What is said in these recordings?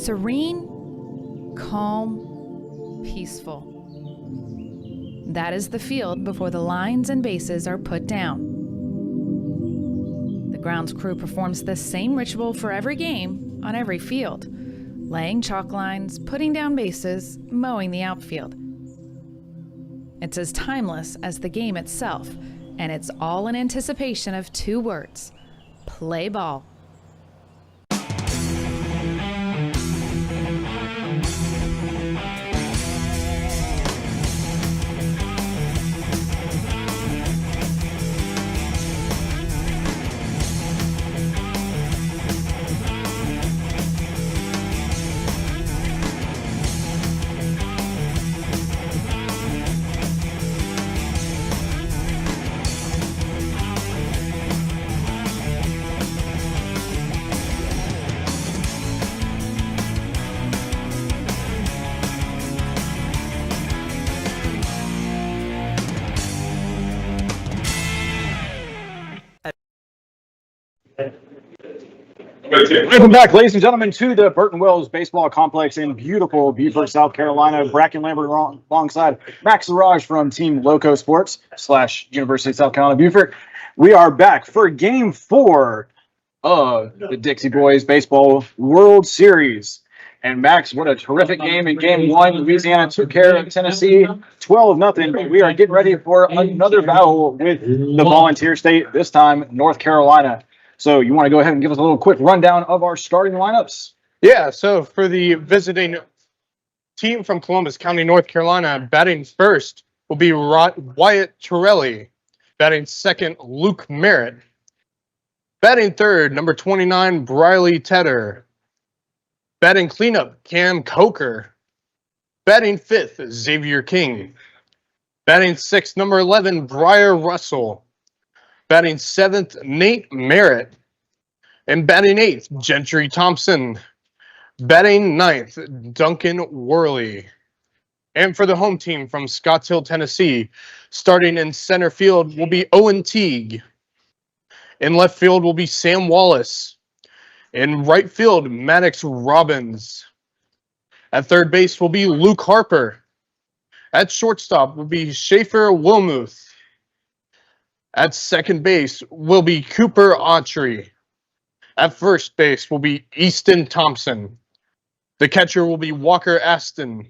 serene, calm, peaceful. That is the field before the lines and bases are put down. The grounds crew performs the same ritual for every game on every field, laying chalk lines, putting down bases, mowing the outfield. It's as timeless as the game itself, and it's all in anticipation of 2 words: play ball. Welcome back, ladies and gentlemen, to the Burton Wells Baseball Complex in beautiful Beaufort, South Carolina. Bracken Lambert alongside Max Larage from Team Loco Sports / University of South Carolina Beaufort. We are back for Game 4 of the Dixie Boys Baseball World Series. And Max, what a terrific game in Game 1. Louisiana took care of Tennessee 12-0. We are getting ready for another battle with the Volunteer State, this time North Carolina. So you want to go ahead and give us a little quick rundown of our starting lineups? Yeah, so for the visiting team from Columbus County, North Carolina, batting first will be Wyatt Torelli. Batting second, Luke Merritt. Batting third, number 29, Briley Tedder. Batting cleanup, Cam Coker. Batting fifth, Xavier King. Batting sixth, number 11, Briar Russell. Batting seventh, Nate Merritt. And batting eighth, Gentry Thompson. Batting ninth, Duncan Worley. And for the home team from Scotts Hill, Tennessee, starting in center field will be Owen Teague. In left field will be Sam Wallace. In right field, Maddox Robbins. At third base will be Luke Harper. At shortstop will be Schaefer Wilmuth. At second base will be Cooper Autry. At first base will be Easton Thompson. The catcher will be Walker Aston.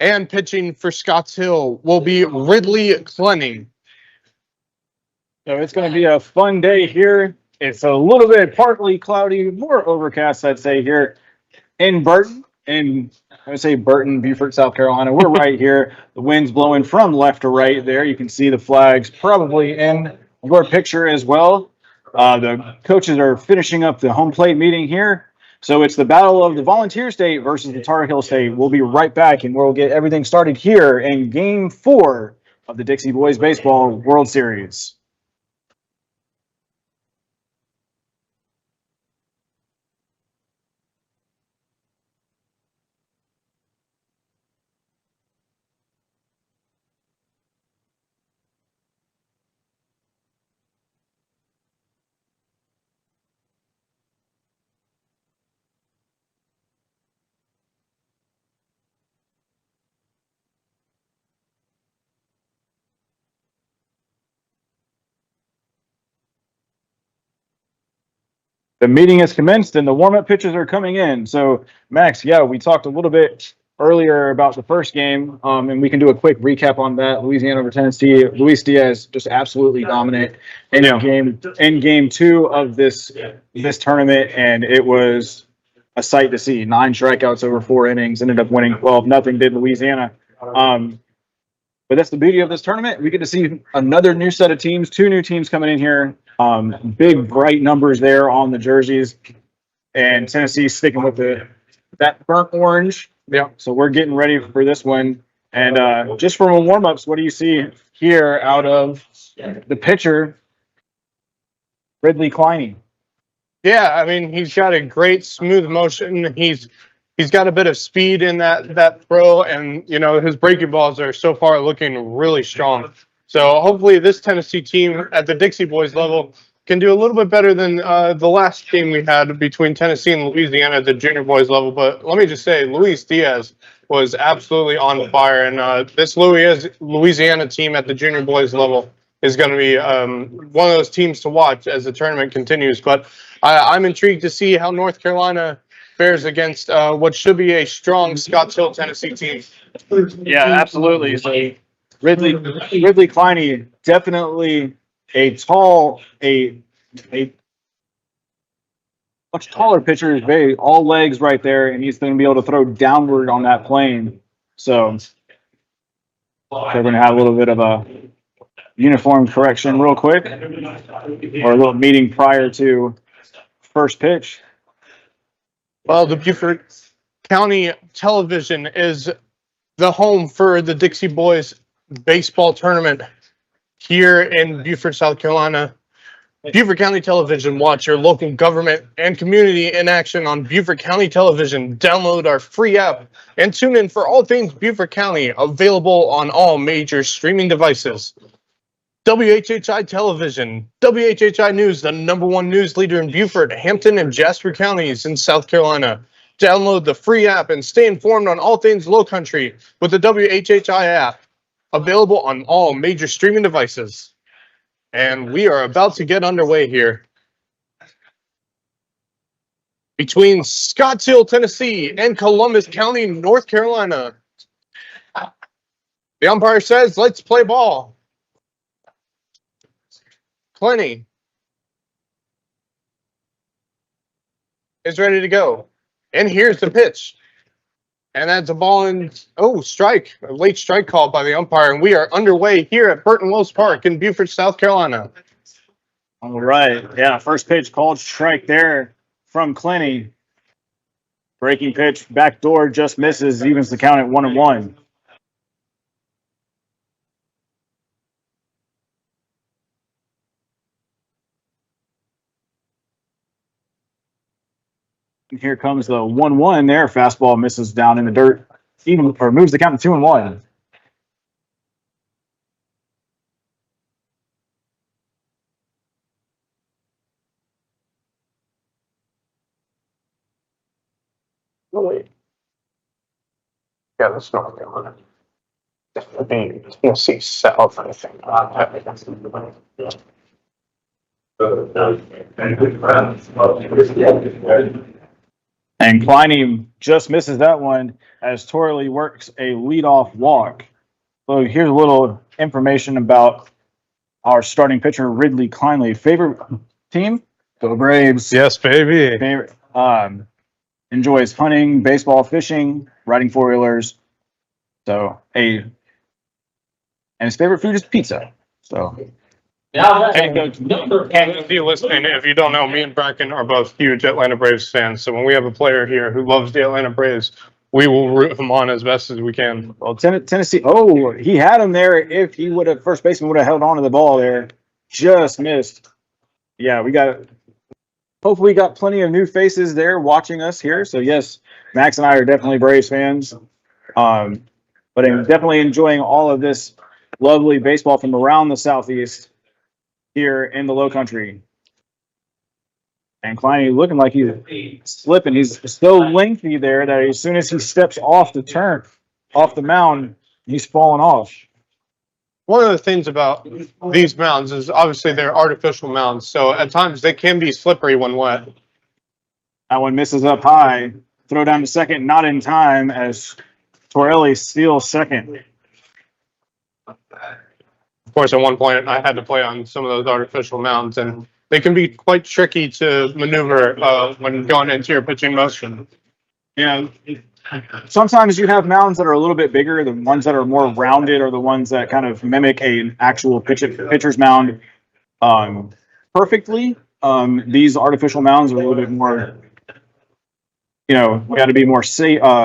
And pitching for Scotts Hill will be Ridley Clenny. So it's going to be a fun day here. It's a little bit partly cloudy, more overcast, I'd say, here in Burton. And I would say Burton, Beaufort, South Carolina. We're right here. The wind's blowing from left to right there. You can see the flags probably in your picture as well. The coaches are finishing up the home plate meeting here. So it's the battle of the Volunteer State versus the Tar Heel State. We'll be right back, and we'll get everything started here in Game 4 of the Dixie Boys Baseball World Series. The meeting has commenced and the warm-up pitches are coming in. So, Max, yeah, we talked a little bit earlier about the first game, and we can do a quick recap on that. Louisiana over Tennessee. Luis Diaz just absolutely dominant in game 2 of this tournament, and it was a sight to see. 9 strikeouts over 4 innings, ended up winning 12-0. Did Louisiana. But that's the beauty of this tournament. We get to see another new set of teams, 2 new teams coming in here. Big bright numbers there on the jerseys, and Tennessee sticking with that burnt orange. Yeah. So we're getting ready for this one. And just from warm-ups, what do you see here out of the pitcher, Ridley Clenny? Yeah, I mean, he's got a great smooth motion. He's got a bit of speed in that throw, and you know his breaking balls are so far looking really strong. So hopefully this Tennessee team at the Dixie Boys level can do a little bit better than the last game we had between Tennessee and Louisiana at the junior boys level. But let me just say, Luis Diaz was absolutely on fire. And this Louisiana team at the junior boys level is going to be one of those teams to watch as the tournament continues. But I'm intrigued to see how North Carolina fares against what should be a strong Scotts Hill, Tennessee team. Yeah, absolutely. So Ridley Cliney, definitely a much taller pitcher. Very all legs right there, and he's going to be able to throw downward on that plane. So they're going to have a little bit of a uniform correction real quick, or a little meeting prior to first pitch. Well, the Beaufort County Television is the home for the Dixie Boys baseball tournament here in Beaufort, South Carolina. Beaufort County Television. Watch your local government and community in action on Beaufort County Television. Download our free app and tune in for all things Beaufort County, available on all major streaming devices. WHHI Television. WHHI News, the #1 news leader in Beaufort, Hampton, and Jasper counties in South Carolina. Download the free app and stay informed on all things Low Country with the WHHI app, available on all major streaming devices. And we are about to get underway here. Between Scotts Hill, Tennessee, and Columbus County, North Carolina. The umpire says, let's play ball. Clinty is ready to go. And here's the pitch. And that's a ball in, strike. A late strike called by the umpire. And we are underway here at Burton Wills Park in Beaufort, South Carolina. All right. Yeah, first pitch called strike there from Clinty. Breaking pitch, backdoor, just misses, evens the count at 1-1. Here comes the 1-1 there. Fastball misses down in the dirt, moves the count to 2-1. Oh, wait. Yeah, that's North Carolina. Tennessee South, I think. And Cliney just misses that one as Torley works a leadoff walk. So here's a little information about our starting pitcher, Ridley Cliney. Favorite team? Go Braves. Yes, baby. Favorite, enjoys hunting, baseball, fishing, riding four-wheelers. So and his favorite food is pizza. So If you're listening, if you don't know, me and Bracken are both huge Atlanta Braves fans. So when we have a player here who loves the Atlanta Braves, we will root him on as best as we can. Well, Tennessee. He had him there. If he would have, first baseman would have held on to the ball there, just missed. Yeah, hopefully we got plenty of new faces there watching us here. So yes, Max and I are definitely Braves fans. But I'm definitely enjoying all of this lovely baseball from around the Southeast here in the Low Country. And Cliney looking like he's slipping. He's so lengthy there that as soon as he steps off the mound, he's falling off. One of the things about these mounds is obviously they're artificial mounds. So at times they can be slippery when wet. That one misses up high. Throw down to second, not in time as Torelli steals second. Of course, at one point I had to play on some of those artificial mounds, and they can be quite tricky to maneuver when going into your pitching motion. Yeah. Sometimes you have mounds that are a little bit bigger. The ones that are more rounded are the ones that kind of mimic an actual pitcher's mound perfectly. These artificial mounds are a little bit more, we got to be more space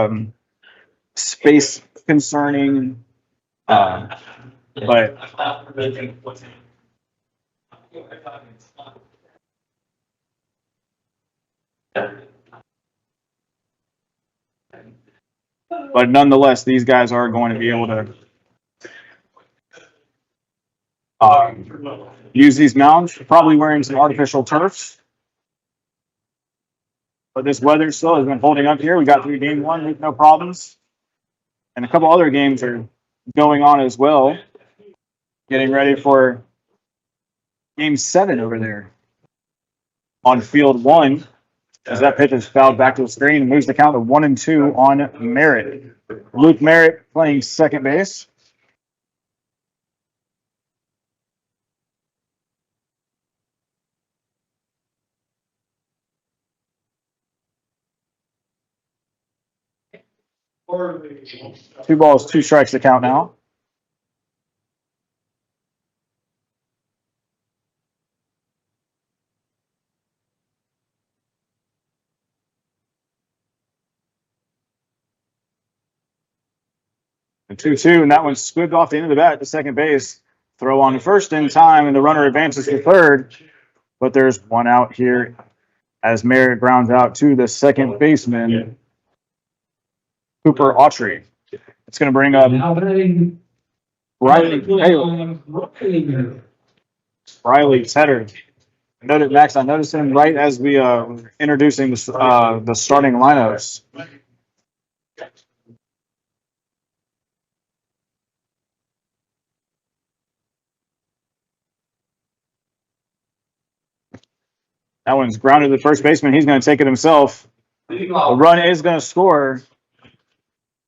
concerning. But nonetheless, these guys are going to be able to use these mounds, probably wearing some artificial turfs. But this weather still has been holding up here. We got through game one with no problems. And a couple other games are going on as well. Getting ready for game 7 over there on field 1. As that pitch is fouled back to the screen and moves the count to 1-2 on Merritt. Luke Merritt playing second base. Two balls, 2 strikes to count now. And 2-2, and that one's squibbed off the end of the bat to second base. Throw on first in time, and the runner advances to third. But there's one out here as Merritt grounds out to the second baseman, Cooper Autry. It's going to bring up Riley Tedder. Noted, Max, I noticed him right as we introducing the starting lineups. That one's grounded to the first baseman. He's going to take it himself. The run is going to score.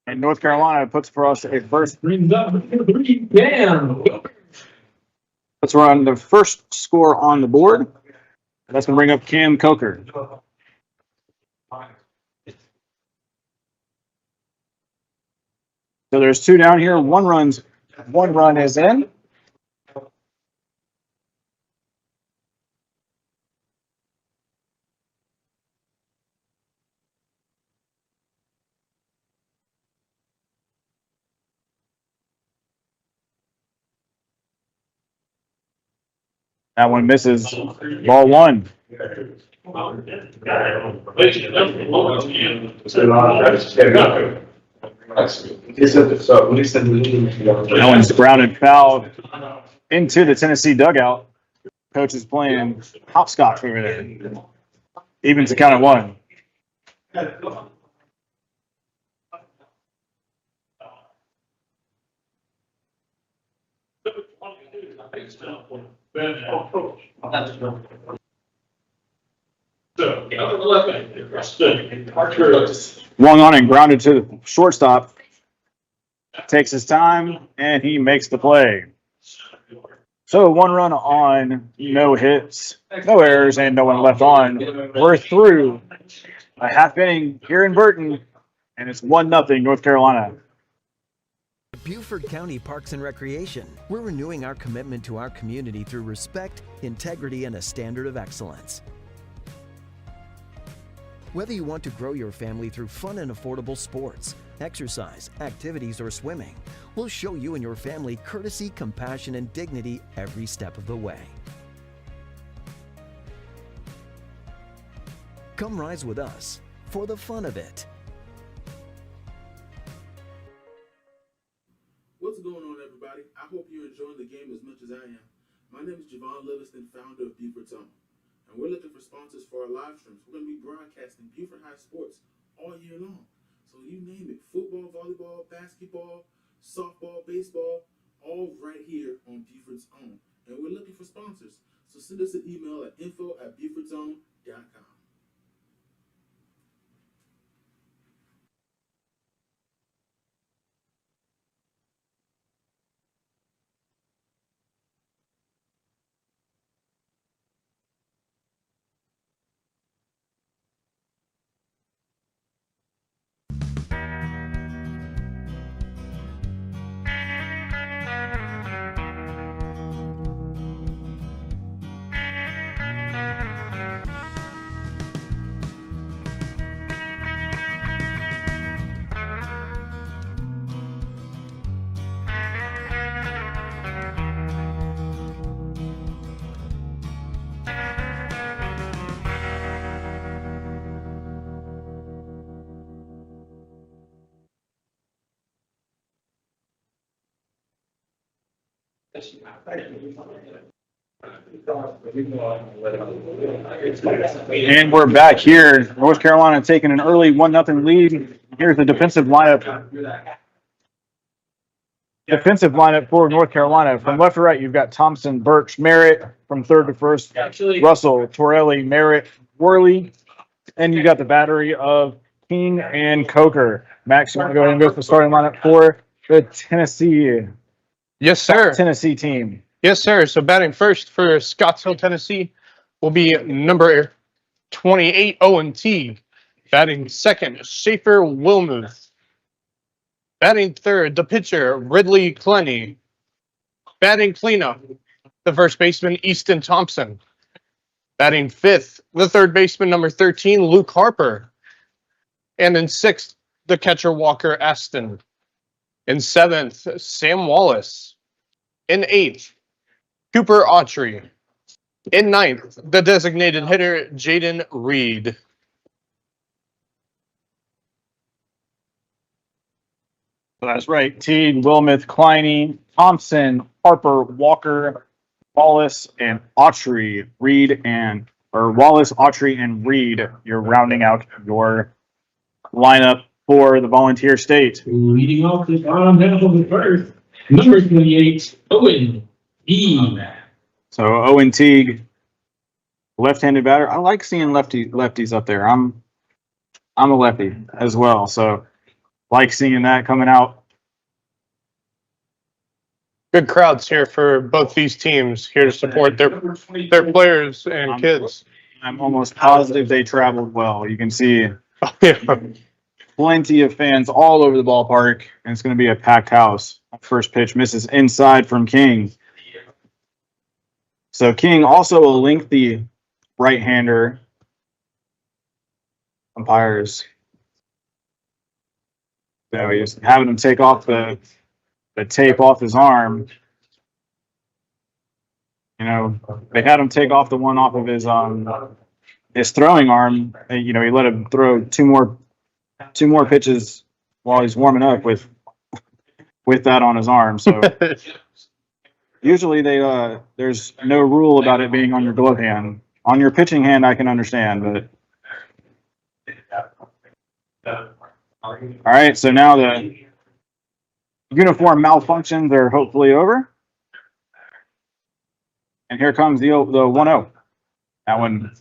And North Carolina puts for us a first. Let's run the first score on the board. That's going to bring up Cam Coker. So there's 2 down here. One run is in. That one misses. Ball 1. That one's grounded foul into the Tennessee dugout. Coach is playing hopscotch over there. Evens the count at 1. Swung on and grounded to the shortstop. Takes his time, and he makes the play. So 1 run on, no hits, no errors, and no one left on. We're through a half inning here in Burton, and it's 1-0 North Carolina. Beaufort County Parks and Recreation. We're renewing our commitment to our community through respect, integrity, and a standard of excellence. Whether you want to grow your family through fun and affordable sports, exercise, activities, or swimming, we'll show you and your family courtesy, compassion, and dignity every step of the way. Come rise with us for the fun of it. What's going on, everybody? I hope you're enjoying the game as much as I am. My name is Javon Livingston, founder of Beaufort's Own, and we're looking for sponsors for our live streams. We're going to be broadcasting Beaufort High sports all year long. So you name it, football, volleyball, basketball, softball, baseball, all right here on Beaufort's Own. And we're looking for sponsors. So send us an email at info@beaufortsown.com. And we're back here. North Carolina taking an early 1-0 lead. Here's the defensive lineup. Defensive lineup for North Carolina. From left to right, you've got Thompson, Birch, Merritt. From third to first, Russell, Torelli, Merritt, Worley. And you got the battery of King and Coker. Max, you want to go ahead and go for the starting lineup for the Yes, sir. Tennessee team? Yes, sir. So batting first for Scottsville, Tennessee will be number 28, Owen Teague. Batting second, Schaefer Wilmuth. Batting third, the pitcher, Ridley Clenny. Batting cleanup, the first baseman, Easton Thompson. Batting fifth, the third baseman, number 13, Luke Harper. And in sixth, the catcher, Walker Aston. In seventh, Sam Wallace. In eighth, Cooper Autry. In ninth, the designated hitter, Jaden Reed. That's right. Teague, Wilmuth, Kleiny, Thompson, Harper, Walker, Wallace, and Autry. Wallace, Autry, and Reed. You're rounding out your lineup for the Volunteer State. Leading off the bottom half of the first, number 28, Owen Teague. So Owen Teague, left-handed batter. I like seeing lefties up there. I'm a lefty as well, so like seeing that coming out. Good crowds here for both these teams, here to support their players and kids. I'm almost positive they traveled well. You can see plenty of fans all over the ballpark, and it's going to be a packed house. First pitch misses inside from King. So King, also a lengthy right-hander. Umpires. So he's having him take off the tape off his arm. You know, they had him take off the one off of his throwing arm. You know, he let him throw two more pitches while he's warming up with that on his arm. So usually there's no rule about it being on your glove hand. On your pitching hand, I can understand, but all right. So now the uniform malfunctions are hopefully over, and here comes the 1-0. That one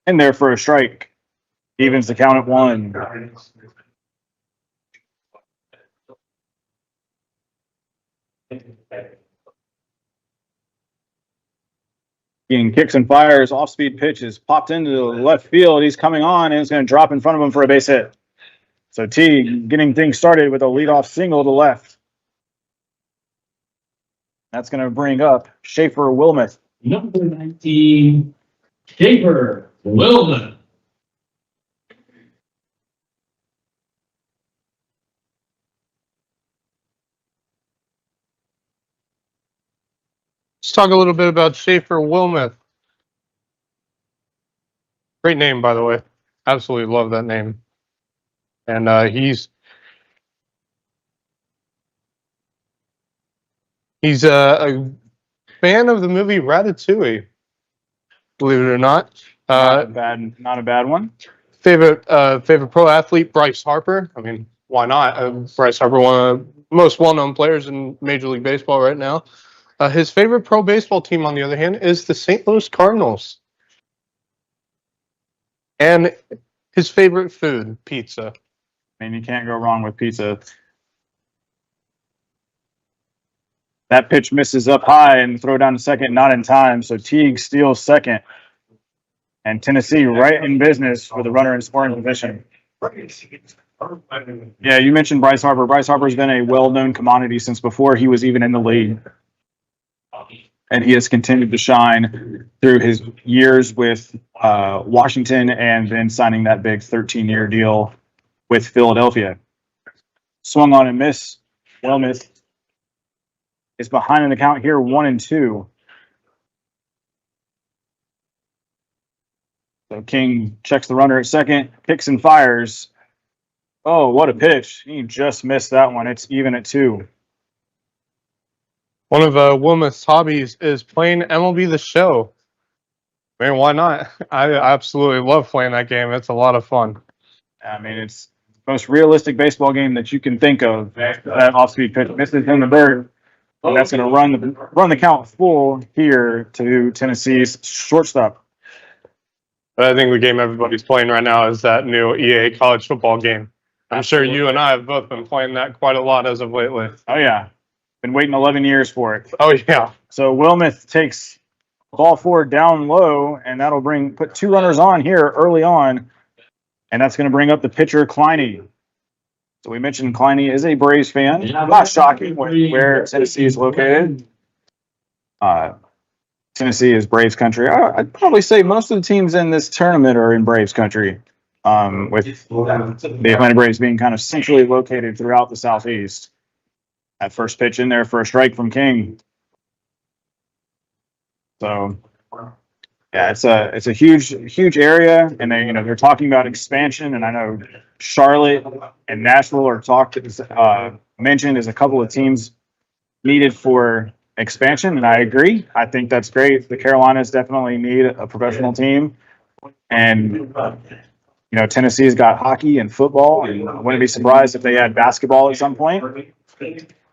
in there for a strike. Evens the count at 1. Getting kicks and fires, off-speed pitches, popped into the left field. He's coming on, and it's going to drop in front of him for a base hit. So Teague getting things started with a leadoff single to left. That's going to bring up Schaefer Wilmuth. Number 19, Schaefer Wilmuth. Let's talk a little bit about Schaefer Wilmuth. Great name, by the way. Absolutely love that name. And he's a fan of the movie Ratatouille, believe it or not. Not a bad one. Favorite pro athlete, Bryce Harper. I mean, why not? Bryce Harper, one of the most well-known players in Major League Baseball right now. His favorite pro baseball team, on the other hand, is the St. Louis Cardinals. And his favorite food, pizza. I mean, you can't go wrong with pizza. That pitch misses up high and throw down to second, not in time. So Teague steals second. And Tennessee right in business with a runner in scoring position. Yeah, you mentioned Bryce Harper. Bryce Harper's been a well-known commodity since before he was even in the league. And he has continued to shine through his years with Washington and then signing that big 13-year deal with Philadelphia. Swung on and missed. Wilmuth is behind in the count here, 1-2. So King checks the runner at second, kicks and fires. Oh, what a pitch. He just missed that one. It's even at 2. One of Wilmoth's hobbies is playing MLB The Show. Man, why not? I absolutely love playing that game. It's a lot of fun. I mean, it's the most realistic baseball game that you can think of. That off-speed pitch misses in the bird. And that's going to run the count full here to Tennessee's shortstop. But I think the game everybody's playing right now is that new EA college football game. I'm sure you and I have both been playing that quite a lot as of lately. Oh, yeah. Been waiting 11 years for it. Oh, yeah. So Wilmoth takes ball forward down low, and that'll put 2 runners on here early on. And that's going to bring up the pitcher, Kliney. So we mentioned Kliney is a Braves fan. Not shocking where Tennessee is located. Tennessee is Braves country. I'd probably say most of the teams in this tournament are in Braves country, with the Atlanta Braves being kind of centrally located throughout the Southeast. That first pitch in there for a strike from King. So, yeah, it's a huge area, and they're talking about expansion, and I know Charlotte and Nashville are mentioned as a couple of teams needed for expansion, and I agree. I think that's great. The Carolinas definitely need a professional team, and Tennessee's got hockey and football, and I wouldn't be surprised if they had basketball at some point.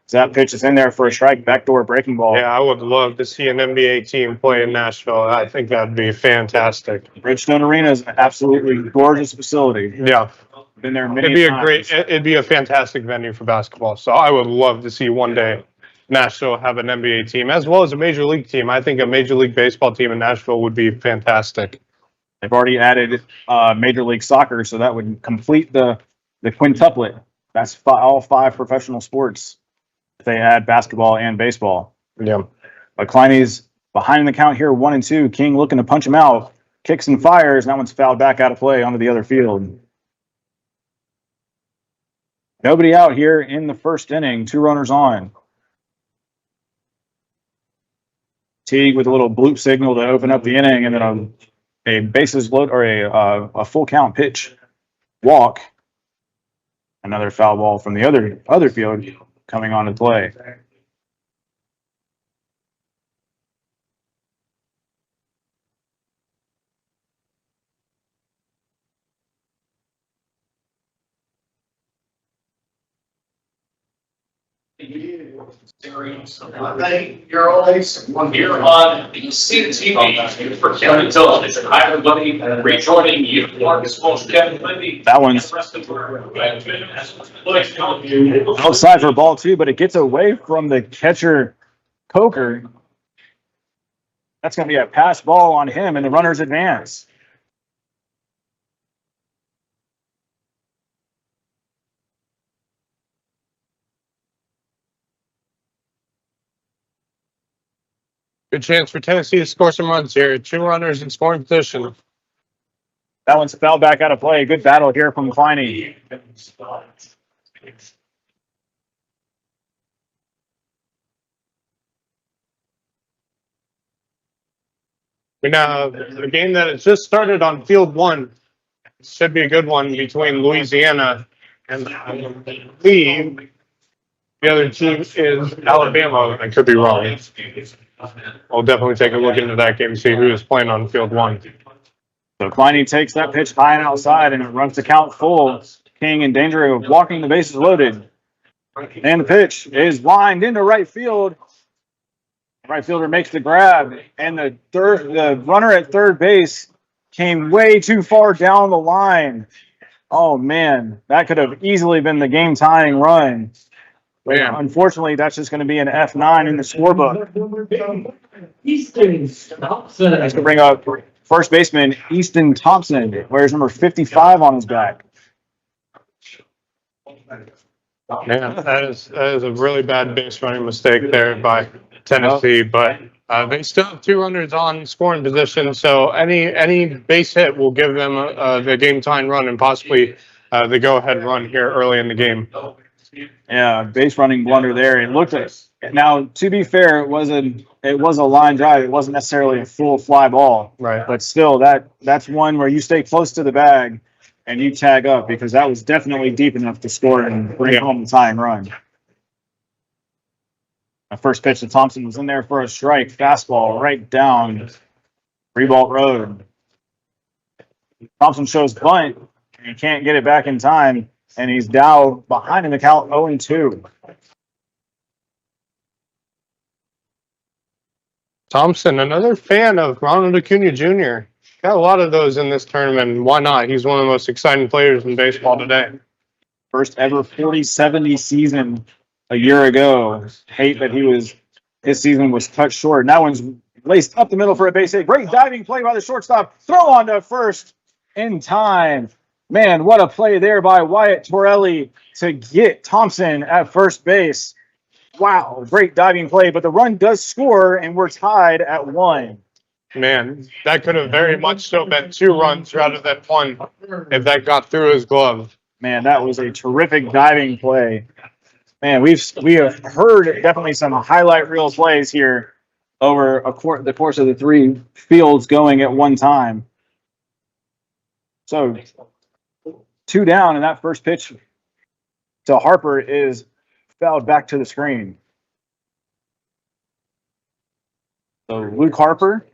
So that pitch is in there for a strike, backdoor breaking ball. Yeah, I would love to see an NBA team play in Nashville. I think that'd be fantastic. Bridgestone Arena is an absolutely gorgeous facility. Yeah. Been there many times. It'd be a fantastic venue for basketball. So I would love to see one day Nashville have an NBA team as well as a Major League team. I think a Major League Baseball team in Nashville would be fantastic. They've already added Major League Soccer, so that would complete the quintuplet. That's all 5 professional sports if they add basketball and baseball. Yeah. But Kliney's behind the count here, 1-2. King looking to punch him out. Kicks and fires, and that one's fouled back out of play onto the other field. Nobody out here in the first inning. 2 runners on. Teague with a little bloop signal to open up the inning, and then a bases load or a full count pitch walk. Another foul ball from the other field coming on to play. You're always here on BCTV for Kevin Television. Hi, everybody. Rejoining you, Marcus Walsh, Kevin Lindy. That one's outside for ball 2, but it gets away from the catcher, Coker. That's going to be a pass ball on him, and the runners advance. Good chance for Tennessee to score some runs here. 2 runners in scoring position. That one's fouled back out of play. Good battle here from Kliney. We now have a game that has just started on field 1. Should be a good one between Louisiana and I believe the other team is Alabama. I could be wrong. I'll definitely take a look into that game and see who is playing on field 1. So Kliney takes that pitch high and outside, and it runs the count full. King in danger of walking, the bases loaded. And the pitch is lined into right field. Right fielder makes the grab, and the runner at third base came way too far down the line. Oh, man, that could have easily been the game-tying run. Man. Unfortunately, that's just going to be an F9 in the scorebook. That's going to bring up first baseman Easton Thompson, wears number 55 on his back. Man, that is a really bad base running mistake there by Tennessee, but they still have 2 runners on scoring position, so any base hit will give them the game-tying run and possibly the go-ahead run here early in the game. Yeah, base running blunder there. It looked like, now to be fair, it was a line drive. It wasn't necessarily a full fly ball, Right. but still that's one where you stay close to the bag and you tag up, because that was definitely deep enough to score and bring home the tying run. My first pitch to Thompson was in there for a strike. Fastball right down Reebalt Road. Thompson shows bunt, and he can't get it back in time, and he's down behind in the count 0-2. Thompson, another fan of Ronald Acuna Jr. Got a lot of those in this tournament, and why not? He's one of the most exciting players in baseball today. First ever 40-70 season a year ago. Hate that his season was cut short. And that one's laced up the middle for a base hit. Great diving play by the shortstop. Throw on to first in time. Man, what a play there by Wyatt Torelli to get Thompson at first base. Wow, great diving play, but the run does score, and we're tied at 1. Man, that could have very much so been 2 runs rather than 1 if that got through his glove. Man, that was a terrific diving play. Man, we have heard definitely some highlight reel plays here over the course of the 3 fields going at one time. So 2 down, and that first pitch to Harper is fouled back to the screen. So Luke Harper,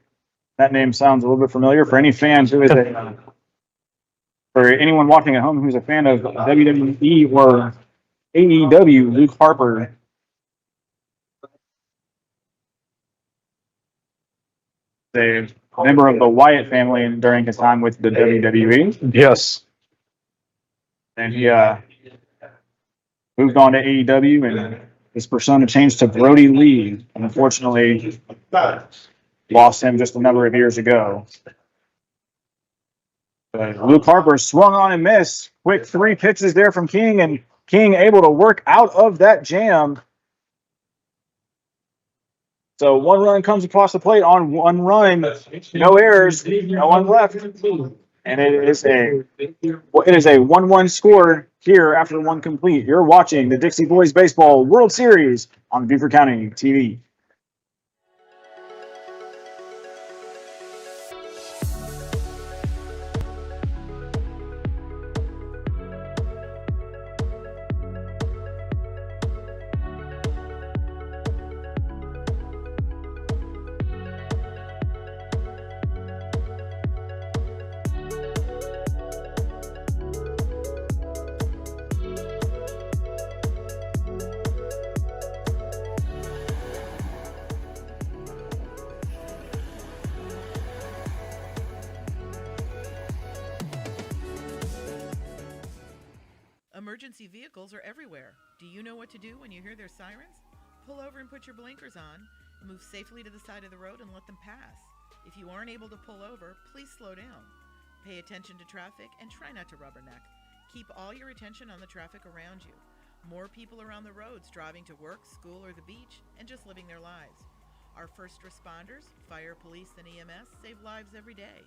that name sounds a little bit familiar for any fans who is for anyone watching at home who's a fan of WWE or AEW. Luke Harper. A member of the Wyatt family during his time with the WWE. Yes. And he moved on to AEW, and his persona changed to Brody Lee. And unfortunately, lost him just a number of years ago. But Luke Harper swung on and missed. Quick 3 pitches there from King, and King able to work out of that jam. So 1 run comes across the plate on 1 run. No errors, no one left. And it is a 1-1 score here after 1 complete. You're watching the Dixie Boys Baseball World Series on Beaufort County TV. Emergency vehicles are everywhere. Do you know what to do when you hear their sirens? Pull over and put your blinkers on, and move safely to the side of the road and let them pass. If you aren't able to pull over, please slow down. Pay attention to traffic and try not to rubberneck. Keep all your attention on the traffic around you. More people are on the roads driving to work, school, or the beach, and just living their lives. Our first responders, fire, police, and EMS save lives every day.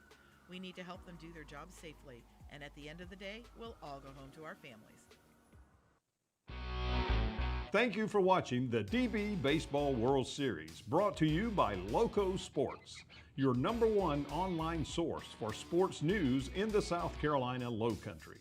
We need to help them do their jobs safely, and at the end of the day, we'll all go home to our families. Thank you for watching the DB Baseball World Series, brought to you by Loco Sports, your #1 online source for sports news in the South Carolina Lowcountry.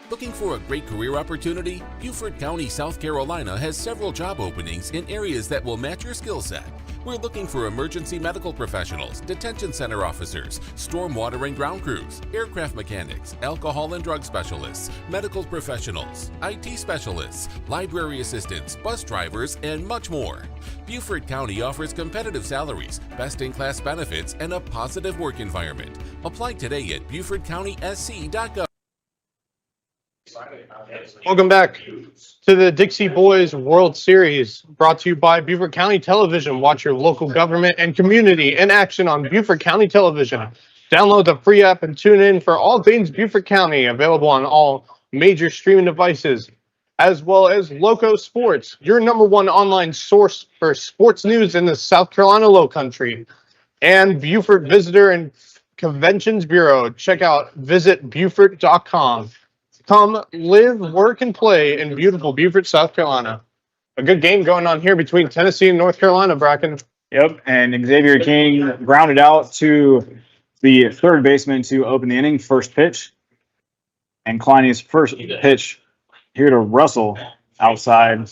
Looking for a great career opportunity? Beaufort County, South Carolina has several job openings in areas that will match your skill set. We're looking for emergency medical professionals, detention center officers, stormwater and ground crews, aircraft mechanics, alcohol and drug specialists, medical professionals, IT specialists, library assistants, bus drivers, and much more. Beaufort County offers competitive salaries, best-in-class benefits, and a positive work environment. Apply today at BeaufortCountySC.gov. Welcome back to the Dixie Boys World Series, brought to you by Beaufort County Television. Watch your local government and community in action on Beaufort County Television. Download the free app and tune in for all things Beaufort County, available on all major streaming devices, as well as Loco Sports, your #1 online source for sports news in the South Carolina Lowcountry, and Beaufort Visitor and Conventions Bureau. Check out visitbeaufort.com. Come live, work, and play in beautiful Beaufort, South Carolina. A good game going on here between Tennessee and North Carolina, Bracken. Yep, and Xavier King grounded out to the third baseman to open the inning, first pitch. And Kleine's first pitch here to Russell outside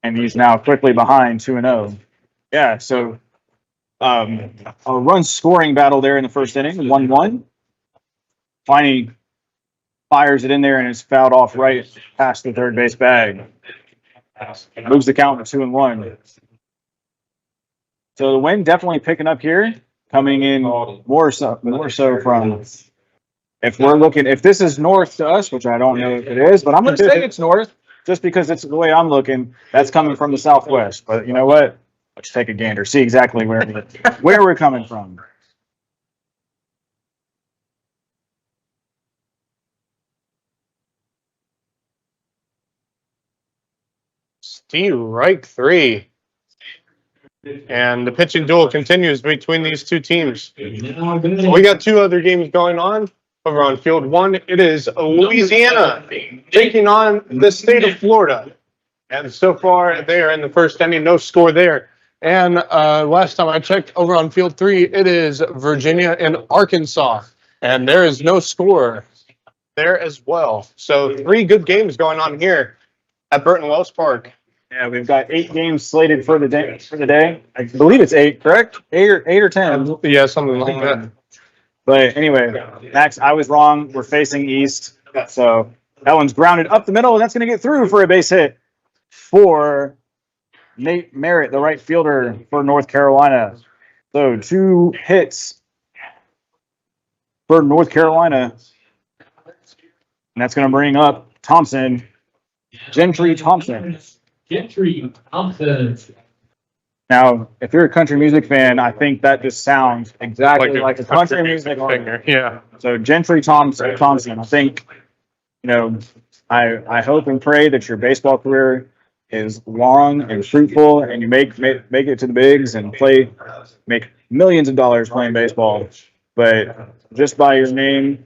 and he's now quickly behind 2-0. Yeah, so a run scoring battle there in the first inning, 1-1. Finally fires it in there and is fouled off right past the third base bag. Moves the count to 2-1. So the wind definitely picking up here, coming in more so from, if this is north to us, which I don't know if it is, but I'm going to say it's north just because it's the way I'm looking. That's coming from the southwest. But you know what? Let's take a gander, see exactly where we're coming from. Strike 3. And the pitching duel continues between these two teams. We got two other games going on over on field 1. It is Louisiana taking on the state of Florida. And so far, they are in the first inning, no score there. And last time I checked, over on field 3, it is Virginia and Arkansas. And there is no score there as well. So 3 good games going on here at Burton Wells Park. Yeah, we've got 8 games slated for the day. I believe it's 8, correct? 8 or 10. Yeah, something like that. But anyway, Max, I was wrong. We're facing east. So that one's grounded up the middle, and that's going to get through for a base hit for Nate Merritt, the right fielder for North Carolina. So 2 hits for North Carolina. And that's going to bring up Thompson, Gentry Thompson. Now, if you're a country music fan, I think that just sounds exactly like a country music singer. Yeah. So Gentry Thompson, I think, I hope and pray that your baseball career is long and fruitful and you make it to the bigs and make millions of dollars playing baseball. But just by your name,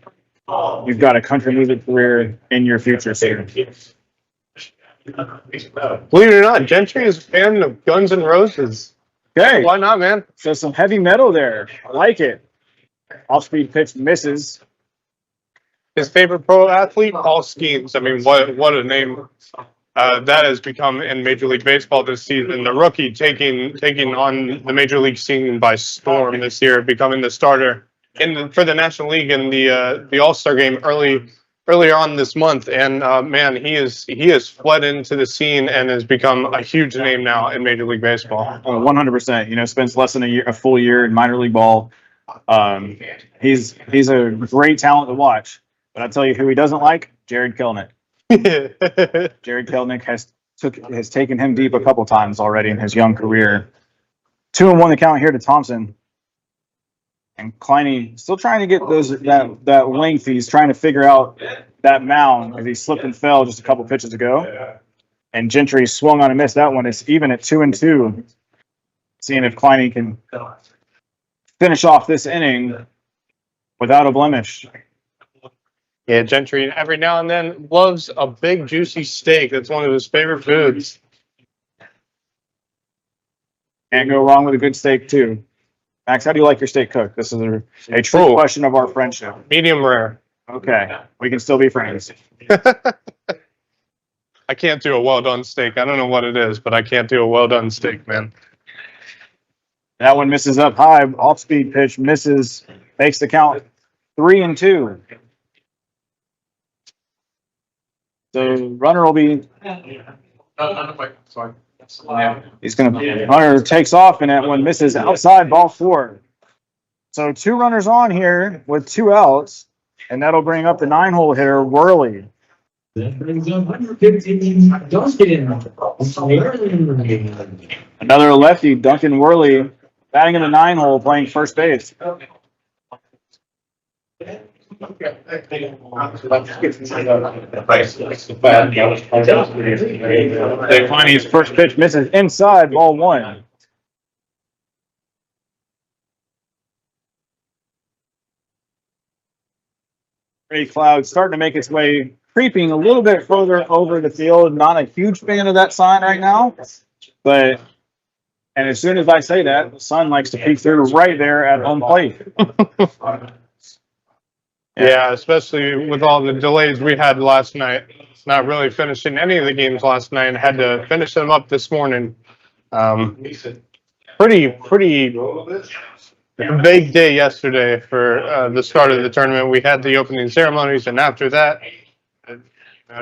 you've got a country music career in your future soon. Believe it or not, Gentry is a fan of Guns N' Roses. Okay. Why not, man? So some heavy metal there. I like it. Off-speed pitch misses. His favorite pro athlete, Paul Skeens. I mean, what a name that has become in Major League Baseball this season. The rookie taking on the Major League scene by storm this year, becoming the starter for the National League in the All-Star game earlier on this month. And man, he has fled into the scene and has become a huge name now in Major League Baseball. 100%. Spends less than a full year in minor league ball. He's a great talent to watch. But I'll tell you who he doesn't like: Jared Kelenic. Jared Kelenic has taken him deep a couple times already in his young career. 2-1 the count here to Thompson. And Kleine still trying to get that length. He's trying to figure out that mound as he slipped and fell just a couple pitches ago. And Gentry swung on and missed that one. It's even at 2-2. Seeing if Kleine can finish off this inning without a blemish. Yeah, Gentry every now and then loves a big juicy steak. That's one of his favorite foods. Can't go wrong with a good steak too. Max, how do you like your steak cooked? This is a true question of our friendship. Medium rare. Okay, we can still be friends. I can't do a well done steak. I don't know what it is, but I can't do a well done steak, man. That one misses up high. Off speed pitch misses, makes the count 3-2. So runner will be. Runner takes off, and that one misses outside, ball 4. So 2 runners on here with 2 outs, and that'll bring up the 9-hole hitter, Worley. Another lefty, Duncan Worley, batting in the 9-hole, playing first base. His first pitch misses inside, ball 1. Gray cloud starting to make its way, creeping a little bit further over the field. Not a huge fan of that sign right now, and as soon as I say that, the sun likes to peek through right there at home plate. Yeah, especially with all the delays we had last night. Not really finishing any of the games last night and had to finish them up this morning. Pretty big day yesterday for the start of the tournament. We had the opening ceremonies, and after that,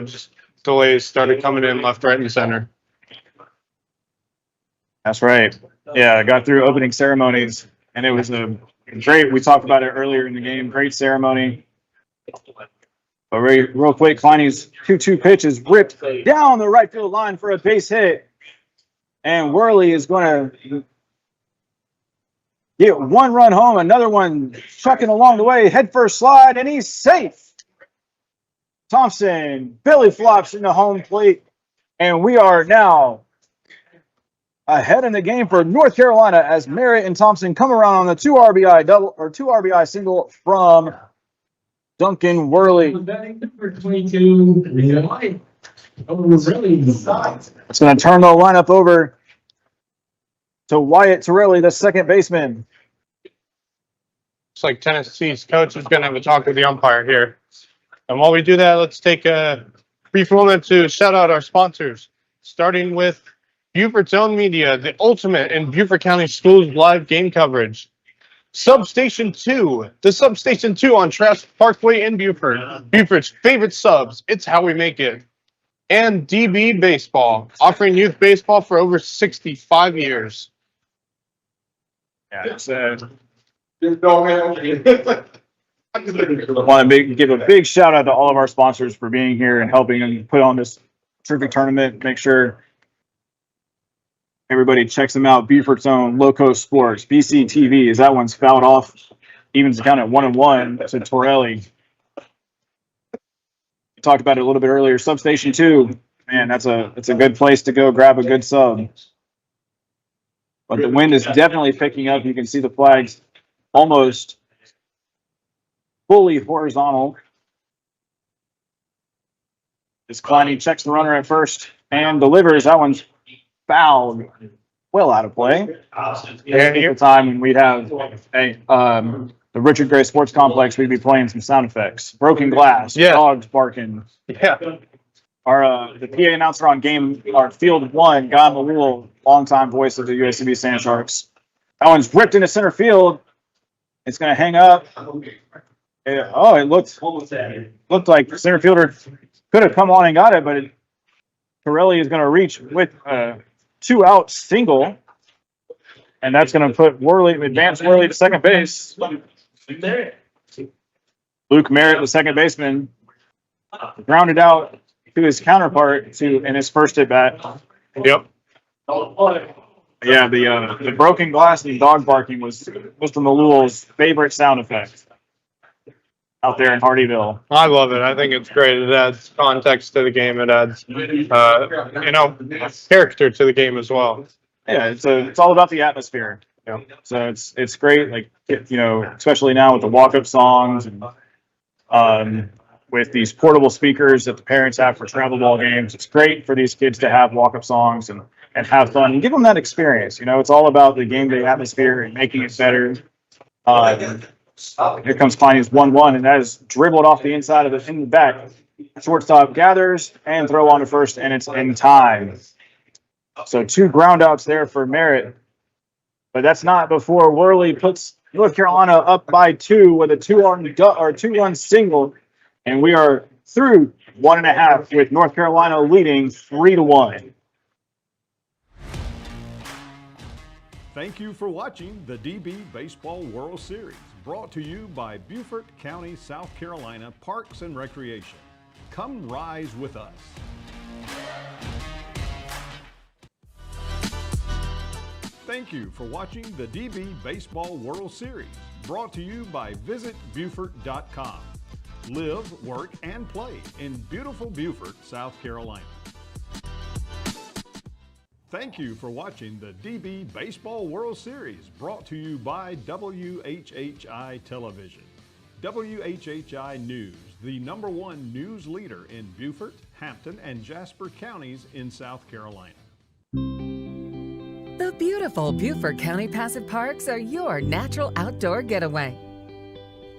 just delays started coming in left, right, and center. That's right. Yeah, I got through opening ceremonies, and it was a great. We talked about it earlier in the game. Great ceremony. But real quick, Kleiny's 2-2 pitch is ripped down the right field line for a base hit, and Worley is going to get one run home, another one chucking along the way, head first slide, and he's safe. Thompson belly flops into home plate, and we are now ahead in the game for North Carolina as Merritt and Thompson come around on the 2 RBI double or 2 RBI single from Duncan Worley. It's going to turn the lineup over to Wyatt Torelli, the second baseman. Looks like Tennessee's coach is going to have a talk with the umpire here. And while we do that, let's take a brief moment to shout out our sponsors, starting with Beaufort's Own Media, the ultimate in Beaufort County Schools live game coverage. Substation 2, the Substation 2 on Trask Parkway in Beaufort. Beaufort's favorite subs, it's how we make it. And DB Baseball, offering youth baseball for over 65 years. Yeah, it's I want to give a big shout out to all of our sponsors for being here and helping and put on this terrific tournament. Make sure everybody checks them out. Beaufort's Own, Loco Sports, BCTV, as that one's fouled off. Evens count at 1-1 to Torelli. We talked about it a little bit earlier. Substation 2, man, it's a good place to go grab a good sub. But the wind is definitely picking up. You can see the flags almost fully horizontal. As Kleiny checks the runner at first and delivers. That one's fouled, well out of play. And at the time when we'd have the Richard Gray Sports Complex, we'd be playing some sound effects. Broken glass, dogs barking. Yeah. The PA announcer on field 1, Guy Malul, longtime voice of the USCB Sand Sharks. That one's ripped into center field. It's going to hang up. It looked like the center fielder could have come on and got it, but Torelli is going to reach with a 2-out single, and that's going to put advance Worley to second base. Luke Merritt, the second baseman, grounded out to his counterpart in his first at bat. Yep. Yeah, the broken glass and dog barking was Mr. Malul's favorite sound effect out there in Hardyville. I love it. I think it's great. It adds context to the game. It adds, character to the game as well. Yeah, it's all about the atmosphere. You know? So it's great. Like, especially now with the walk-up songs and with these portable speakers that the parents have for travel ball games. It's great for these kids to have walk-up songs and have fun and give them that experience. It's all about the game day atmosphere and making it better. Here comes Kleiny's 1-1, and that is dribbled off the inside of in the back. Shortstop gathers and throw on to first, and it's in time. So 2 ground outs there for Merritt. But that's not before Worley puts North Carolina up by 2 with a 2-run single. And we are through 1.5 with North Carolina leading 3-1. Thank you for watching the DB Baseball World Series, brought to you by Beaufort County, South Carolina Parks and Recreation. Come rise with us. Thank you for watching the DB Baseball World Series, brought to you by visitbeaufort.com. Live, work, and play in beautiful Beaufort, South Carolina. Thank you for watching the DB Baseball World Series, brought to you by WHHI Television. WHHI News, the #1 news leader in Beaufort, Hampton, and Jasper counties in South Carolina. The beautiful Beaufort County Passive Parks are your natural outdoor getaway.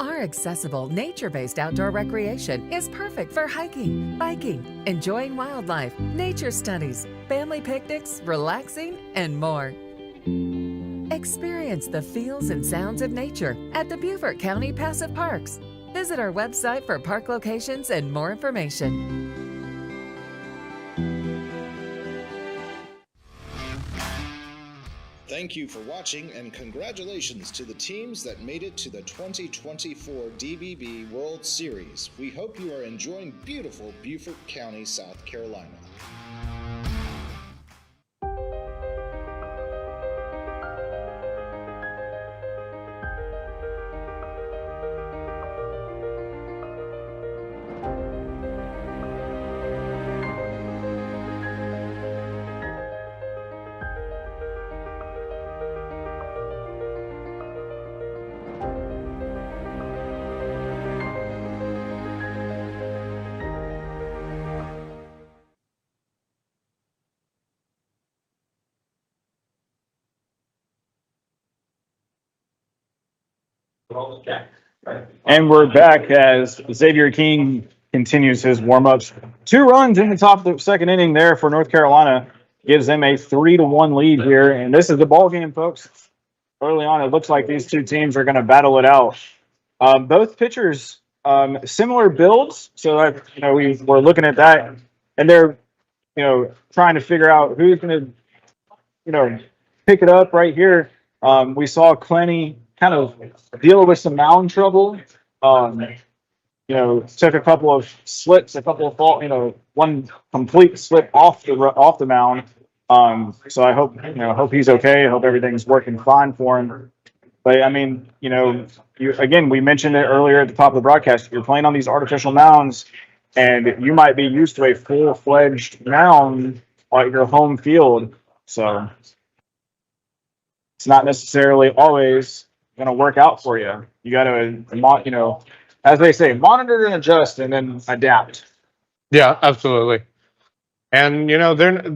Our accessible, nature-based outdoor recreation is perfect for hiking, biking, enjoying wildlife, nature studies, family picnics, relaxing, and more. Experience the feels and sounds of nature at the Beaufort County Passive Parks. Visit our website for park locations and more information. Thank you for watching, and congratulations to the teams that made it to the 2024 DBB World Series. We hope you are enjoying beautiful Beaufort County, South Carolina. And we're back as Xavier King continues his warm-ups. 2 runs in the top of the second inning there for North Carolina. Gives them a 3-1 lead here. And this is the ball game, folks. Early on, it looks like these two teams are going to battle it out. Both pitchers, similar builds. So, we're looking at that. And they're, trying to figure out who's going to, pick it up right here. We saw Clenny kind of deal with some mound trouble. Took a couple of slips, a couple of one complete slip off the mound. So I hope he's okay. I hope everything's working fine for him. But I mean, we mentioned it earlier at the top of the broadcast. You're playing on these artificial mounds, and you might be used to a full-fledged mound at your home field. So it's not necessarily always going to work out for you. You got to, as they say, monitor and adjust, and then adapt. Yeah, absolutely. And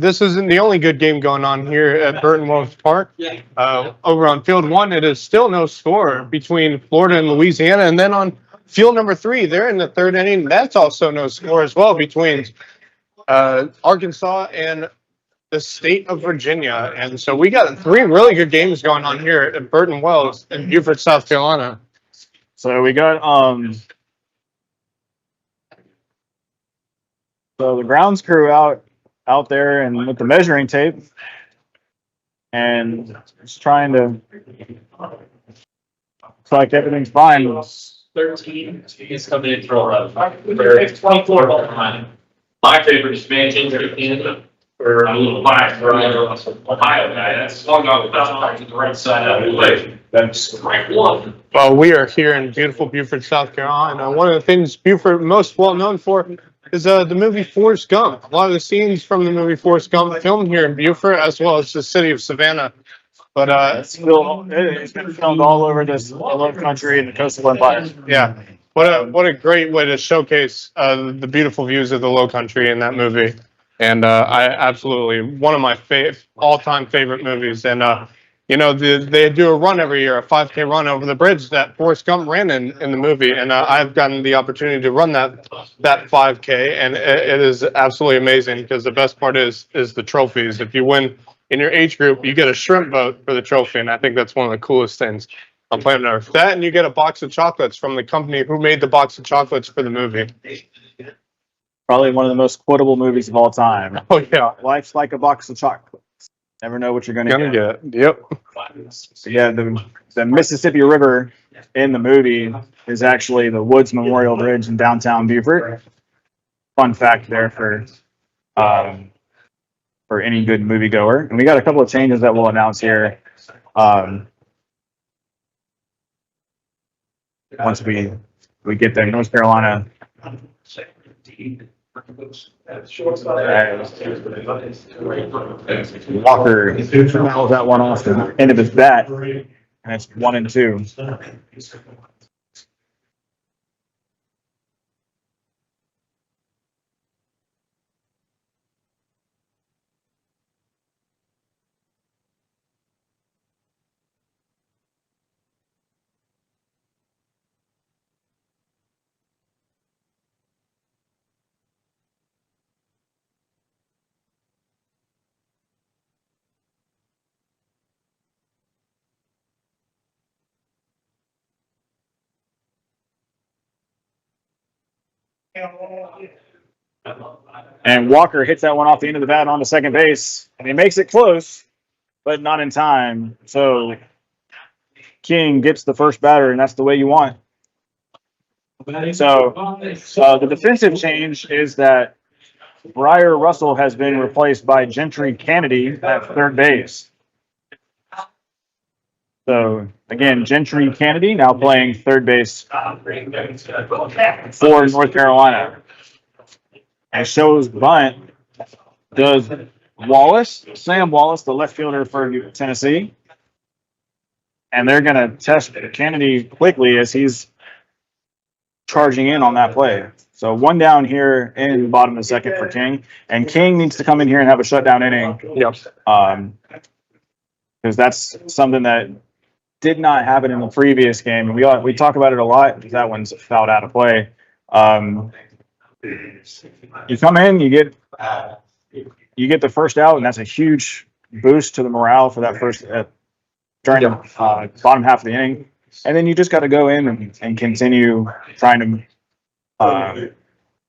this isn't the only good game going on here at Burton Wells Park. Over on field 1, it is still no score between Florida and Louisiana. And then on field number 3, they're in the 3rd inning. That's also no score as well between Arkansas and the state of Virginia. And so we got 3 really good games going on here at Burton Wells in Beaufort, South Carolina. So we got so the grounds crew out there and with the measuring tape, and just trying to. Looks like everything's fine. 13 is coming in for 11. It's 24 behind. My favorite is Manchester or a little biased for Ohio guy. That's long off to the right side of the way. That's strike 1. Well, we are here in beautiful Beaufort, South Carolina. One of the things Beaufort most well known for is the movie Forrest Gump. A lot of the scenes from the movie Forrest Gump filmed here in Beaufort, as well as the city of Savannah. But it's been filmed all over this Low Country and the coastal empire. Yeah, what a great way to showcase the beautiful views of the Low Country in that movie. And I absolutely one of my all-time favorite movies. And they do a run every year, a 5K run over the bridge that Forrest Gump ran in the movie. And I've gotten the opportunity to run that 5K, and it is absolutely amazing because the best part is the trophies. If you win in your age group, you get a shrimp boat for the trophy, and I think that's one of the coolest things on planet Earth. That, and you get a box of chocolates from the company who made the box of chocolates for the movie. Probably one of the most quotable movies of all time. Oh yeah, life's like a box of chocolates. Never know what you're gonna get. Yep. So yeah, the Mississippi River in the movie is actually the Woods Memorial Bridge in downtown Beaufort. Fun fact there for any good moviegoer. And we got a couple of changes that we'll announce here. Once we get there, North Carolina. Walker fouls that one off the end of his bat, and it's 1-2. And Walker hits that one off the end of the bat onto second base, and he makes it close, but not in time. So King gets the first batter, and that's the way you want. So the defensive change is that Briar Russell has been replaced by Gentry Kennedy at third base. So again, Gentry Kennedy now playing third base for North Carolina. And shows bunt does Sam Wallace, the left fielder for Tennessee. And they're going to test Kennedy quickly as he's charging in on that play. So one down here in the bottom of the second for King. And King needs to come in here and have a shutdown inning. Yep. Because that's something that did not happen in the previous game. We talk about it a lot. That one's fouled out of play. You come in, you get the first out, and that's a huge boost to the morale for that first during the bottom half of the inning. And then you just got to go in and continue trying to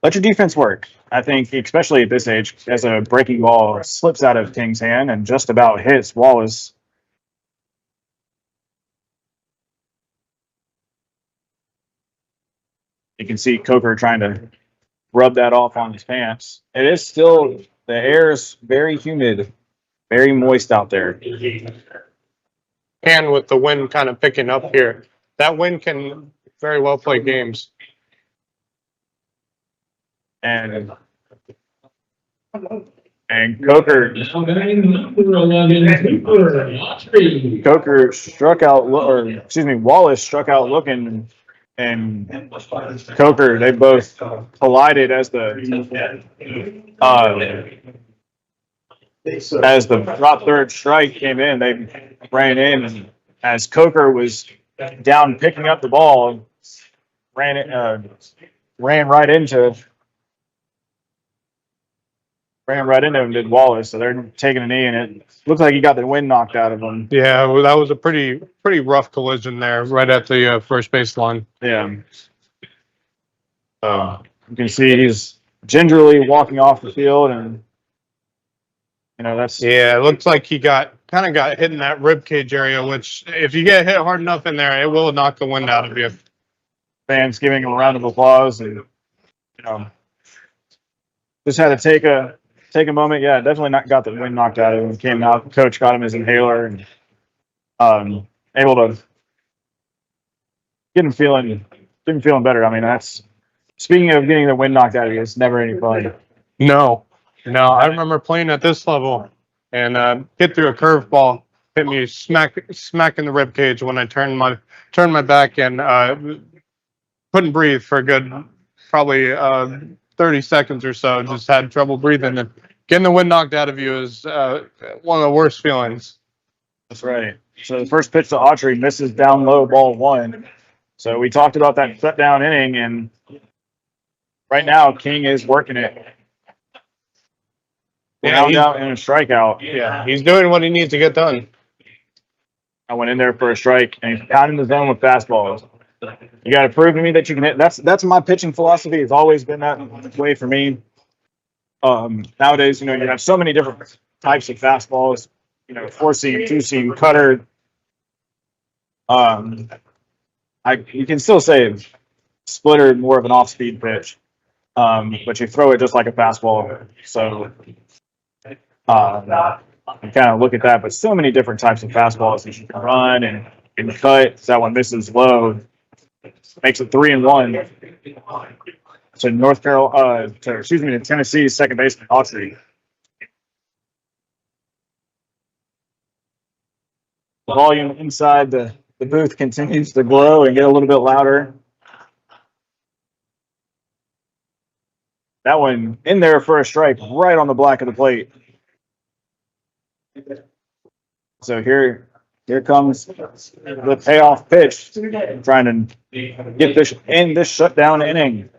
let your defense work. I think, especially at this age, as a breaking ball slips out of King's hand and just about hits Wallace. You can see Coker trying to rub that off on his pants. It is still, the air is very humid, very moist out there. And with the wind kind of picking up here, that wind can very well play games. And Coker struck out, Wallace struck out looking, and Coker, they both collided as the drop third strike came in. They ran in, and as Coker was down picking up the ball, ran right into him, did Wallace. So they're taking a knee, and it looked like he got the wind knocked out of him. Yeah, well, that was a pretty rough collision there, right at the first baseline. Yeah. You can see he's gingerly walking off the field, and that's. Yeah, it looks like he got hit in that rib cage area, which if you get hit hard enough in there, it will knock the wind out of you. Fans giving him a round of applause, and just had to take a moment. Yeah, definitely got the wind knocked out of him. Came out, coach got him his inhaler, and able to get him feeling better. I mean, that's speaking of getting the wind knocked out of you. It's never any fun. No, I remember playing at this level and hit through a curveball, hit me smack in the rib cage when I turned my back and couldn't breathe for a good probably 30 seconds or so. Just had trouble breathing, and getting the wind knocked out of you is one of the worst feelings. That's right. So the first pitch to Autry misses down low, ball one. So we talked about that shutdown inning, and right now King is working it. Ground out and a strikeout. Yeah, he's doing what he needs to get done. I went in there for a strike, and he's pounding the zone with fastballs. You got to prove to me that you can hit. That's my pitching philosophy. It's always been that way for me. Nowadays, you have so many different types of fastballs. 4-seam, 2-seam, cutter. You can still say splitter, more of an off-speed pitch, but you throw it just like a fastball. So you kind of look at that, but so many different types of fastballs that you can run and cut. That one misses low, makes it 3-1. To Tennessee's second baseman Autry. The volume inside the booth continues to grow and get a little bit louder. That one in there for a strike right on the black of the plate. So here comes the payoff pitch, trying to get this shutdown inning.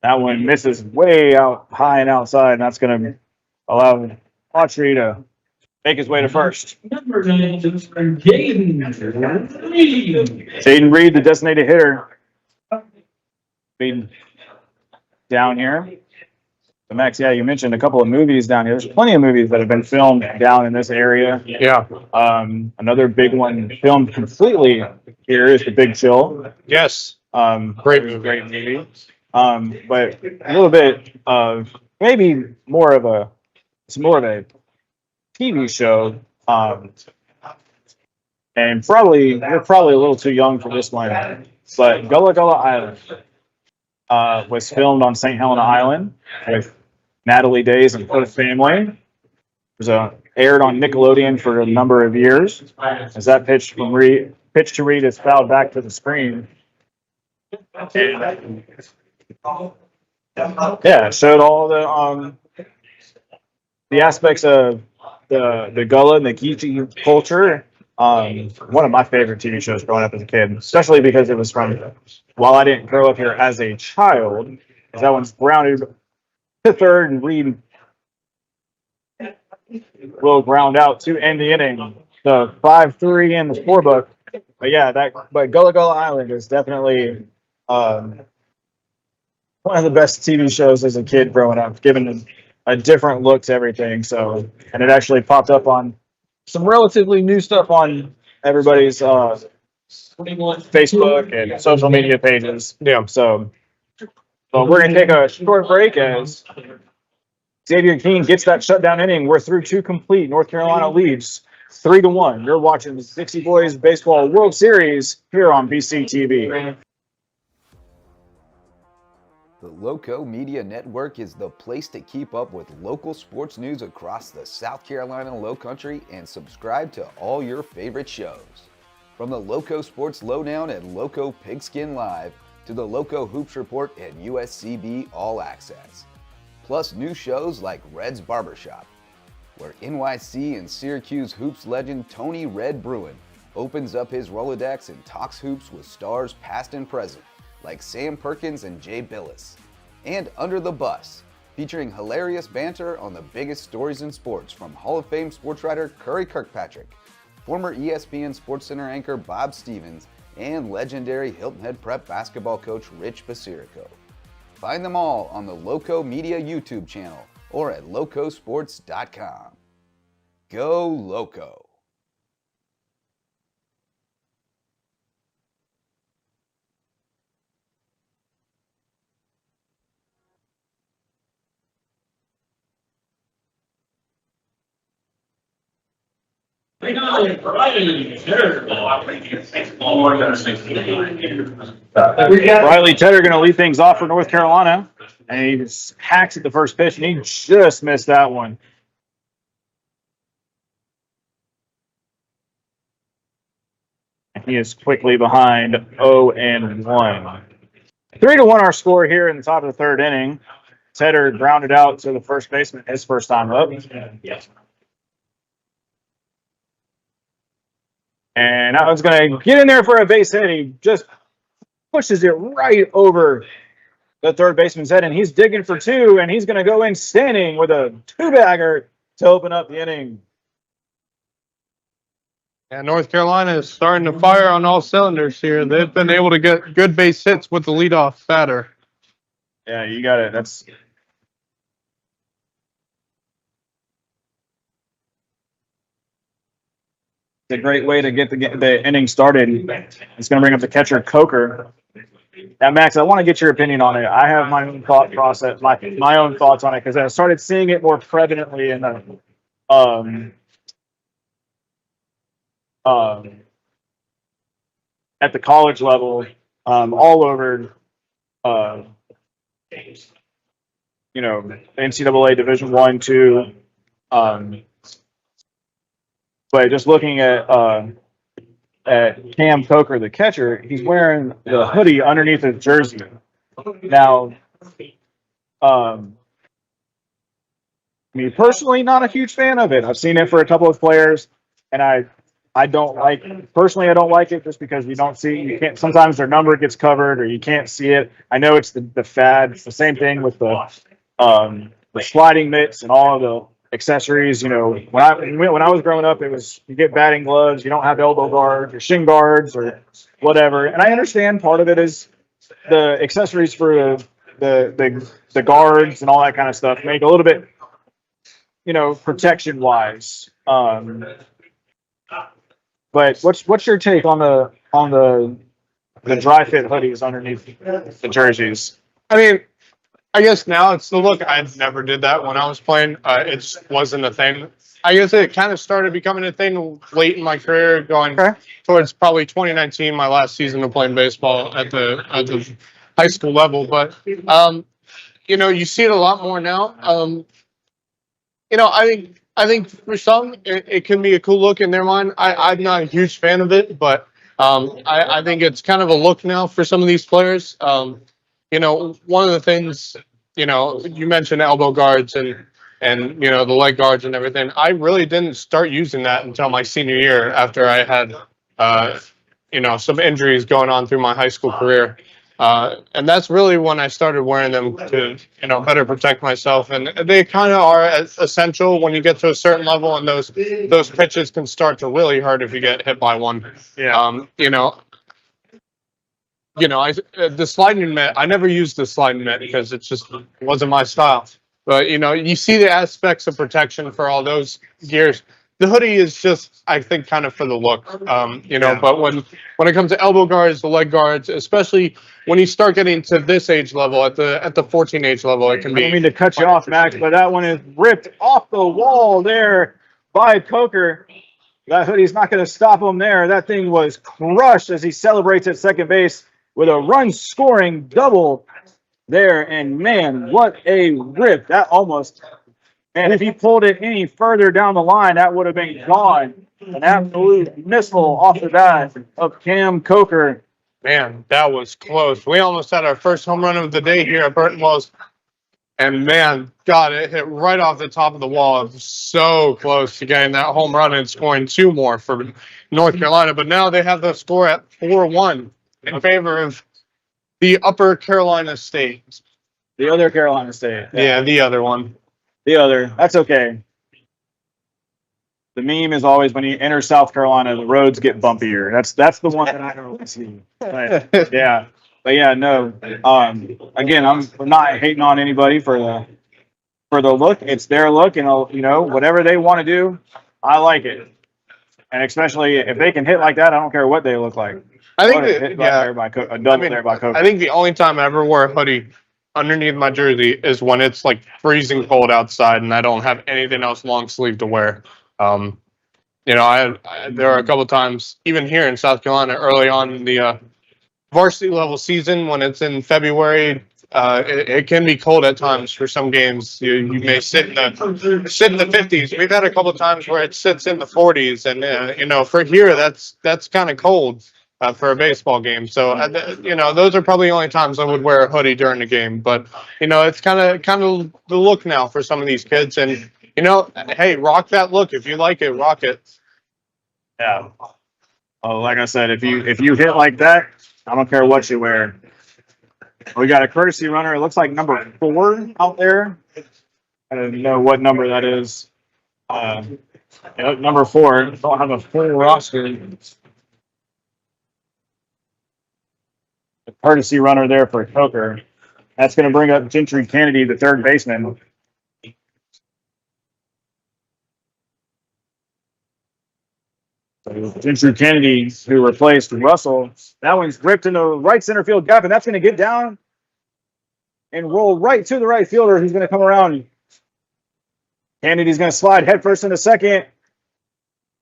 That one misses way out high and outside, and that's going to allow Autry to make his way to first. Jaden Reed, the designated hitter, being down here. So Max, yeah, you mentioned a couple of movies down here. There's plenty of movies that have been filmed down in this area. Yeah. Another big one filmed completely here is The Big Chill. Yes. Great movie. But a little bit of maybe more of a TV show. And you're probably a little too young for this one. But Gullah Gullah Island was filmed on St. Helena Island with Natalie Days and her family. It was aired on Nickelodeon for a number of years. As that pitch to Reed is fouled back to the screen. And, yeah, it showed all the aspects of the Gullah and the Geechee culture. One of my favorite TV shows growing up as a kid, especially because it was from, while I didn't grow up here as a child, because that one's grounded to third and Reed will ground out to end the inning. So 5-3 in the scorebook. But yeah, but Gullah Gullah Island is definitely one of the best TV shows as a kid growing up, giving a different look to everything. So, and it actually popped up on some relatively new stuff on everybody's Facebook and social media pages. Yeah. So we're going to take a short break as Xavier Keene gets that shutdown inning. We're through 2 complete. North Carolina leads 3-1. You're watching the Dixie Boys Baseball World Series here on BCTV. The Loco Media Network is the place to keep up with local sports news across the South Carolina Lowcountry and subscribe to all your favorite shows. From the Loco Sports Lowdown at Loco Pigskin Live to the Loco Hoops Report and USCB All Access. Plus new shows like Red's Barbershop, where NYC and Syracuse hoops legend Tony Red Bruin opens up his Rolodex and talks hoops with stars past and present, like Sam Perkins and Jay Billis. And Under the Bus, featuring hilarious banter on the biggest stories in sports from Hall of Fame sports writer Curry Kirkpatrick, former ESPN SportsCenter anchor Bob Stevens, and legendary Hilton Head Prep basketball coach Rich Basirico. Find them all on the Loco Media YouTube channel or at locosports.com. Go Loco! Riley Tedder going to lead things off for North Carolina. And he just hacks at the first pitch, and he just missed that one. And he is quickly behind 0-1. 3-1 our score here in the top of the third inning. Tedder grounded out to the first baseman his first time up. And I was going to get in there for a base hit. He just pushes it right over the third baseman's head, and he's digging for 2, and he's going to go in standing with a 2-bagger to open up the inning. And North Carolina is starting to fire on all cylinders here. They've been able to get good base hits with the leadoff batter. Yeah, you got it. That's a great way to get the inning started. It's going to bring up the catcher, Coker. Now, Max, I want to get your opinion on it. I have my own thought process, my own thoughts on it, because I started seeing it more prevalently in the at the college level, all over, NCAA Division I, II. But just looking at Cam Coker, the catcher, he's wearing the hoodie underneath his jersey. Now, me personally, not a huge fan of it. I've seen it for a couple of players, and I I don't like, personally, I don't like it just because you can't, sometimes their number gets covered or you can't see it. I know it's the fad. It's the same thing with the sliding mitts and all of the accessories. You know, when I was growing up, it was, you get batting gloves, you don't have elbow guards or shin guards or whatever. And I understand part of it is the accessories for the guards and all that kind of stuff make a little bit, you know, protection wise. But what's your take on the dry fit hoodies underneath the jerseys? I mean, I guess now it's the look. I never did that when I was playing. It just wasn't a thing. I guess it kind of started becoming a thing late in my career, going towards probably 2019, my last season of playing baseball at the high school level. But you know, you see it a lot more now. You know, I think for some it can be a cool look in their mind. I'm not a huge fan of it, but I think it's kind of a look now for some of these players. You know, one of the things, you know, you mentioned elbow guards and you know, the leg guards and everything. I really didn't start using that until my senior year after I had you know, some injuries going on through my high school career. And that's really when I started wearing them to, you know, better protect myself. And they kind of are essential when you get to a certain level, and those pitches can start to really hurt if you get hit by one. Yeah. The sliding mitt, I never used the sliding mitt because it just wasn't my style. But, you know, you see the aspects of protection for all those gears. The hoodie is just, I think, kind of for the look, you know. Yeah. But when it comes to elbow guards, the leg guards, especially when you start getting to this age level, at the 14 age level, it can be. I don't mean to cut you off, Max, but that one is ripped off the wall there by Coker. That hoodie's not going to stop him there. That thing was crushed as he celebrates at second base with a run-scoring double there. And man, what a rip! That almost. And if he pulled it any further down the line, that would have been gone. An absolute missile off the bat of Cam Coker. Man, that was close. We almost had our first home run of the day here at Burton Wells. And man, God, it hit right off the top of the wall. It was so close to getting that home run and scoring two more for North Carolina. But now they have the score at 4-1 in favor of the Upper Carolina State. The other Carolina State. Yeah, the other one. The other. That's okay. The meme is always when you enter South Carolina, the roads get bumpier. That's the one that I don't see. But, yeah. But yeah, no. Again, I'm not hating on anybody for the look. It's their look, and you know, whatever they want to do, I like it. And especially if they can hit like that, I don't care what they look like. I think I think the only time I ever wore a hoodie underneath my jersey is when it's like freezing cold outside and I don't have anything else long sleeve to wear. You know, there are a couple times, even here in South Carolina, early on in the varsity level season, when it's in February, it can be cold at times for some games. You may sit in the 50s. We've had a couple times where it sits in the 40s, and you know, for here, that's kind of cold. For a baseball game. So, you know, those are probably the only times I would wear a hoodie during the game. But, you know, it's kind of the look now for some of these kids. And, you know, hey, rock that look. If you like it, rock it. Yeah. Oh, like I said, if you hit like that, I don't care what you wear. We got a courtesy runner. It looks like number 4 out there. I don't know what number that is. Number 4. Don't have a full roster. The courtesy runner there for Coker. That's going to bring up Gentry Kennedy, the third baseman. So Gentry Kennedy, who replaced Russell. That one's ripped into the right center field gap, and that's going to get down and roll right to the right fielder, who's going to come around. Kennedy's going to slide headfirst into second,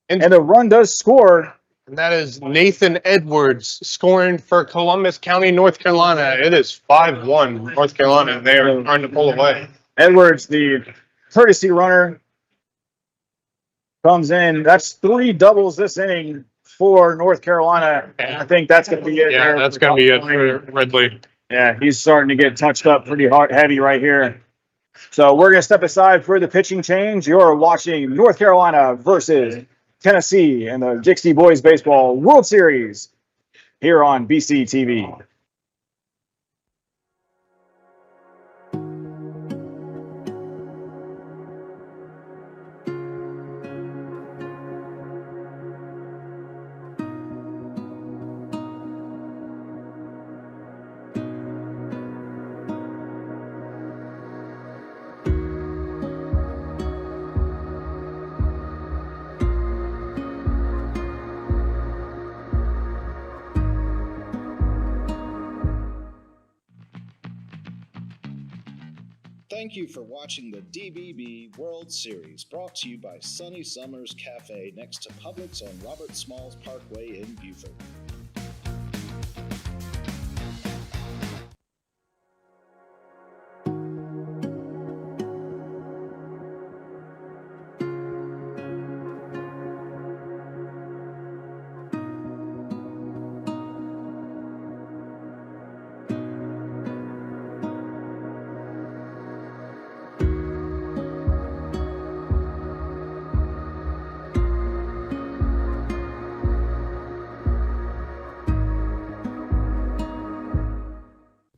and the run does score. And that is Nathan Edwards scoring for Columbus County, North Carolina. It is 5-1 North Carolina. They are trying to pull away. Edwards, the courtesy runner, comes in. That's 3 doubles this inning for North Carolina. And I think that's going to be it. Yeah, that's going to be it for Ridley. Yeah, he's starting to get touched up pretty hard, heavy right here. So we're going to step aside for the pitching change. You're watching North Carolina versus Tennessee and the Dixie Boys Baseball World Series here on BCTV. Thank you for watching the DBB World Series, brought to you by Sunny Summers Cafe next to Publix on Robert Smalls Parkway in Beaufort.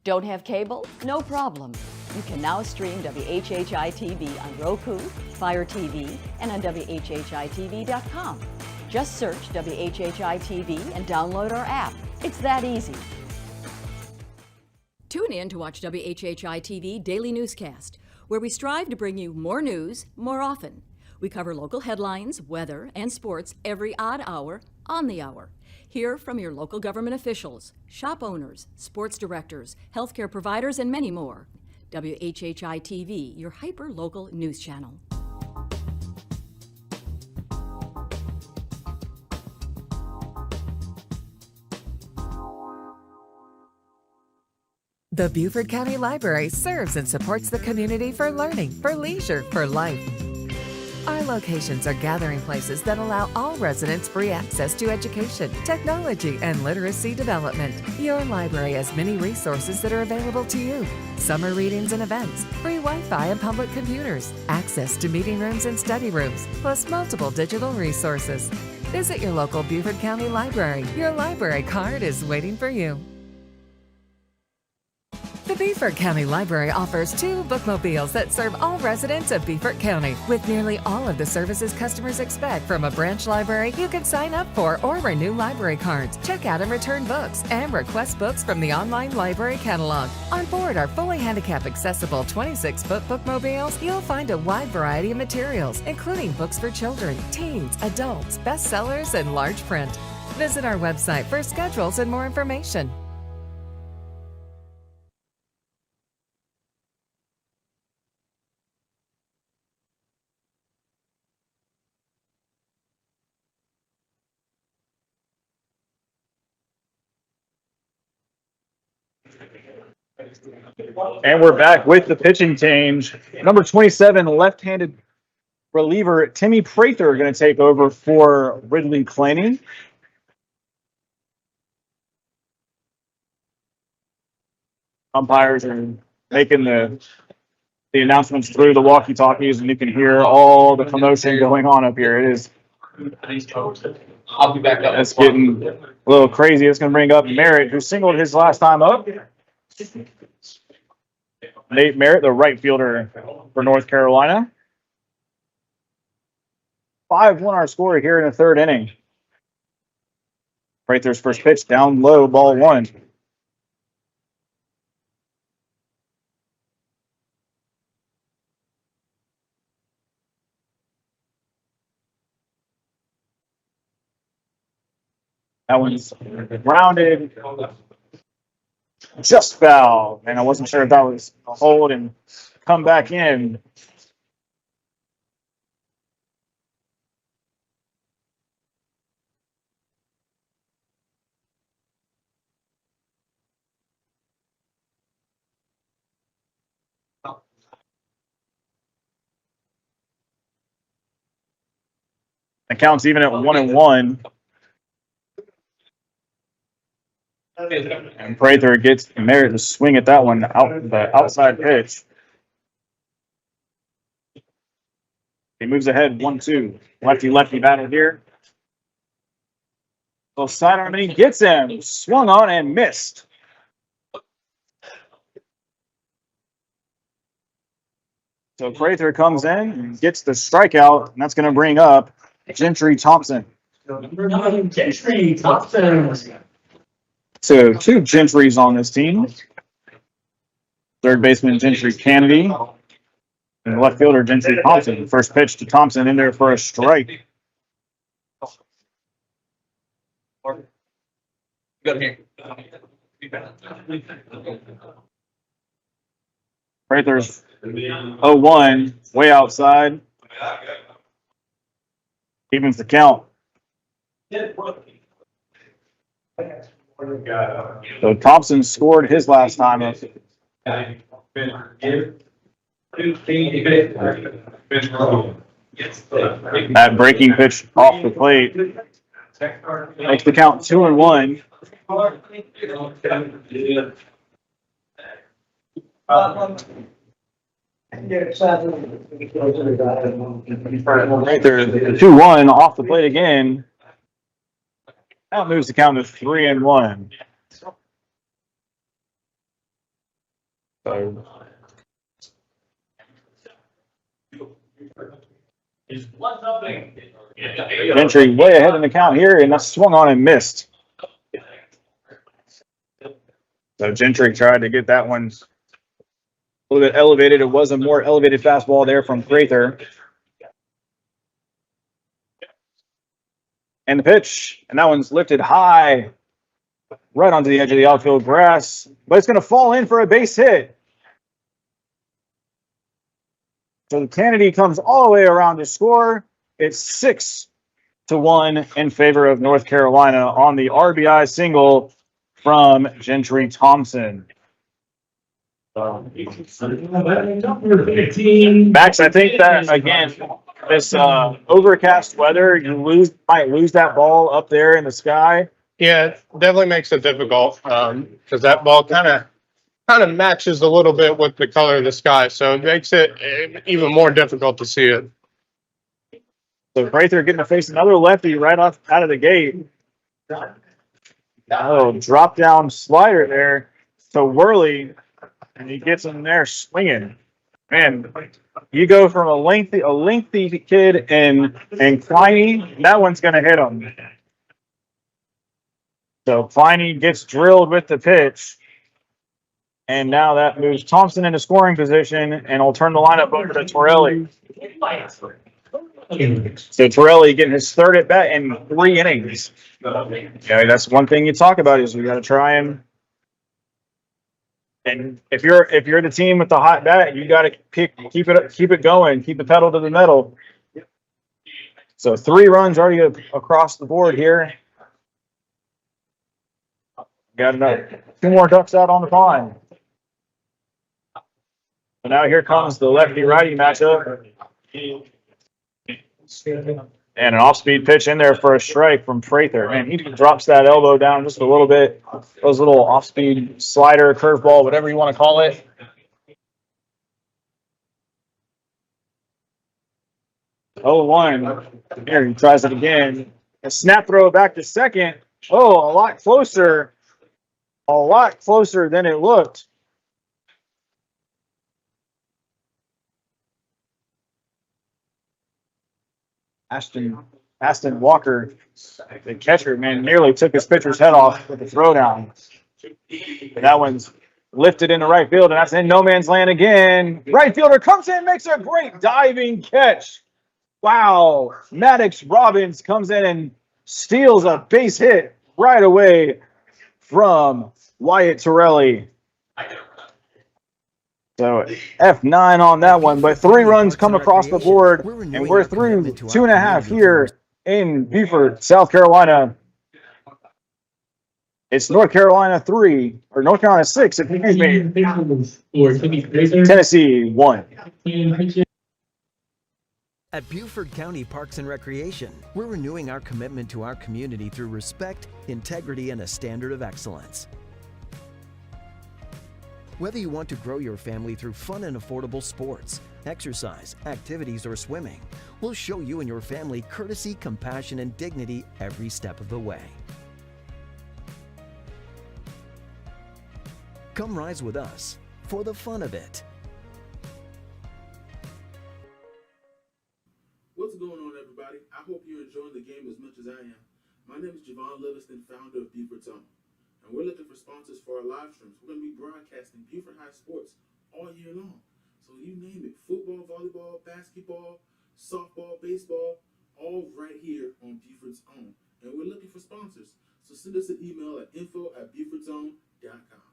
Don't have cable? No problem. You can now stream WHHI TV on Roku, Fire TV, and on WHHITV.com. Just search WHHI TV and download our app. It's that easy. Tune in to watch WHHI TV Daily Newscast, where we strive to bring you more news more often. We cover local headlines, weather, and sports every odd hour on the hour. Hear from your local government officials, shop owners, sports directors, healthcare providers, and many more. WHHI TV, your hyper-local news channel. The Beaufort County Library serves and supports the community for learning, for leisure, for life. Our locations are gathering places that allow all residents free access to education, technology, and literacy development. Your library has many resources that are available to you. Summer readings and events, free Wi-Fi and public computers, access to meeting rooms and study rooms, plus multiple digital resources. Visit your local Beaufort County Library. Your library card is waiting for you. The Beaufort County Library offers 2 bookmobiles that serve all residents of Beaufort County. With nearly all of the services customers expect from a branch library, you can sign up for or renew library cards, check out and return books, and request books from the online library catalog. On board our fully handicap accessible 26-foot bookmobiles, you'll find a wide variety of materials, including books for children, teens, adults, bestsellers, and large print. Visit our website for schedules and more information. And we're back with the pitching change. Number 27, left-handed reliever Timmy Prather going to take over for Ridley Claney. Umpires are making the announcements through the walkie-talkies, and you can hear all the commotion going on up here. It is. I'll be back up. It's getting a little crazy. It's going to bring up Merritt, who singled his last time up. Nate Merritt, the right fielder for North Carolina. 5-1 our score here in the third inning. Prather's first pitch down low, ball 1. That one's grounded. Just foul. And I wasn't sure if that was a hold and come back in. The count's even at 1-1. And Prather gets Merritt to swing at that one out the outside pitch. He moves ahead 1-2. Lefty battle here. So Siderman gets him, swung on and missed. So Prather comes in and gets the strikeout, and that's going to bring up Gentry Thompson. Number 9, Gentry Thompson. So 2 Gentrys on this team. Third baseman Gentry Kennedy. And left fielder Gentry Thompson. First pitch to Thompson in there for a strike. Prather's 0-1, way outside. Evens the count. So Thompson scored his last time up. That breaking pitch off the plate makes the count 2-1. Right there, 2-1 off the plate again. That moves the count to 3-1. So Gentry way ahead in the count here, and that's swung on and missed. So Gentry tried to get that one a little bit elevated. It was a more elevated fastball there from Prather. And the pitch, and that one's lifted high, right onto the edge of the outfield grass, but it's going to fall in for a base hit. So the Kennedy comes all the way around to score. It's 6-1 in favor of North Carolina on the RBI single from Gentry Thompson. Max, I think that, again, this overcast weather, you might lose that ball up there in the sky. Yeah, it definitely makes it difficult because that ball kind of matches a little bit with the color of the sky, so it makes it even more difficult to see it. So Prather getting to face another lefty right off out of the gate. Oh, drop down slider there to Worley, and he gets him there swinging. Man, you go from a lengthy kid and Kleiny, that one's going to hit him. So Kleiny gets drilled with the pitch. And now that moves Thompson into scoring position, and I'll turn the lineup over to Torelli. So Torelli getting his third at bat in 3 innings. Yeah, that's one thing you talk about is we got to try him. And if you're the team with the hot bat, you got to keep it going, keep the pedal to the metal. So 3 runs already across the board here. Got enough. 2 more ducks out on the pond. So now here comes the lefty-righty matchup. And an off-speed pitch in there for a strike from Prather. Man, he drops that elbow down just a little bit. Those little off-speed slider, curveball, whatever you want to call it. Oh, 1. Here, he tries it again. A snap throw back to second. Oh, a lot closer. A lot closer than it looked. Aston Walker, the catcher, man, nearly took his pitcher's head off with the throwdown. And that one's lifted into right field, and that's in no man's land again. Right fielder comes in, makes a great diving catch. Wow. Maddox Robbins comes in and steals a base hit right away from Wyatt Torelli. So F9 on that one, but 3 runs come across the board, and we're through 2.5 here in Beaufort, South Carolina. It's North Carolina 3, or North Carolina 6, excuse me. Tennessee 1. At Beaufort County Parks and Recreation, we're renewing our commitment to our community through respect, integrity, and a standard of excellence. Whether you want to grow your family through fun and affordable sports, exercise, activities, or swimming, we'll show you and your family courtesy, compassion, and dignity every step of the way. Come rise with us for the fun of it. What's going on, everybody? I hope you're enjoying the game as much as I am. My name is Javon Livingston, founder of Buford Tone, and we're looking for sponsors for our live streams. We're going to be broadcasting Buford High sports all year long. So you name it, football, volleyball, basketball, softball, baseball, all right here on Buford's Own. And we're looking for sponsors. So send us an email at info@Buford'sOwn.com.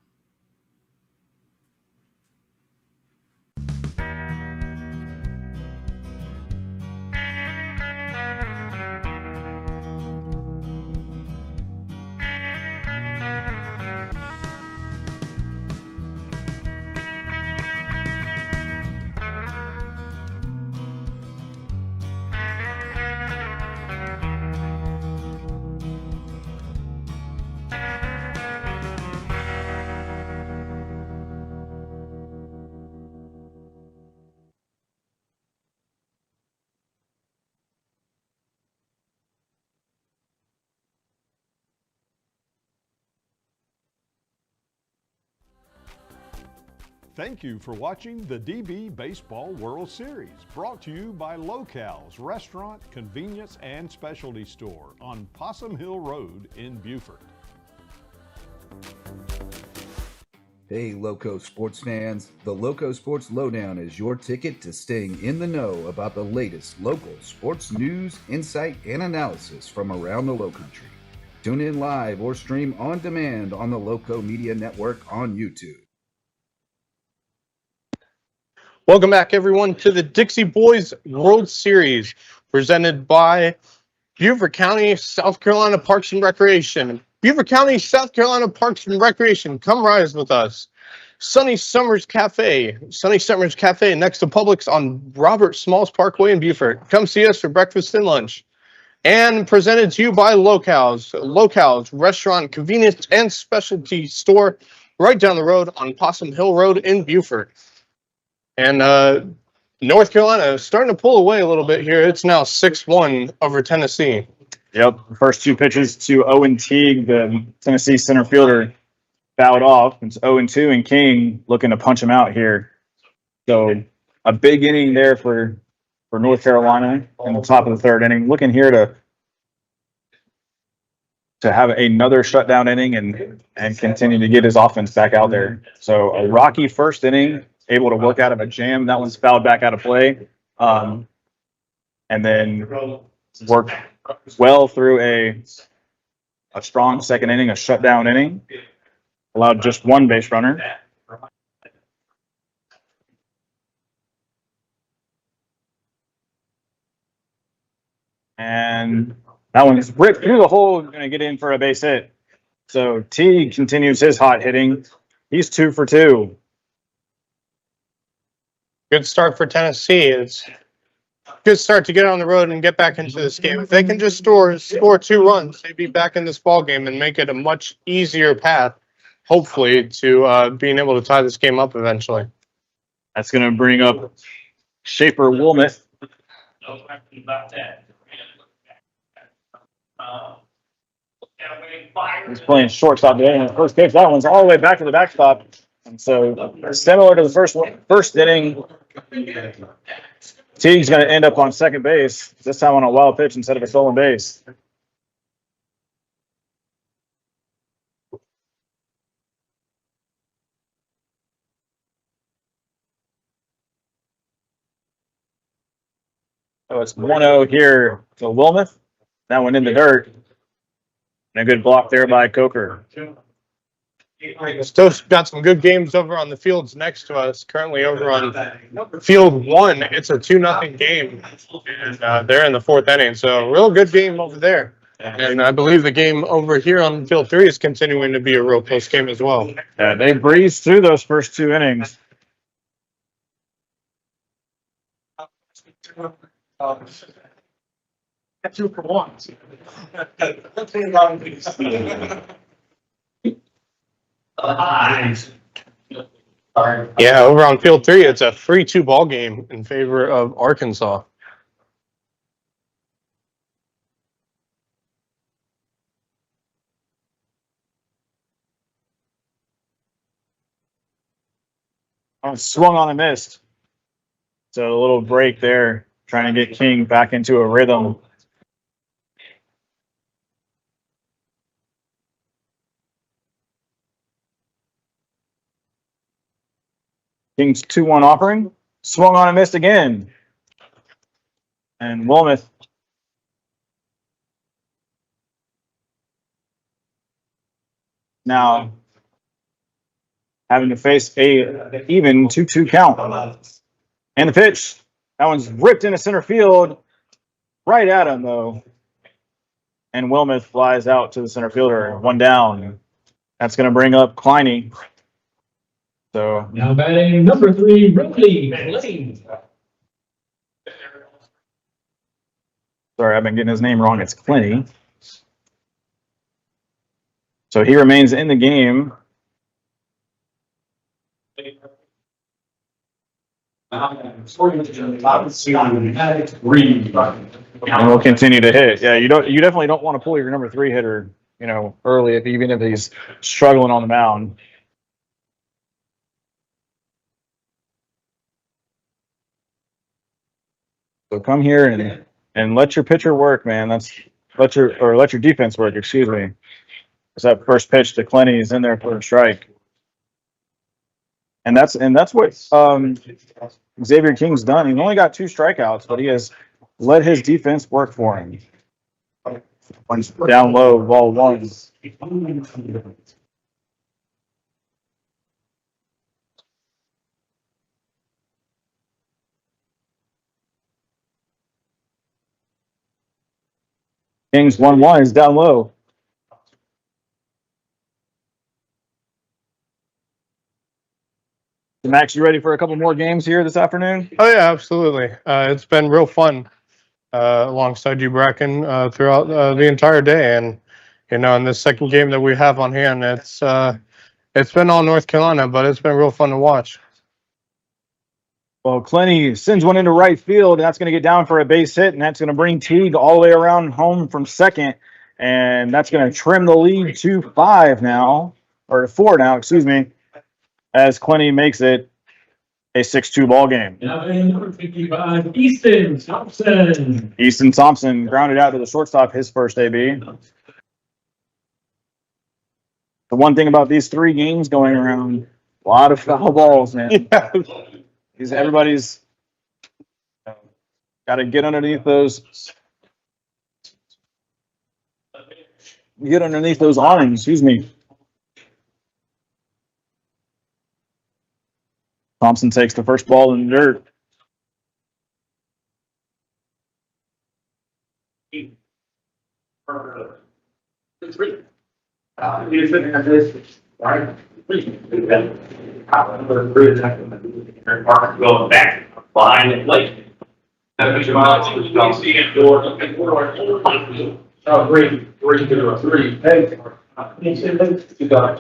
Thank you for watching the DB Baseball World Series, brought to you by Local's Restaurant, Convenience, and Specialty Store on Possum Hill Road in Beaufort. Hey Loco sports fans, the Loco Sports Lowdown is your ticket to staying in the know about the latest local sports news, insight, and analysis from around the Lowcountry. Tune in live or stream on demand on the Loco Media Network on YouTube. Welcome back, everyone, to the Dixie Boys World Series, presented by Beaufort County, South Carolina Parks and Recreation. Beaufort County, South Carolina Parks and Recreation, come rise with us. Sunny Summers Cafe next to Publix on Robert Smalls Parkway in Beaufort. Come see us for breakfast and lunch. And presented to you by Local's Restaurant, Convenience, and Specialty Store right down the road on Possum Hill Road in Beaufort. And North Carolina is starting to pull away a little bit here. It's now 6-1 over Tennessee. Yep, first two pitches to Owen Teague, the Tennessee center fielder, fouled off. It's 0-2, and King looking to punch him out here. So a big inning there for North Carolina in the top of the third inning. Looking here to have another shutdown inning and continue to get his offense back out there. So a rocky first inning, able to work out of a jam. That one's fouled back out of play. And then work well through a strong second inning, a shutdown inning. Allowed just one base runner. And that one's ripped through the hole, going to get in for a base hit. So T continues his hot hitting. He's 2 for 2. Good start for Tennessee. It's a good start to get on the road and get back into this game. If they can just score 2 runs, they'd be back in this ball game and make it a much easier path, hopefully, to being able to tie this game up eventually. That's going to bring up Shaper Wilmot. No question about that. He's playing shortstop today, and his first pitch, that one's all the way back to the backstop. And so, similar to the first inning, Teague's going to end up on second base, this time on a wild pitch instead of a stolen base. So it's 1-0 here to Wilmoth. That one in the dirt. And a good block there by Coker. Still got some good games over on the fields next to us. Currently over on field 1. It's a 2-0 game. And they're in the 4th inning. So real good game over there. And I believe the game over here on field 3 is continuing to be a real close game as well. Yeah, they breezed through those first 2 innings. Got 2 for 1. Yeah, over on field 3, it's a 3-2 ball game in favor of Arkansas. Swung on and missed. So a little break there, trying to get King back into a rhythm. King's 2-1 offering. Swung on and missed again. And Wilmoth now having to face a even 2-2 count. And the pitch. That one's ripped into center field. Right at him, though. And Wilmoth flies out to the center fielder. 1 down. That's going to bring up Kleine. So Now batting number 3, Riley Lane. sorry, I've been getting his name wrong. It's Kleine. So he remains in the game. And we'll continue to hit. Yeah, you definitely don't want to pull your number 3 hitter, early, even if he's struggling on the mound. So come here and let your pitcher work, man. Let your defense work, excuse me. Because that first pitch to Kleine is in there for a strike. And that's what Xavier King's done. He's only got 2 strikeouts, but he has let his defense work for him. Down low, ball 1. King's 1-1 is down low. Max, you ready for a couple more games here this afternoon? Oh yeah, absolutely. It's been real fun alongside you, Bracken, throughout the entire day. And in this second game that we have on hand, it's been all North Carolina, but it's been real fun to watch. Well, Kleine sends one into right field, and that's going to get down for a base hit, and that's going to bring Teague all the way around home from second, and that's going to trim the lead to 5 now, or 4 now, excuse me, as Kleine makes it a 6-2 ball game. Now batting number 55, Easton Thompson. Easton Thompson grounded out to the shortstop, his first AB. The one thing about these 3 games going around, a lot of foul balls, man. Yeah. Everybody's got to get underneath those. Get underneath those awnings, excuse me. Thompson takes the first ball in the dirt. Going back behind the plate. Oh, three.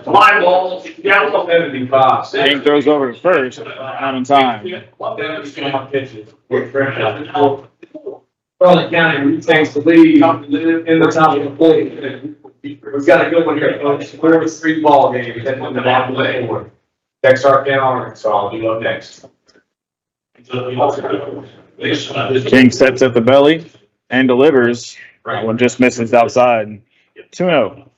My balls, down 75. King throws over to first, not in time. Raleigh County retains the lead in the top of the plate. We've got a good one here, folks. 4-3 ball game. In the bottom lane. Next our down Arkansas. I'll be up next. King sets at the belly and delivers. That one just misses outside. 2-0.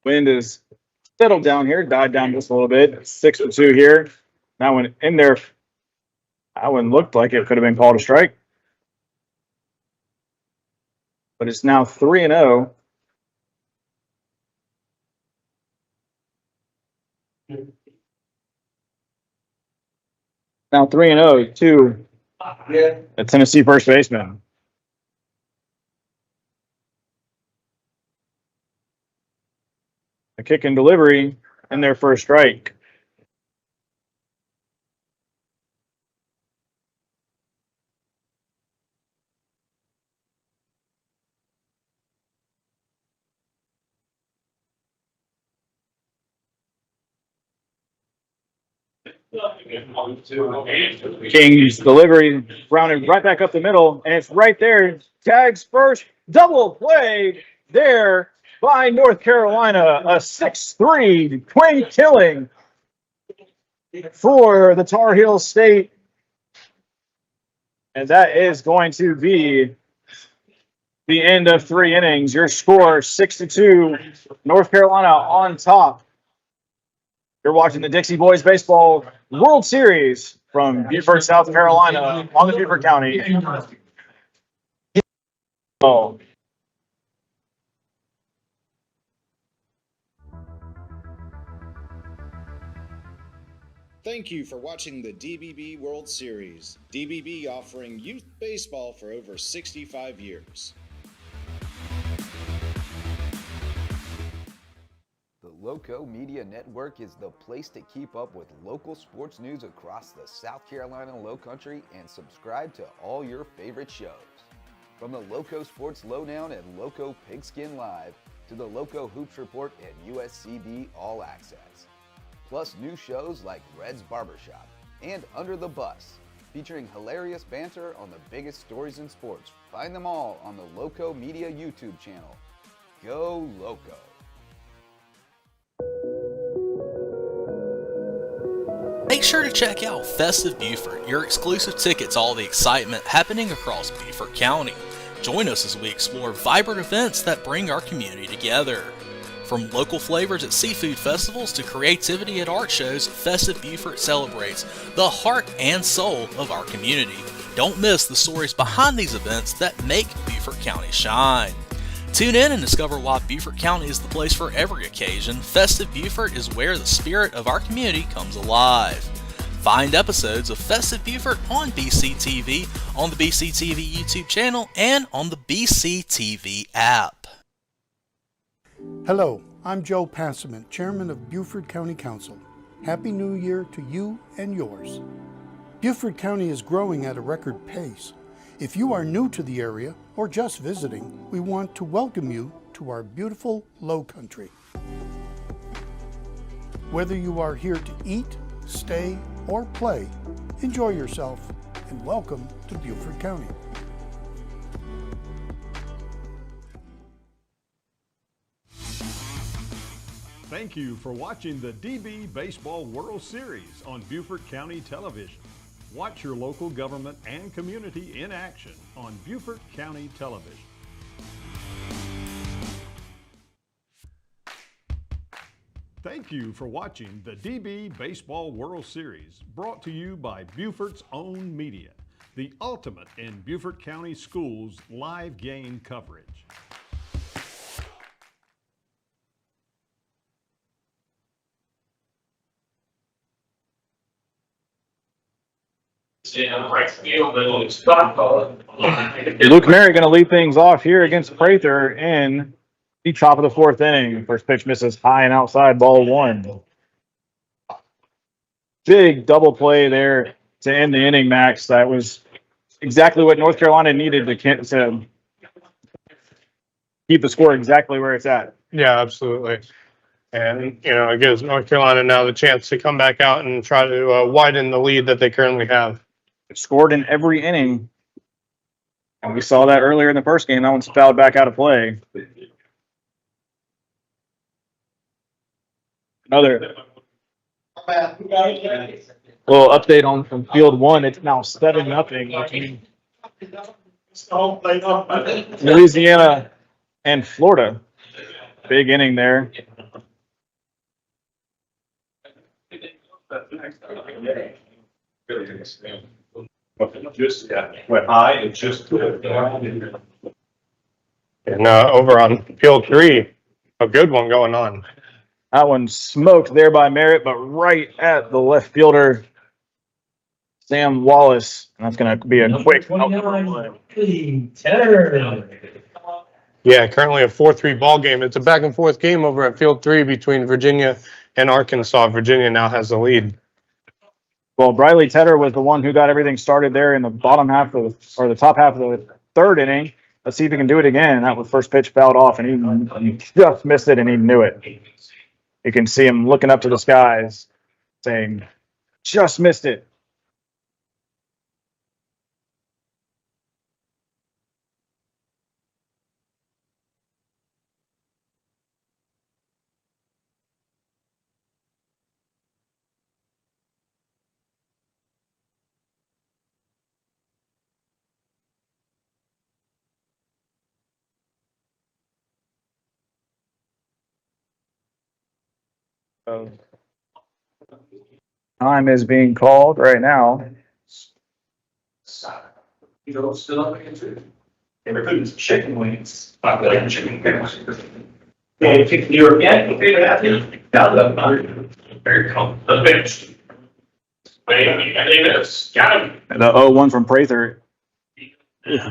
Wind is settled down here, died down just a little bit. 6-2 here. That one in there. That one looked like it could have been called a strike. But it's now 3-0. Now 3-0 to the Tennessee first baseman. A kick and delivery in their first strike. King's delivery rounded right back up the middle, and it's right there. Tags first, double play there by North Carolina. A 6-3 twin killing for the Tar Heel State. And that is going to be the end of 3 innings. Your score 6-2, North Carolina on top. You're watching the Dixie Boys Baseball World Series from Beaufort, South Carolina on the Beaufort County. Oh. Thank you for watching the DBB World Series. DBB offering youth baseball for over 65 years. The Loco Media Network is the place to keep up with local sports news across the South Carolina Lowcountry and subscribe to all your favorite shows. From the Loco Sports Lowdown and Loco Pigskin Live to the Loco Hoops Report and USCB All Access. Plus new shows like Red's Barbershop and Under the Bus, featuring hilarious banter on the biggest stories in sports. Find them all on the Loco Media YouTube channel. Go Loco! Make sure to check out Festive Beaufort, your exclusive ticket to all the excitement happening across Beaufort County. Join us as we explore vibrant events that bring our community together. From local flavors at seafood festivals to creativity at art shows, Festive Beaufort celebrates the heart and soul of our community. Don't miss the stories behind these events that make Beaufort County shine. Tune in and discover why Beaufort County is the place for every occasion. Festive Beaufort is where the spirit of our community comes alive. Find episodes of Festive Beaufort on BCTV, on the BCTV YouTube channel, and on the BCTV app. Hello, I'm Joe Passament, Chairman of Beaufort County Council. Happy New Year to you and yours. Beaufort County is growing at a record pace. If you are new to the area or just visiting, we want to welcome you to our beautiful Low Country. Whether you are here to eat, stay, or play, enjoy yourself and welcome to Beaufort County. Thank you for watching the DB Baseball World Series on Beaufort County Television. Watch your local government and community in action on Beaufort County Television. Thank you for watching the DB Baseball World Series, brought to you by Beaufort's own media, the ultimate in Beaufort County schools live game coverage. Luke Merritt going to lead things off here against Prather in the top of the 4th inning. First pitch misses high and outside, ball 1. Big double play there to end the inning, Max. That was exactly what North Carolina needed to keep the score exactly where it's at. Yeah, absolutely. And, it gives North Carolina now the chance to come back out and try to widen the lead that they currently have. They've scored in every inning. And we saw that earlier in the first game. That one's fouled back out of play. Another little update on from field 1. It's now 7-0 between Louisiana and Florida. Big inning there. Went high and just. And over on field 3, a good one going on. That one smoked there by Merritt, but right at the left fielder, Sam Wallace. And that's going to be a quick. Yeah, currently a 4-3 ball game. It's a back and forth game over at field 3 between Virginia and Arkansas. Virginia now has the lead. Well, Briley Tedder was the one who got everything started there in the bottom half of the top half of the 3rd inning. Let's see if he can do it again. That was first pitch fouled off, and he just missed it, and he knew it. You can see him looking up to the skies, saying, Just missed it. So, time is being called right now. You know, still up against it. They were cooking some chicken wings. I like chicken wings. Yeah, you pick European, you figure that out. Very cool. The bench. Wait, I think it's got him. The 0-1 from Prather.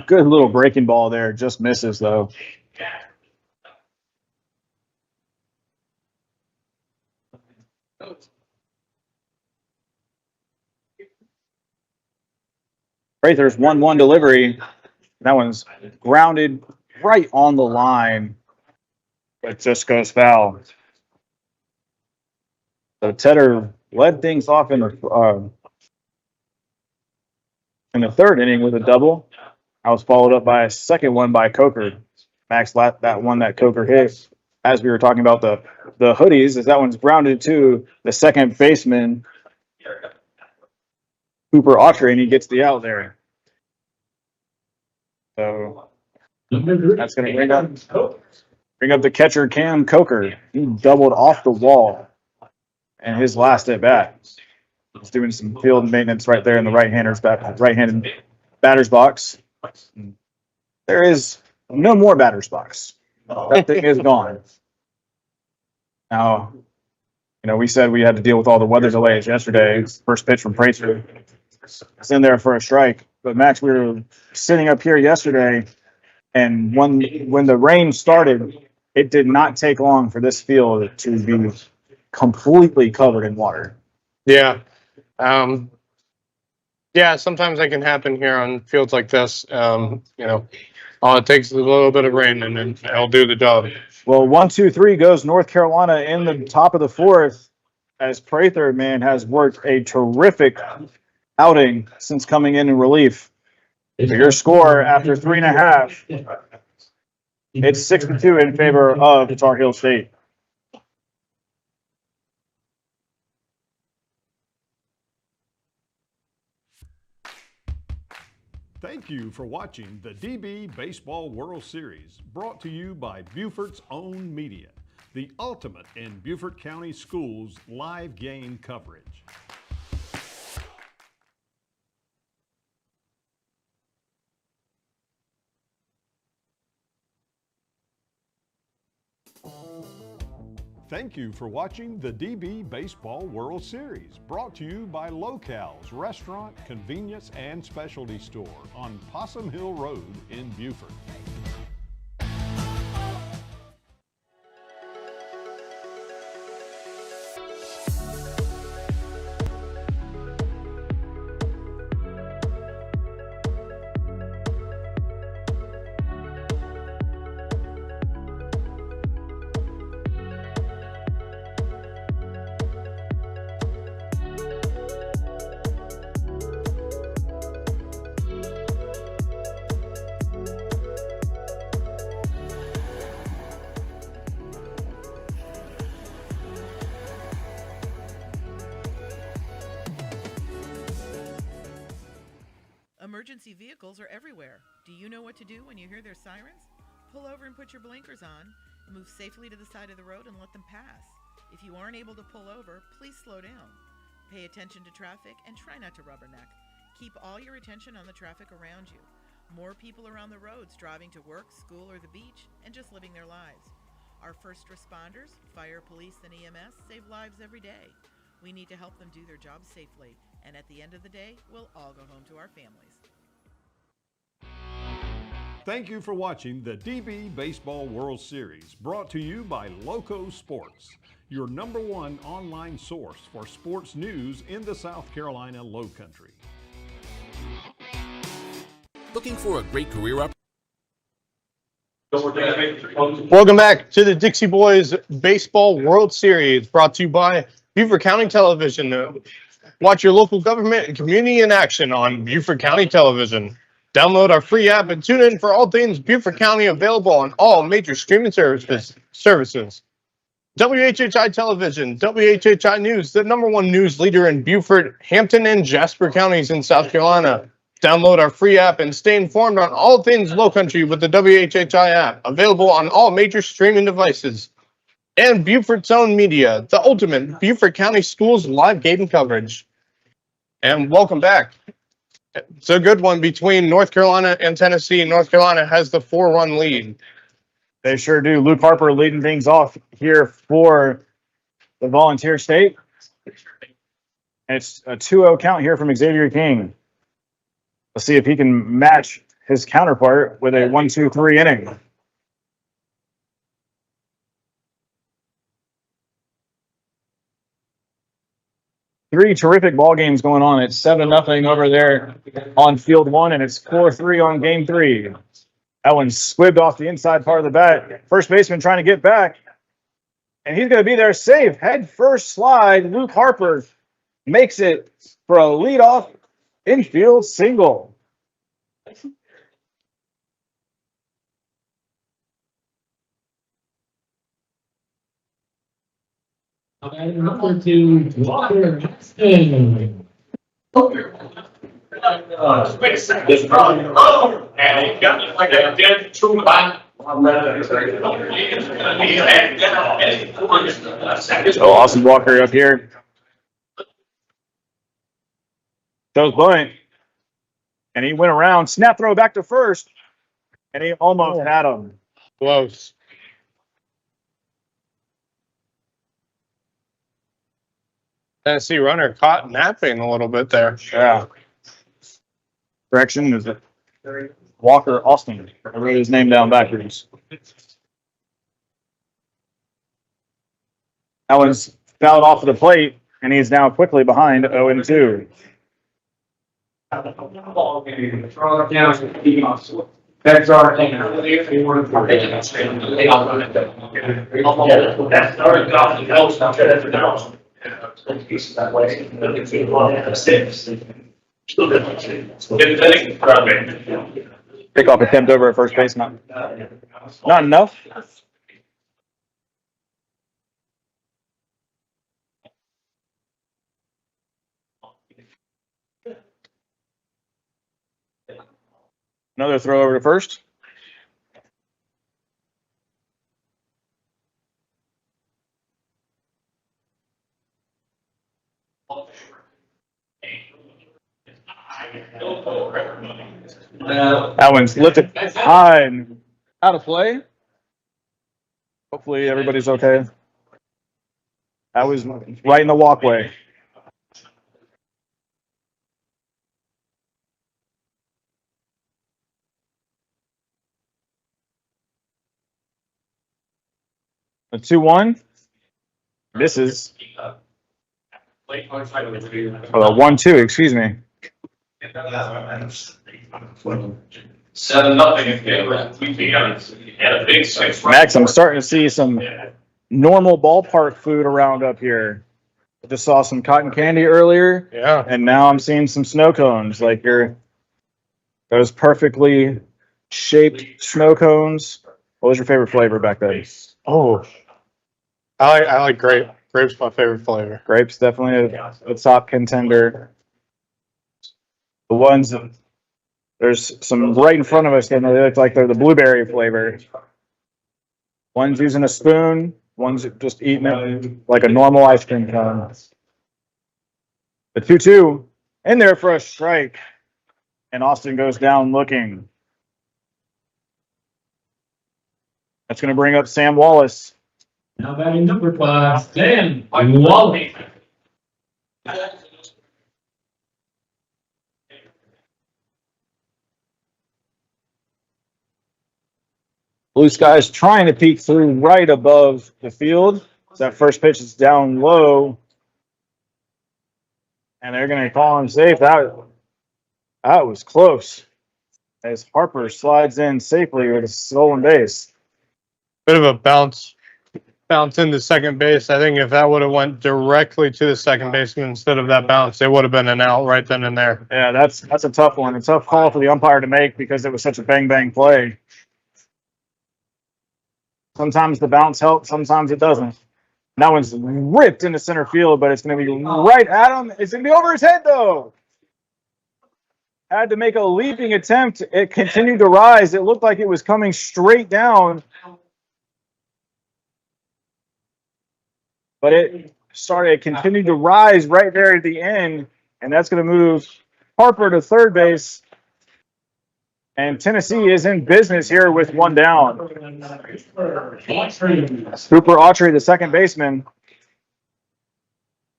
Good little breaking ball there. Just misses, though. Prather's 1-1 delivery. That one's grounded right on the line, but just goes foul. So Tedder led things off in the third inning with a double. I was followed up by a second one by Coker. Max, that one that Coker hit, as we were talking about the hoodies, is that one's grounded to the second baseman, Cooper Autry, and he gets the out there. So that's going to bring up the catcher, Cam Coker. He doubled off the wall in his last at bat. He's doing some field maintenance right there in the right-handed batter's box. There is no more batter's box. That thing is gone. Now, we said we had to deal with all the weather delays yesterday. First pitch from Prather. It's in there for a strike. But Max, we were sitting up here yesterday, and when the rain started, it did not take long for this field to be completely covered in water. Yeah. Yeah, sometimes that can happen here on fields like this. All it takes is a little bit of rain, and then it'll do the job. Well, 1-2-3 goes North Carolina in the top of the fourth, as Prather, man, has worked a terrific outing since coming in relief. Your score after 3.5, it's 6-2 in favor of Tar Heel State. Thank you for watching the DB Baseball World Series, brought to you by Beaufort's Own Media, the ultimate in Beaufort County Schools live game coverage. Thank you for watching the DB Baseball World Series, brought to you by Local's Restaurant, Convenience, and Specialty Store on Possum Hill Road in Beaufort. Emergency vehicles are everywhere. Do you know what to do when you hear their sirens? Pull over and put your blinkers on, and move safely to the side of the road and let them pass. If you aren't able to pull over, please slow down. Pay attention to traffic and try not to rubberneck. Keep all your attention on the traffic around you. More people are on the roads driving to work, school, or the beach, and just living their lives. Our first responders, fire, police, and EMS save lives every day. We need to help them do their jobs safely, and at the end of the day, we'll all go home to our families. Thank you for watching the DB Baseball World Series, brought to you by Loco Sports, your #1 online source for sports news in the South Carolina Lowcountry. Looking for a great career Welcome back to the Dixie Boys Baseball World Series, brought to you by Beaufort County Television. Watch your local government and community in action on Beaufort County Television. Download our free app and tune in for all things Beaufort County, available on all major streaming services. WHHI Television, WHHI News, the #1 news leader in Beaufort, Hampton, and Jasper counties in South Carolina. Download our free app and stay informed on all things Lowcountry with the WHHI app, available on all major streaming devices. And Beaufort's Own Media, the ultimate Beaufort County Schools live game coverage. And welcome back. It's a good one between North Carolina and Tennessee. North Carolina has the 4-run lead. They sure do. Luke Harper leading things off here for the Volunteer State. And it's a 2-0 count here from Xavier King. Let's see if he can match his counterpart with a 1-2-3 inning. Three terrific ball games going on. It's 7-0 over there on field 1, and it's 4-3 on game 3. That one squibbed off the inside part of the bat. First baseman trying to get back, and he's going to be there safe. Head first slide. Luke Harper makes it for a leadoff infield single. Number 2, Walker Henderson. And he got it like a dead true bat. So Austin Walker up here. Throws bunt. And he went around. Snap throw back to first. And he almost had him. Close. Tennessee runner caught napping a little bit there. Yeah. Correction, is it Walker Austin? I wrote his name down backwards. That one's fouled off of the plate, and he's now quickly behind 0-2. That's our thing. Pickoff attempt over at first base, not enough. Another throw over to first. That one's lifted high and out of play. Hopefully everybody's okay. That was right in the walkway. A 2-1. Misses. Oh, a 1-2, excuse me. 7-0. Max, I'm starting to see some normal ballpark food around up here. I just saw some cotton candy earlier. Yeah. And now I'm seeing some snow cones. Like those perfectly shaped snow cones. What was your favorite flavor back then? Oh, I like grape. Grape's my favorite flavor. Grapes definitely a top contender. The ones there's some right in front of us, and they look like they're the blueberry flavor. One's using a spoon. One's just eating it like a normal ice cream cone. The 2-2 in there for a strike, and Austin goes down looking. That's going to bring up Sam Wallace. Now batting number 5, Sam Wallace. Blue Sky's trying to peek through right above the field. So that first pitch is down low. And they're going to call him safe. That was close. As Harper slides in safely with a stolen base. Bit of a bounce bounce into second base. I think if that would have went directly to the second baseman instead of that bounce, it would have been an out right then and there. Yeah, that's a tough one. A tough call for the umpire to make because it was such a bang play. Sometimes the bounce helps, sometimes it doesn't. That one's ripped into center field, but it's going to be right at him. It's going to be over his head, though. Had to make a leaping attempt. It continued to rise. It looked like it was coming straight down. But it continued to rise right there at the end, and that's going to move Harper to third base. And Tennessee is in business here with one down. Cooper Autry, the second baseman.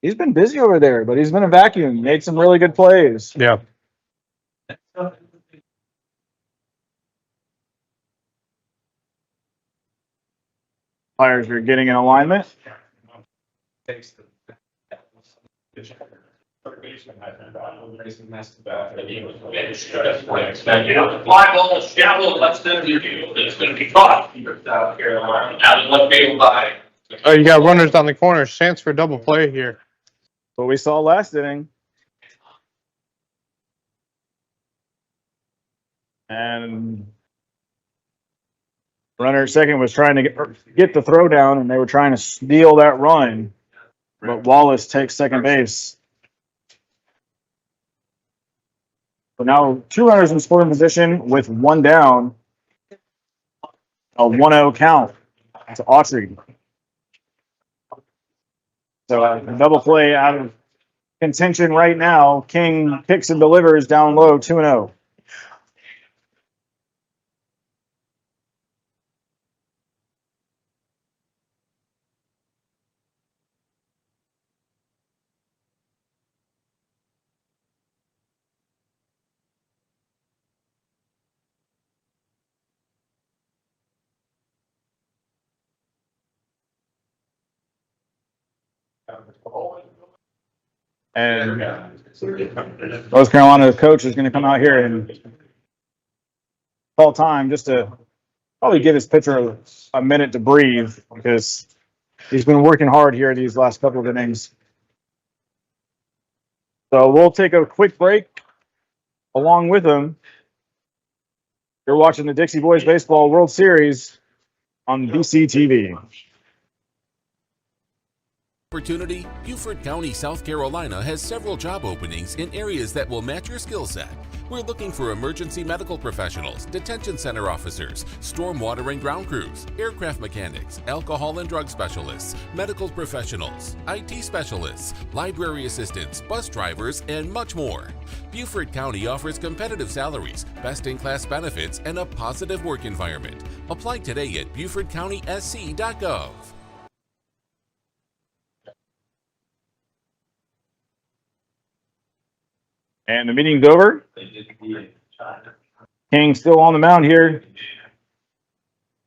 He's been busy over there, but he's been a vacuum. Made some really good plays. Yeah. Players are getting in alignment. Fly ball, shallow, less than the field. It's going to be caught here in South Carolina. Out of left field by. Oh, you got runners down the corner. Chance for double play here. What we saw last inning. And runner at second was trying to get the throw down, and they were trying to steal that run. But Wallace takes second base. So now 2 runners in scoring position with one down. A 1-0 count to Autry. So a double play out of contention right now. King kicks and delivers down low, 2-0. And North Carolina coach is going to come out here and call time just to probably give his pitcher a minute to breathe because he's been working hard here these last couple of innings. So we'll take a quick break along with him. You're watching the Dixie Boys Baseball World Series on BCTV. Opportunity, Beaufort County, South Carolina has several job openings in areas that will match your skill set. We're looking for emergency medical professionals, detention center officers, stormwater and ground crews, aircraft mechanics, alcohol and drug specialists, medical professionals, IT specialists, library assistants, bus drivers, and much more. Beaufort County offers competitive salaries, best-in-class benefits, and a positive work environment. Apply today at BeaufortCountySC.gov. And the meeting's over. King still on the mound here.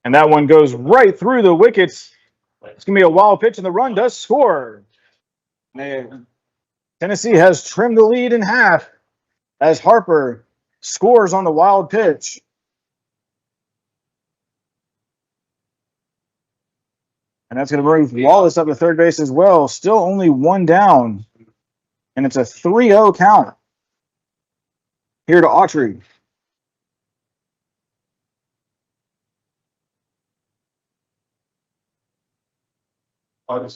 And that one goes right through the wickets. It's going to be a wild pitch, and the run does score. And Tennessee has trimmed the lead in half as Harper scores on the wild pitch. And that's going to bring Wallace up to third base as well. Still only one down. And it's a 3-0 count. Here to Autry. And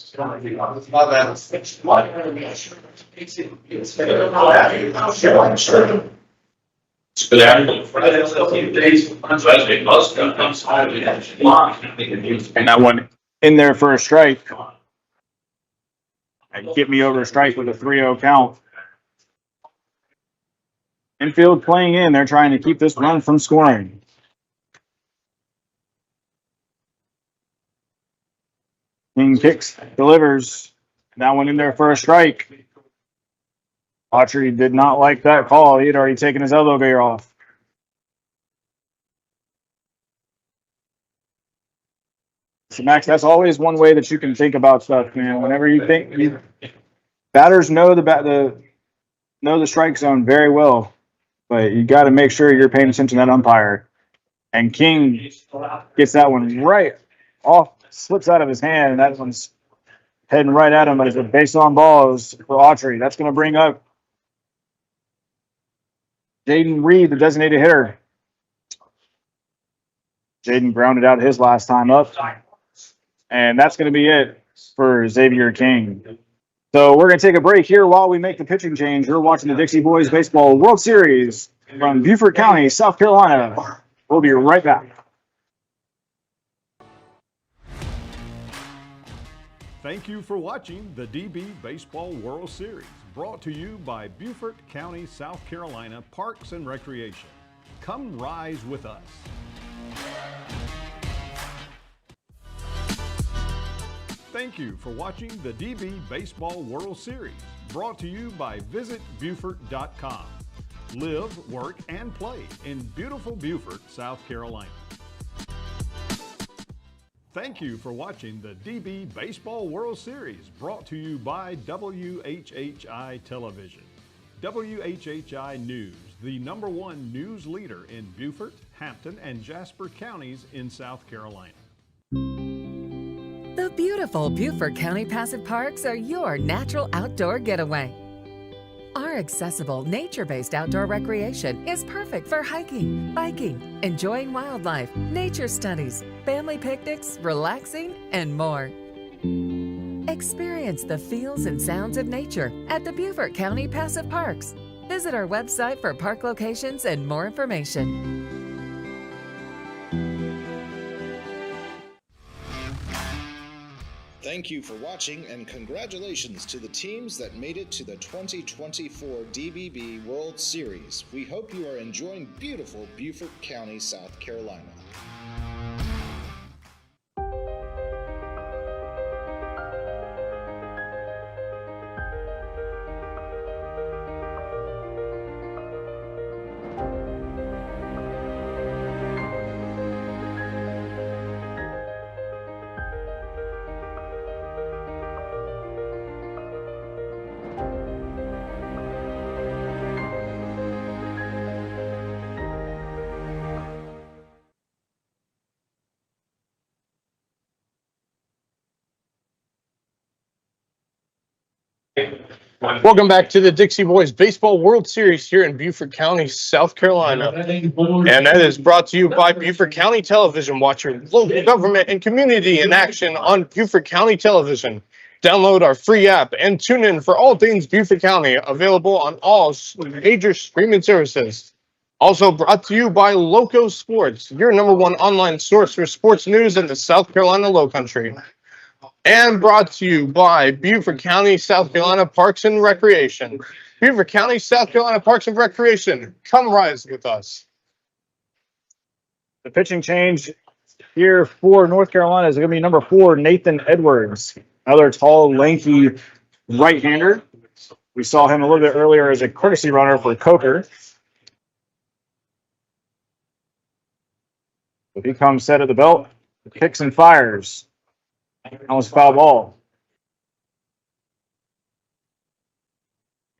that one in there for a strike. And get me over a strike with a 3-0 count. Infield playing in. They're trying to keep this run from scoring. King kicks, delivers. That one in there for a strike. Autry did not like that call. He had already taken his elbow gear off. So Max, that's always one way that you can think about stuff, man. Whenever you think batters know the strike zone very well. But you got to make sure you're paying attention to that umpire. And King gets that one right off slips out of his hand, and that one's heading right at him as a base on balls for Autry. That's going to bring up Jaden Reed, the designated hitter. Jaden grounded out his last time up. And that's going to be it for Xavier King. So we're going to take a break here while we make the pitching change. You're watching the Dixie Boys Baseball World Series from Beaufort County, South Carolina. We'll be right back. Thank you for watching the DB Baseball World Series, brought to you by Beaufort County, South Carolina Parks and Recreation. Come rise with us. Thank you for watching the DB Baseball World Series, brought to you by visitbeaufort.com. Live, work, and play in beautiful Beaufort, South Carolina. Thank you for watching the DB Baseball World Series, brought to you by WHHI Television. WHHI News, the #1 news leader in Beaufort, Hampton, and Jasper counties in South Carolina. The beautiful Beaufort County Passive Parks are your natural outdoor getaway. Our accessible, nature-based outdoor recreation is perfect for hiking, biking, enjoying wildlife, nature studies, family picnics, relaxing, and more. Experience the feels and sounds of nature at the Beaufort County Passive Parks. Visit our website for park locations and more information. Thank you for watching, and congratulations to the teams that made it to the 2024 DBB World Series. We hope you are enjoying beautiful Beaufort County, South Carolina. Welcome back to the Dixie Boys Baseball World Series here in Beaufort County, South Carolina. And that is brought to you by Beaufort County Television. Watch your local government and community in action on Beaufort County Television. Download our free app and tune in for all things Beaufort County, available on all major streaming services. Also brought to you by Loco Sports, your #1 online source for sports news in the South Carolina Lowcountry. And brought to you by Beaufort County, South Carolina Parks and Recreation. Beaufort County, South Carolina Parks and Recreation. Come rise with us. The pitching change here for North Carolina is going to be #4, Nathan Edwards. Another tall, lanky right-hander. We saw him a little bit earlier as a courtesy runner for Coker. So he comes set at the belt, kicks and fires. That was foul ball.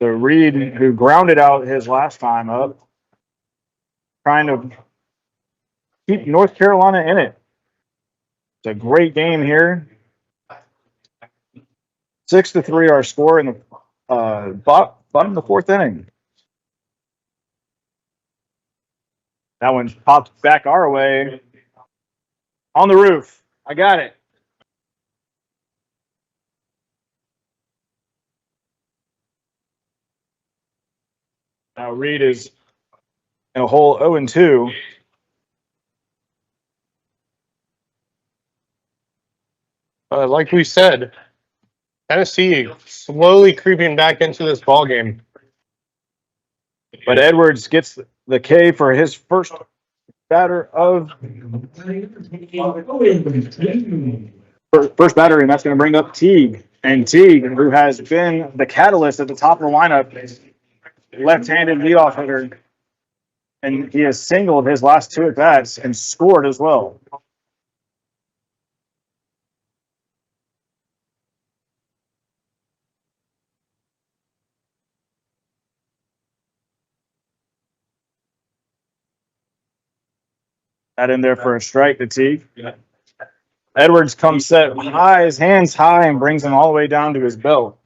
So Reed, who grounded out his last time up, trying to keep North Carolina in it. It's a great game here. 6-3 our score in the bottom of the 4th inning. That one popped back our way. On the roof. I got it. Now Reed is in a hole 0-2. Like we said, Tennessee slowly creeping back into this ball game. But Edwards gets the K for his first batter of first batter, and that's going to bring up Teague. And Teague, who has been the catalyst at the top of the lineup, left-handed leadoff hitter, and he has singled his last 2 at-bats and scored as well. That in there for a strike to Teague. Edwards comes set high, his hands high, and brings him all the way down to his belt.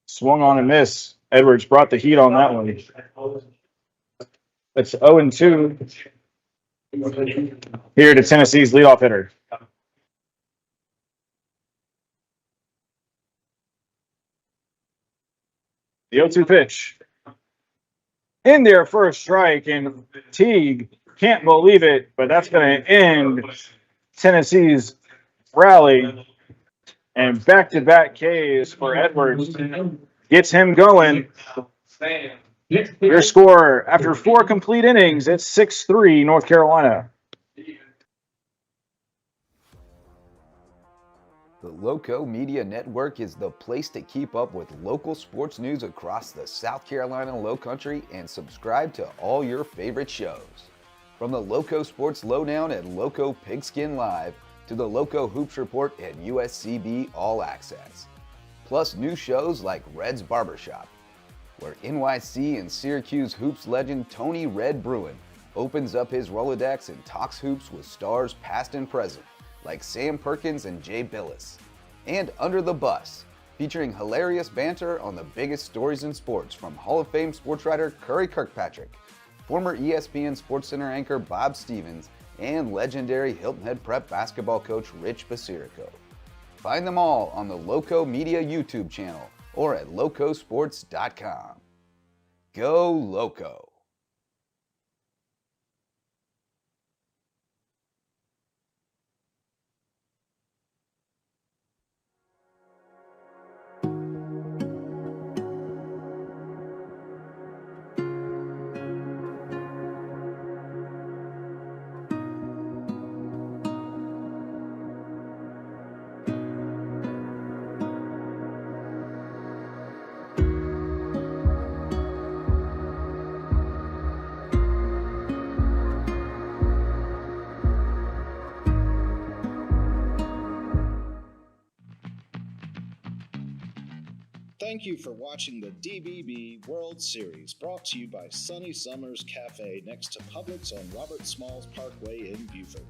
Swung on a miss. Edwards brought the heat on that one. It's 0-2 here to Tennessee's leadoff hitter. The 0-2 pitch. In there for a strike, and Teague can't believe it, but that's going to end Tennessee's rally. And back-to-back Ks for Edwards gets him going. Your score after 4 complete innings, it's 6-3 North Carolina. The Loco Media Network is the place to keep up with local sports news across the South Carolina Lowcountry and subscribe to all your favorite shows. From the Loco Sports Lowdown at Loco Pigskin Live to the Loco Hoops Report at USCB All Access. Plus new shows like Red's Barbershop, where NYC and Syracuse hoops legend Tony Red Bruin opens up his Rolodex and talks hoops with stars past and present, like Sam Perkins and Jay Billis. And Under the Bus, featuring hilarious banter on the biggest stories in sports from Hall of Fame sports writer Curry Kirkpatrick, former ESPN SportsCenter anchor Bob Stevens, and legendary Hilton Head Prep basketball coach Rich Basirico. Find them all on the Loco Media YouTube channel or at locosports.com. Go Loco! Thank you for watching the DBB World Series, brought to you by Sunny Summers Cafe next to Publix on Robert Smalls Parkway in Beaufort.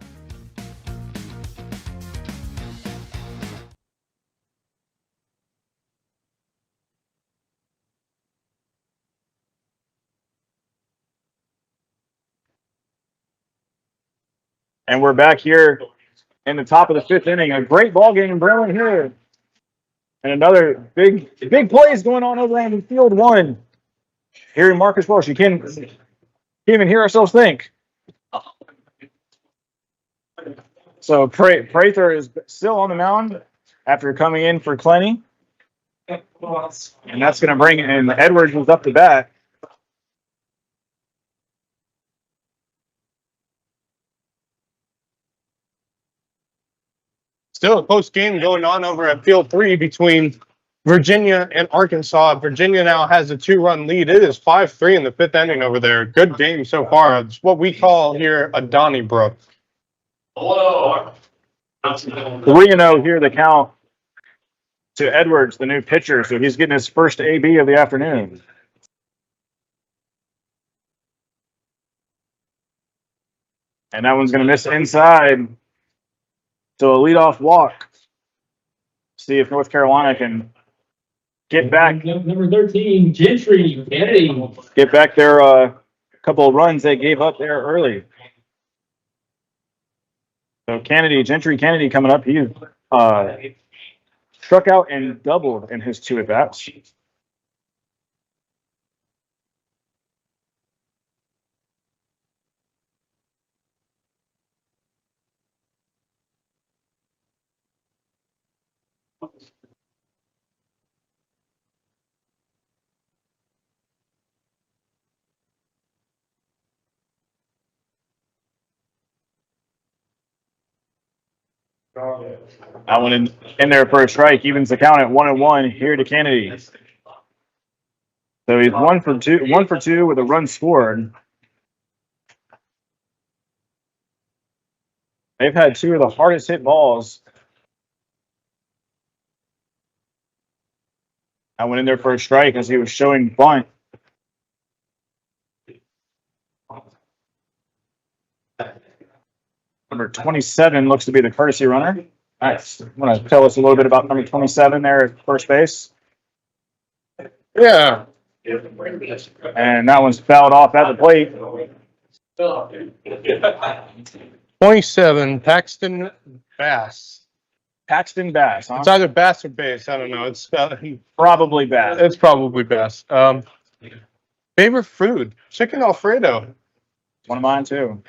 And we're back here in the top of the 5th inning. A great ball game brewing here. And another big plays going on over in field 1. Here in Marcus Walsh. You can't even hear ourselves think. So Prather is still on the mound after coming in for Clenny. And that's going to bring in Edwards, who's up to bat. Still a close game going on over at Field 3 between Virginia and Arkansas. Virginia now has a 2-run lead. It is 5-3 in the 5th inning over there. Good game so far. It's what we call here a Donnybrook. 3-0 here, the count to Edwards, the new pitcher. So he's getting his first AB of the afternoon. And that one's going to miss inside. So a leadoff walk. See if North Carolina can get back. Number 13, Gentry, Kennedy. Get back their couple of runs they gave up there early. So Gentry Kennedy coming up. He struck out and doubled in his 2 at-bats. That one in there for a strike, evens the count at 1-1 here to Kennedy. So he's 1 for 2 with a run scored. They've had 2 of the hardest hit balls I went in there for a strike as he was showing bunt. Number 27 looks to be the courtesy runner. Nice. Want to tell us a little bit about number 27 there at first base? Yeah. And that one's fouled off at the plate. 27, Paxton Bass. Paxton Bass, huh? It's either Bass or Bass. I don't know. It's probably Bass. It's probably Bass. Favorite food? Chicken Alfredo. One of mine too.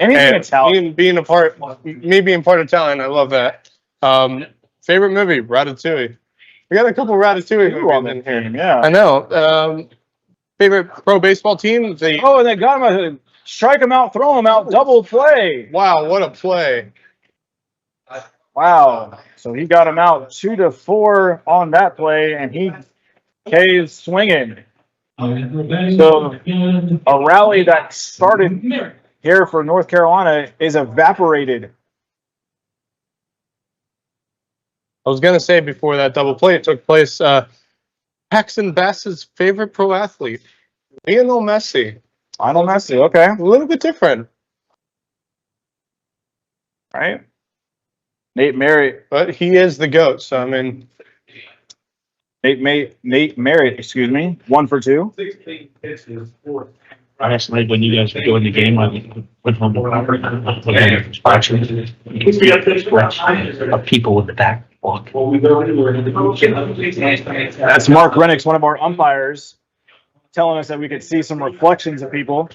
Anything Italian. Being part of Italian, I love that. Favorite movie? Ratatouille. We got a couple Ratatouille movies in here. Yeah. I know. Favorite pro baseball team? And they got him. Strike him out, throw him out, double play. Wow, what a play. Wow. So he got him out 2-4 on that play, and he K's swinging. So a rally that started here for North Carolina is evaporated. I was going to say before that double play took place, Paxton Bass's favorite pro athlete, Lionel Messi. Lionel Messi, okay. A little bit different. Right? Nate Merritt. But he is the GOAT, so I mean. Nate Merritt, excuse me, 1 for 2. Honestly, when you guys were doing the game, I went home of people with the back walk. That's Mark Rennick's, one of our umpires, telling us that we could see some reflections of people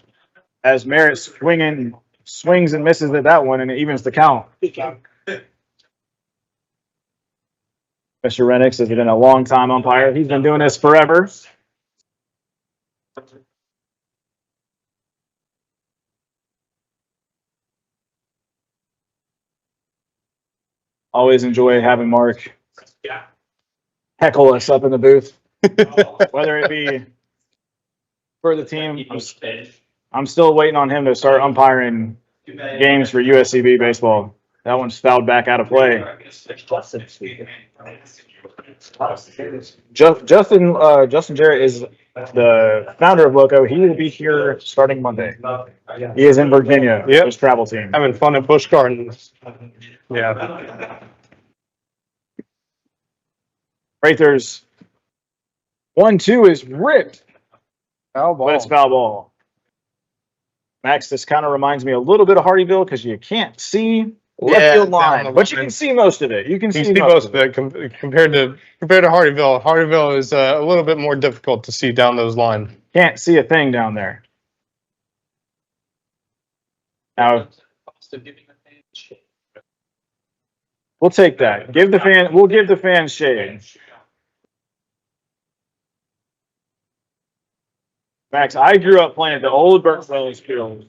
as Merritt swings and misses at that one, and it evens the count. Mr. Rennick has been a long-time umpire. He's been doing this forever. Always enjoy having Mark heckle us up in the booth, whether it be for the team. I'm still waiting on him to start umpiring games for USCB baseball. That one's fouled back out of play. Justin Jarrett is the founder of Loco. He will be here starting Monday. He is in Virginia. Yep. His travel team. Having fun at Busch Gardens. Yeah. Right there's 1-2 is ripped. Foul ball. But it's foul ball. Max, this kind of reminds me a little bit of Hardyville because you can't see left field line, but you can see most of it. You can see most of it compared to Hardyville. Hardyville is a little bit more difficult to see down those lines. Can't see a thing down there. Now, we'll take that. We'll give the fans shade. Max, I grew up playing at the old Burke Wells field,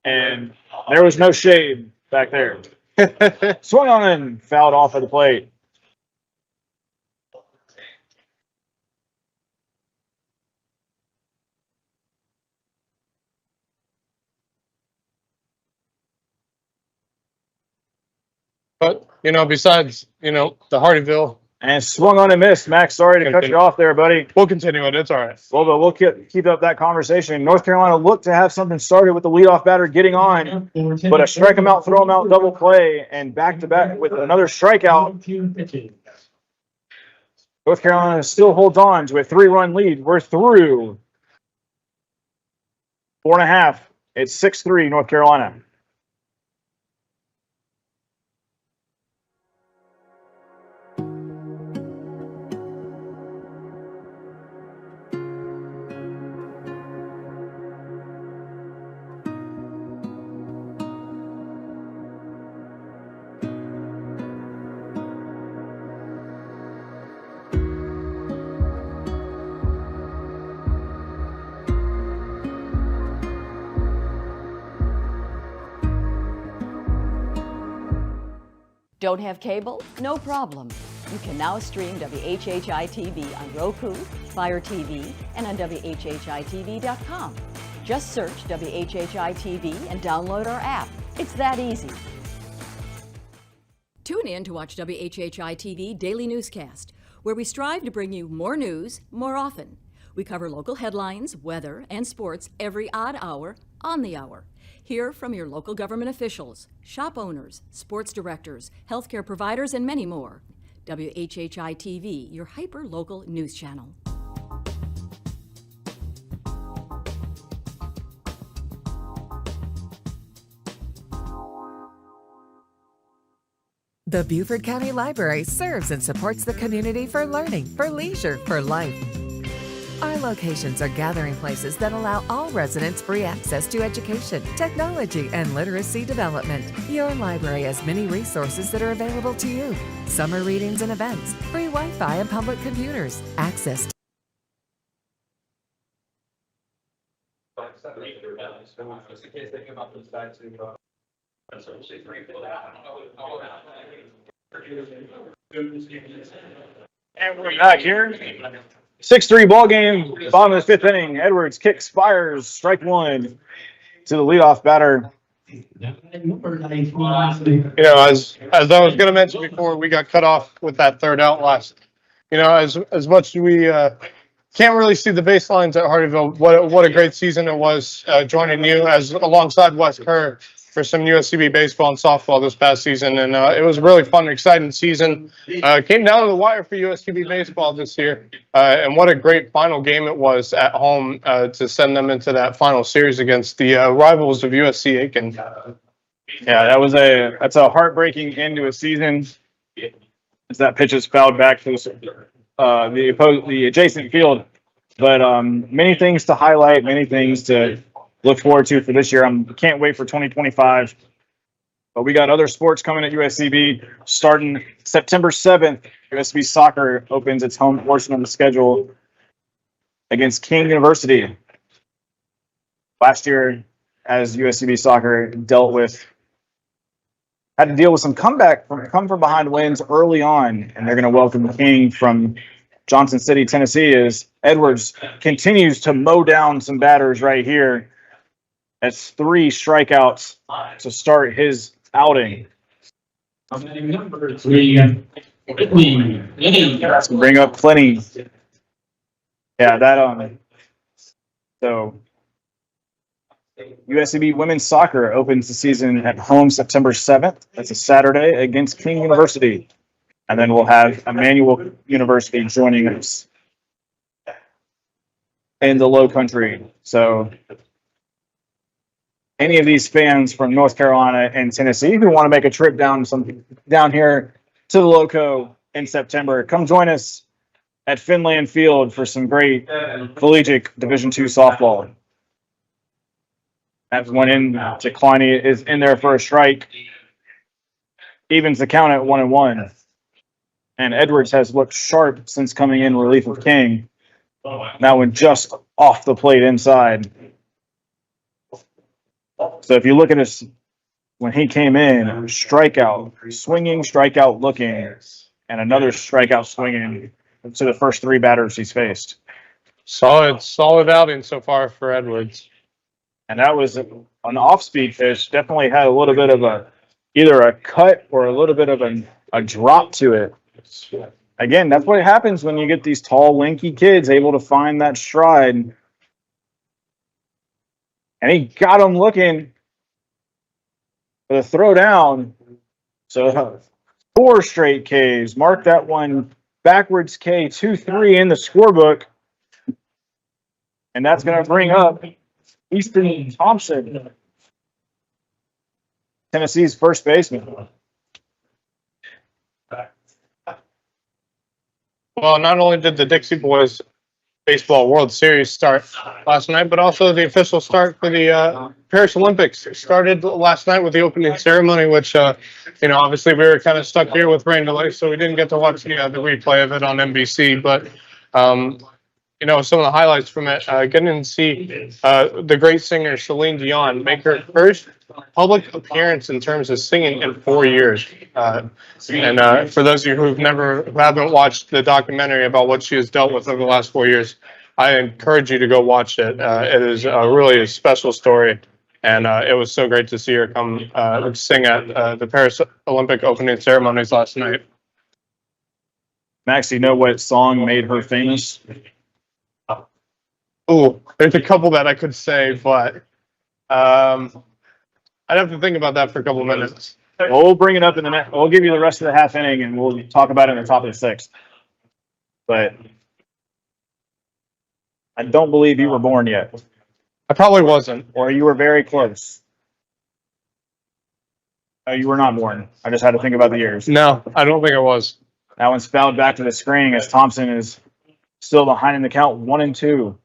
and there was no shade back there. Swung on and fouled off at the plate. But, besides, the Hardyville. And swung on and missed. Max, sorry to cut you off there, buddy. We'll continue it. It's all right. Well, but we'll keep up that conversation. North Carolina looked to have something started with the leadoff batter getting on, but a strike him out, throw him out, double play, and back-to-back with another strikeout. North Carolina still holds on to a 3-run lead. We're through 4.5. It's 6-3 North Carolina. Don't have cable? No problem. You can now stream WHHI TV on Roku, Fire TV, and on WHHITV.com. Just search WHHI TV and download our app. It's that easy. Tune in to watch WHHI TV Daily Newscast, where we strive to bring you more news more often. We cover local headlines, weather, and sports every odd hour on the hour. Hear from your local government officials, shop owners, sports directors, healthcare providers, and many more. WHHI TV, your hyper-local news channel. The Beaufort County Library serves and supports the community for learning, for leisure, for life. Our locations are gathering places that allow all residents free access to education, technology, and literacy development. Your library has many resources that are available to you. Summer readings and events, free Wi-Fi and public computers, access to And we're back here. 6-3 ball game, bottom of the 5th inning. Edwards kicks, fires, strike one to the leadoff batter. You know, as I was going to mention before, we got cut off with that third out last. You know, as much as we can't really see the baselines at Hardyville, what a great season it was joining you as alongside Wes Kerr for some USCB baseball and softball this past season, and it was a really fun and exciting season. Came down to the wire for USCB baseball this year, and what a great final game it was at home to send them into that final series against the rivals of USC Aiken. Yeah, that's a heartbreaking end to a season. As that pitch is fouled back to the adjacent field, but many things to highlight, many things to look forward to for this year. I can't wait for 2025. But we got other sports coming at USCB starting September 7th. USCB soccer opens its home portion of the schedule against King University. Last year, as USCB soccer had to deal with some come from behind wins early on, and they're going to welcome King from Johnson City, Tennessee, as Edwards continues to mow down some batters right here. That's 3 strikeouts to start his outing. Bring up plenty. Yeah, so USCB women's soccer opens the season at home September 7th. That's a Saturday against King University. And then we'll have Emmanuel University joining us in the Low Country. So any of these fans from North Carolina and Tennessee who want to make a trip down here to the Loco in September, come join us at Finland Field for some great collegiate Division II softball. That's one in to Kleine is in there for a strike. Evens the count at 1-1. And Edwards has looked sharp since coming in relief of King. That one just off the plate inside. So if you look at us when he came in, strikeout, swinging, strikeout looking, and another strikeout swinging to the first 3 batters he's faced. Solid outing so far for Edwards. And that was an off-speed pitch. Definitely had a little bit of either a cut or a little bit of a drop to it. Again, that's what happens when you get these tall, lanky kids able to find that stride. And he got him looking for the throw down. So 4 straight Ks. Mark that one backwards K, 2-3 in the scorebook. And that's going to bring up Easton Thompson, Tennessee's first baseman. Well, not only did the Dixie Boys Baseball World Series start last night, but also the official start for the Paris Olympics started last night with the opening ceremony, which, obviously we were kind of stuck here with rain delay, so we didn't get to watch the replay of it on NBC. But, some of the highlights from it, getting to see the great singer Celine Dion make her first public appearance in terms of singing in 4 years. And for those of you who haven't watched the documentary about what she has dealt with over the last 4 years, I encourage you to go watch it. It is really a special story, and it was so great to see her come sing at the Paris Olympic opening ceremonies last night. Max, do you know what song made her famous? Oh, there's a couple that I could say, but I'd have to think about that for a couple of minutes. Well, we'll bring it up in the next. We'll give you the rest of the half inning, and we'll talk about it in the top of the sixth. But I don't believe you were born yet, I probably wasn't. or you were very close. No, you were not born. I just had to think about the years. No, I don't think I was. That one's fouled back to the screen as Thompson is still behind in the count, 1-2.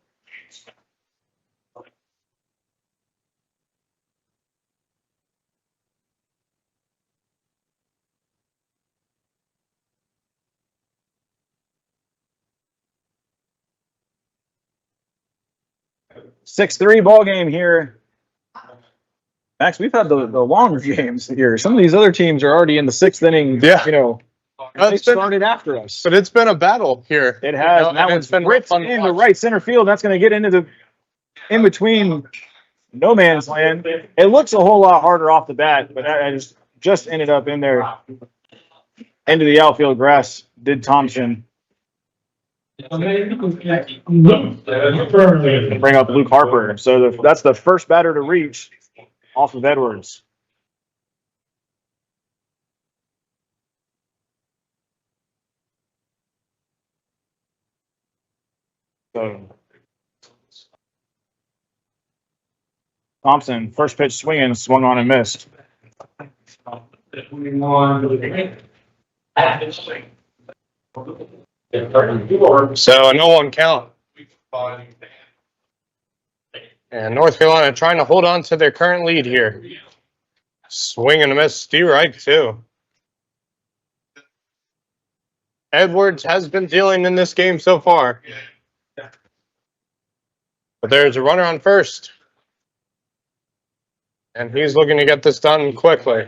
Six-three ball game here. Max, we've had the longer games here. Some of these other teams are already in the sixth inning. Yeah. You know, they started after us. But it's been a battle here. It has. And that one's been ripped into right center field. That's going to get into the in between no man's land. It looks a whole lot harder off the bat, but I just ended up in there into the outfield grass. Did Thompson bring up Luke Harper? So that's the first batter to reach off of Edwards. So Thompson, first pitch swinging, swung on and missed. So a 0-1 count. And North Carolina trying to hold on to their current lead here. Swing and a miss. Steve Reich, too. Edwards has been dealing in this game so far. But there's a runner on first. And he's looking to get this done quickly.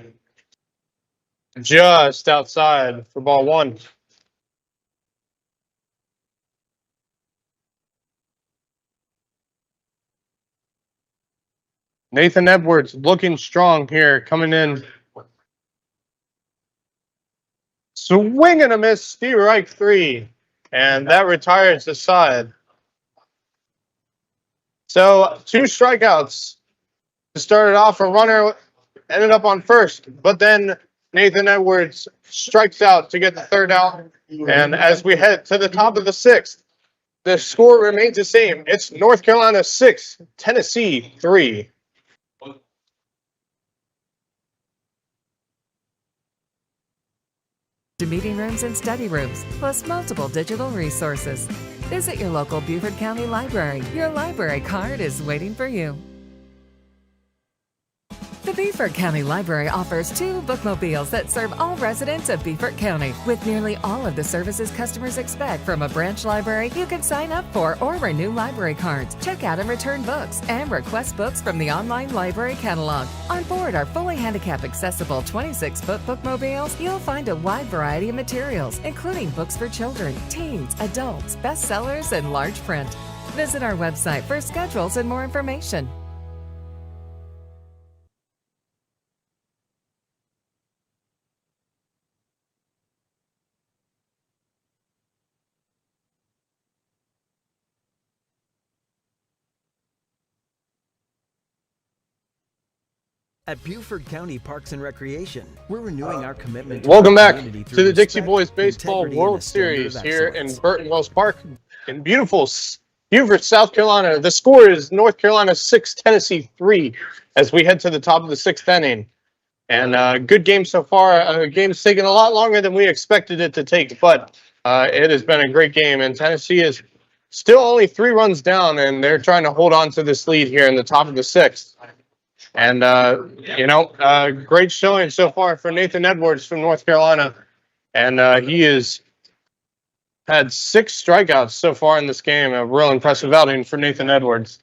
Just outside for ball one. Nathan Edwards looking strong here, coming in. Swing and a miss, Steve Reich 3. And that retires the side. So 2 strikeouts. Started off, a runner ended up on first, but then Nathan Edwards strikes out to get the third out. And as we head to the top of the sixth, the score remains the same. It's North Carolina 6, Tennessee 3. To meeting rooms and study rooms, plus multiple digital resources. Visit your local Beaufort County Library. Your library card is waiting for you. The Beaufort County Library offers 2 bookmobiles that serve all residents of Beaufort County. With nearly all of the services customers expect from a branch library, you can sign up for or renew library cards, check out and return books, and request books from the online library catalog. On board our fully handicap accessible 26-foot bookmobiles, you'll find a wide variety of materials, including books for children, teens, adults, bestsellers, and large print. Visit our website for schedules and more information. At Beaufort County Parks and Recreation, we're renewing our commitment to Welcome our back community to through the Dixie respect, Boys Baseball integrity, and World a standard Series of here in excellence. Burton Wells Park in beautiful Beaufort, South Carolina. The score is North Carolina 6, Tennessee 3 as we head to the top of the sixth inning. And good game so far. Game's taken a lot longer than we expected it to take, but it has been a great game. And Tennessee is still only 3 runs down, and they're trying to hold on to this lead here in the top of the sixth. And, great showing so far for Nathan Edwards from North Carolina. And he has had 6 strikeouts so far in this game. A real impressive outing for Nathan Edwards.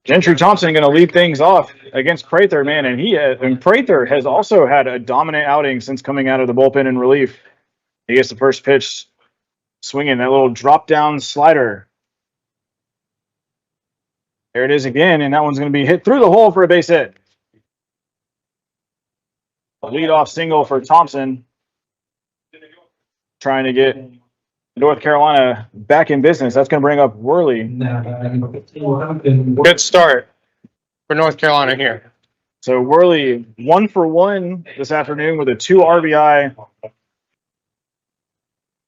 Gentry Thompson going to lead things off against Prather, man, and Prather has also had a dominant outing since coming out of the bullpen in relief. He gets the first pitch, swinging that little drop down slider. There it is again, and that one's going to be hit through the hole for a base hit. A leadoff single for Thompson, trying to get North Carolina back in business. That's going to bring up Worley. Good start for North Carolina here. So Worley 1 for 1 this afternoon with a 2 RBI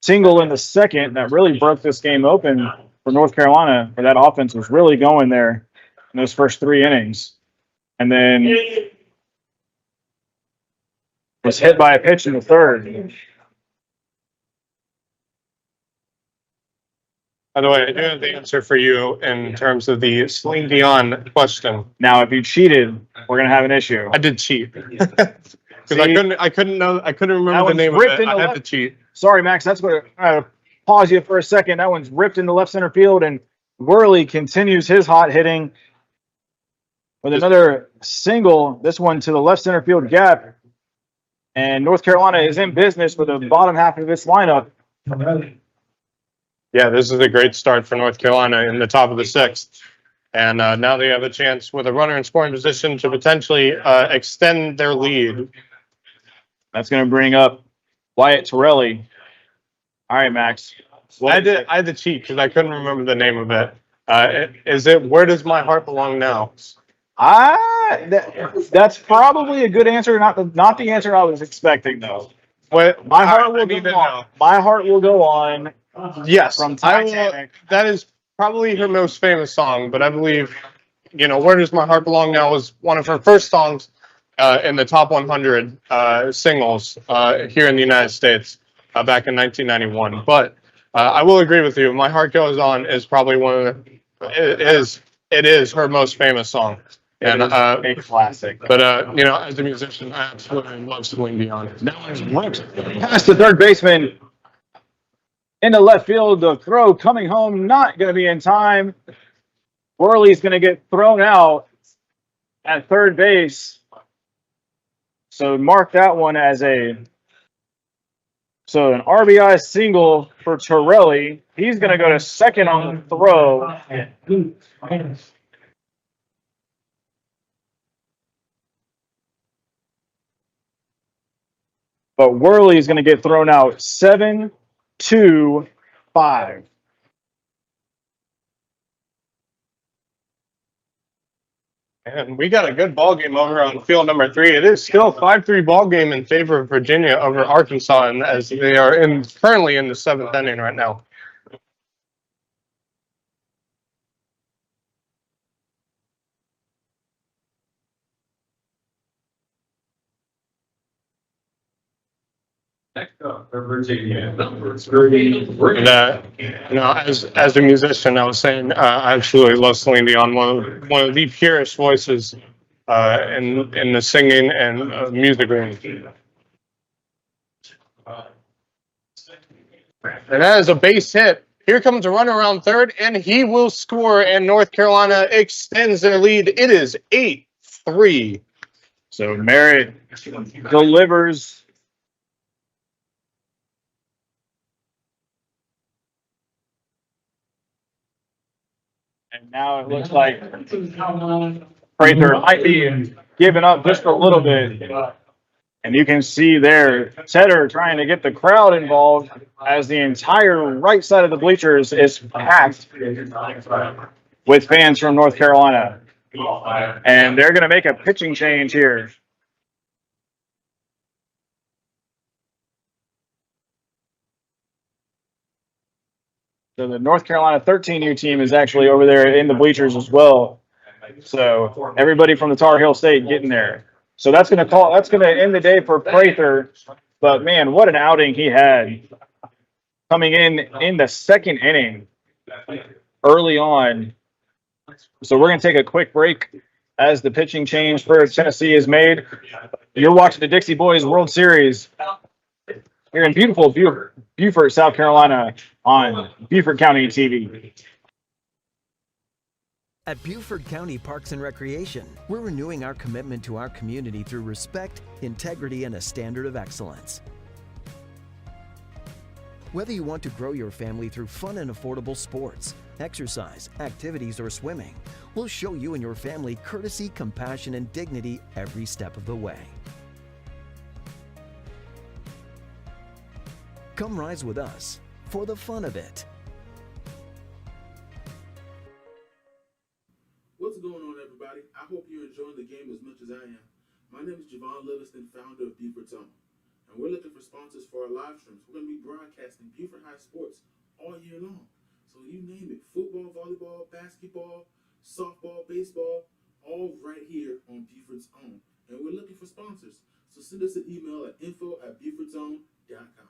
single in the second that really broke this game open for North Carolina, where that offense was really going there in those first 3 innings. And then was hit by a pitch in the third. By the way, I do have the answer for you in terms of the Celine Dion question. Now, if you cheated, we're gonna have an issue. I did cheat because I couldn't remember the name of it. I had to cheat. Sorry, Max. That's what I pause you for a second. That one's ripped into left center field, and Worley continues his hot hitting with another single. This one to the left center field gap, and North Carolina is in business with the bottom half of its lineup. Yeah, this is a great start for North Carolina in the top of the 6th. And now they have a chance with a runner in scoring position to potentially extend their lead. That's going to bring up Wyatt Torelli. All right, Max. I had to cheat because I couldn't remember the name of it. Is it Where Does My Heart Belong Now? That's probably a good answer. Not the answer I was expecting, though. My heart will go on. My heart will go on. Yes, from Titanic. That is probably her most famous song, but I believe, Where Does My Heart Belong Now was one of her first songs in the top 100 singles here in the United States back in 1991. But I will agree with you. My Heart Goes On is probably it is her most famous song. And a classic. But as a musician, I absolutely love Celine Dion. That one's ripped past the third baseman. Into left field, the throw coming home, not going to be in time. Worley's going to get thrown out at third base. So mark that one as an RBI single for Torelli. He's going to go to second on the throw. But Worley's going to get thrown out 7-5. And we got a good ball game over on field number 3. It is still a 5-3 ball game in favor of Virginia over Arkansas, and as they are currently in the 7th inning right now. Next up for Virginia, number 3. And, as a musician, I was saying I absolutely love Celine Dion, one of the purest voices in the singing and music room. And that is a base hit. Here comes a runner around third, and he will score, and North Carolina extends their lead. It is 8-3. So Merritt delivers. And now it looks like Prather might be giving up just a little bit. And you can see there, Tedder trying to get the crowd involved as the entire right side of the bleachers is packed with fans from North Carolina. And they're going to make a pitching change here. So the North Carolina 13U team is actually over there in the bleachers as well. So everybody from the Tar Heel State getting there. So that's going to end the day for Prather. But man, what an outing he had coming in the second inning early on. So we're going to take a quick break as the pitching change for Tennessee is made. You're watching the Dixie Boys World Series here in beautiful Beaufort, South Carolina on Beaufort County TV. At Beaufort County Parks and Recreation, we're renewing our commitment to our community through respect, integrity, and a standard of excellence. Whether you want to grow your family through fun and affordable sports, exercise, activities, or swimming, we'll show you and your family courtesy, compassion, and dignity every step of the way. Come rise with us for the fun of it. What's going on, everybody? I hope you're enjoying the game as much as I am. My name is Javon Livingston, founder of Beaufort Zone, and we're looking for sponsors for our live streams. We're going to be broadcasting Beaufort High sports all year long. So you name it, football, volleyball, basketball, softball, baseball, all right here on Beaufort's Own. And we're looking for sponsors. So send us an email at info@beaufortzone.com.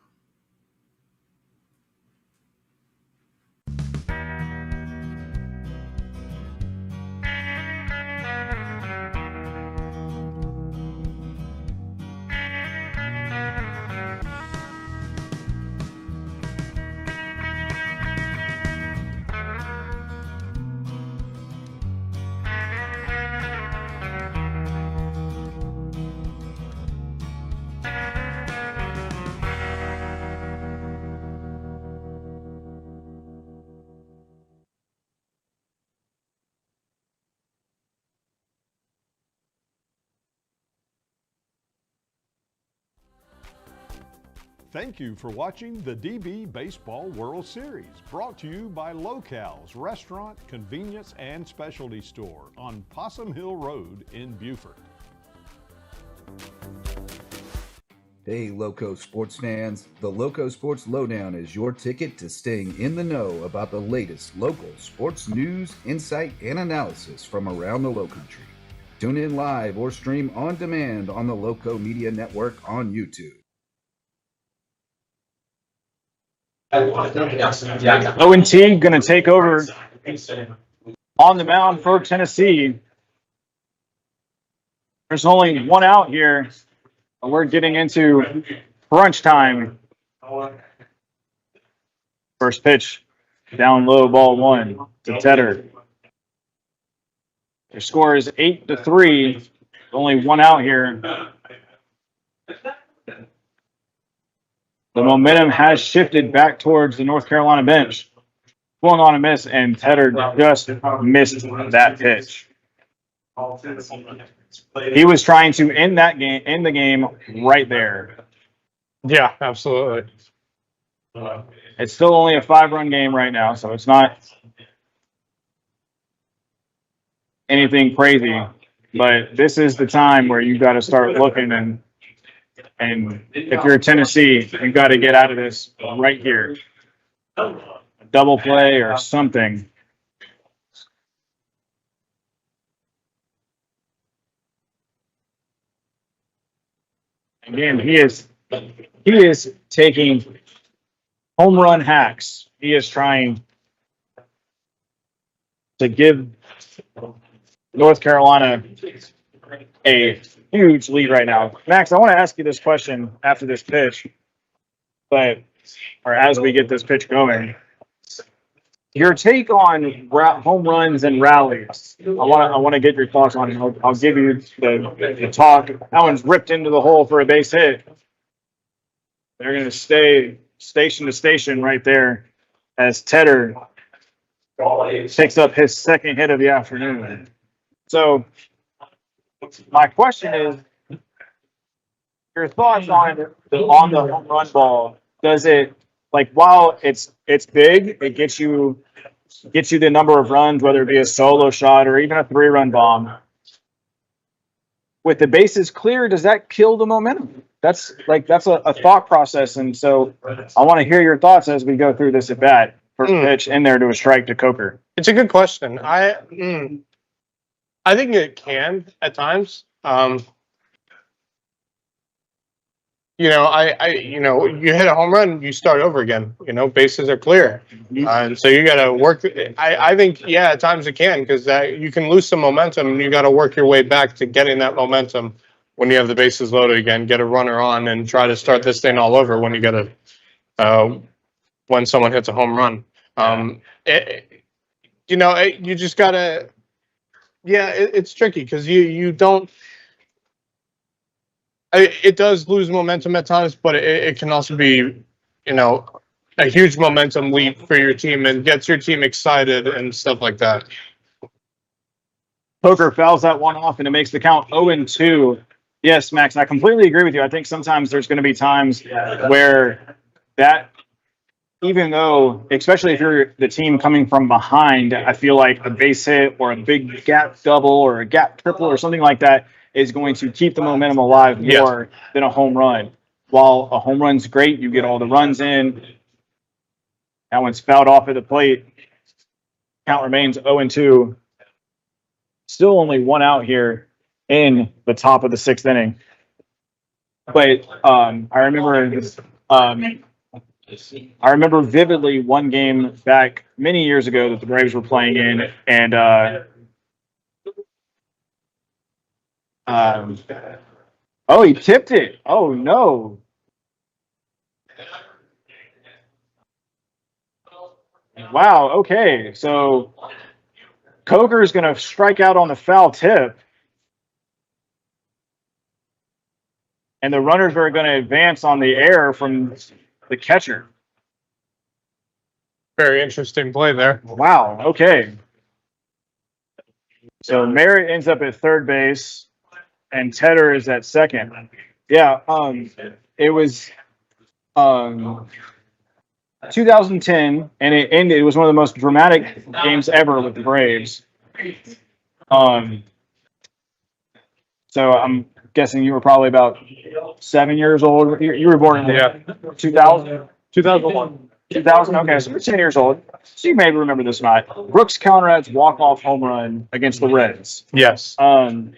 Thank you for watching the DB Baseball World Series, brought to you by Local's Restaurant, Convenience, and Specialty Store on Possum Hill Road in Beaufort. Hey Loco sports fans, the Loco Sports Lowdown is your ticket to staying in the know about the latest local sports news, insight, and analysis from around the Lowcountry. Tune in live or stream on demand on the Loco Media Network on YouTube. O&T going to take over on the mound for Tennessee. There's only one out here. We're getting into crunch time. First pitch, down low, ball one to Tedder. Their score is 8-3. Only one out here. The momentum has shifted back towards the North Carolina bench. Swung on a miss, and Tedder just missed that pitch. He was trying to end the game right there. Yeah, absolutely. It's still only a 5-run game right now, so it's not anything crazy. But this is the time where you got to start looking, and if you're Tennessee, you got to get out of this right here. A double play or something. Again, he is taking home run hacks. He is trying to give North Carolina a huge lead right now. Max, I want to ask you this question after this pitch, or as we get this pitch going. Your take on home runs and rallies. I want to get your thoughts on it. I'll give you the talk. That one's ripped into the hole for a base hit. They're going to stay station to station right there as Tedder picks up his second hit of the afternoon. So my question is, your thoughts on the home run ball? Does it, like, while it's big, it gets you the number of runs, whether it be a solo shot or even a 3-run bomb. With the bases clear, does that kill the momentum? That's a thought process, and so I want to hear your thoughts as we go through this at bat. First pitch in there to a strike to Coker. It's a good question. I think it can at times. You hit a home run, you start over again. Bases are clear, and so you got to work. I think, yeah, at times it can, because you can lose some momentum, and you got to work your way back to getting that momentum when you have the bases loaded again. Get a runner on and try to start this thing all over when you get when someone hits a home run. You just gotta. Yeah, it's tricky because you don't. It does lose momentum at times, but it can also be, a huge momentum leap for your team and gets your team excited and stuff like that. Poker fouls that one off, and it makes the count 0-2. Yes, Max, I completely agree with you. I think sometimes there's going to be times where that, even though, especially if you're the team coming from behind, I feel like a base hit or a big gap double or a gap triple or something like that is going to keep the momentum alive more than a home run. While a home run's great, you get all the runs in. That one's fouled off at the plate. Count remains 0-2. Still only one out here in the top of the 6th inning. But I remember vividly one game back many years ago that the Braves were playing in, and oh, he tipped it. Oh no. Wow, okay. So Coker is going to strike out on the foul tip. And the runners are going to advance on the air from the catcher. Very interesting play there. Wow, okay. So Merritt ends up at third base, and Tedder is at second. Yeah, it was 2010, and it ended. It was one of the most dramatic games ever with the Braves. So I'm guessing you were probably about 7 years old. You were born in 2000? 2001. 2000, okay, so you're 10 years old. So you may remember this night. Brooks Conrad's walk-off home run against the Reds. Yes. The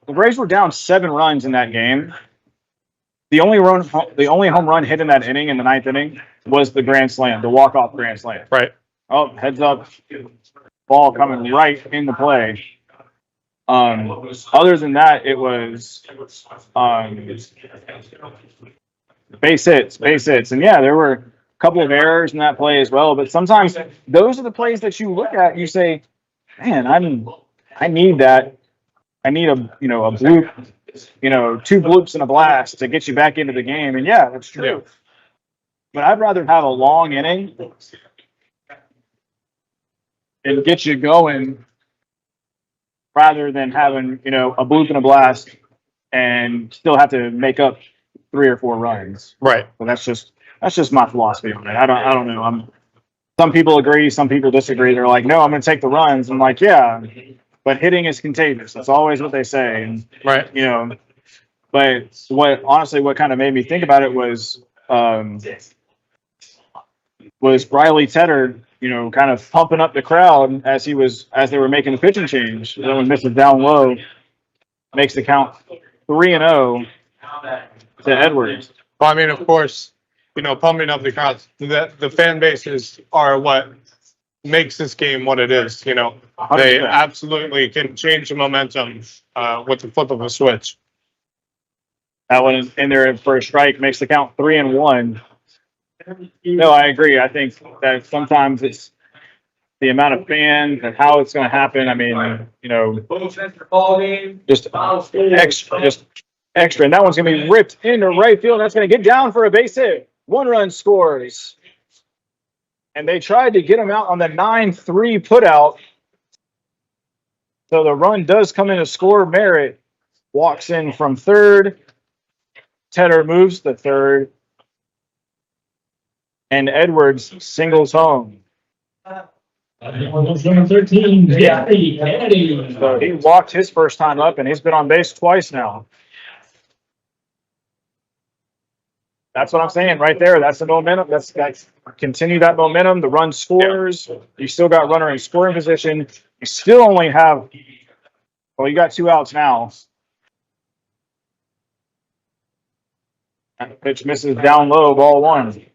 Braves were down 7 runs in that game. The only home run hit in that inning, in the 9th inning, was the grand slam, the walk-off grand slam. Right. Oh, heads up. Ball coming right in the play. Other than that, it was base hits. And yeah, there were a couple of errors in that play as well. But sometimes those are the plays that you look at and you say, man, I need that. I need a bloop, 2 bloops and a blast to get you back into the game. And yeah, that's true. Yeah. But I'd rather have a long inning and get you going rather than having, a bloop and a blast and still have to make up 3 or 4 runs. Right. Well, that's just my philosophy on it. I don't know. Some people agree, some people disagree. They're like, no, I'm going to take the runs. I'm like, yeah, but hitting is contagious. That's always what they say. And, right. But what kind of made me think about it was Riley Tedder, kind of pumping up the crowd as they were making the pitching change. And then when misses down low, makes the count 3-0 to Edwards. Well, I mean, of course, pumping up the crowd, the fan bases are what makes this game what it is. 100%. They absolutely can change the momentum with the flip of a switch. That one in there for a strike makes the count 3-1. No, I agree. I think that sometimes it's the amount of fans and how it's going to happen. I mean, just extra. And that one's going to be ripped into right field. That's going to get down for a base hit. 1 run scores. And they tried to get him out on the 9-3 putout. So the run does come in to score. Merritt walks in from third. Tedder moves to third. And Edwards singles home. Number 13, Jeffrey Kennedy. So he walked his first time up, and he's been on base twice now. That's what I'm saying right there. That's the momentum. That's continue that momentum. The run scores. Yeah. You still got runner in scoring position. You still only have. Well, you got 2 outs now. And the pitch misses down low. Ball 1.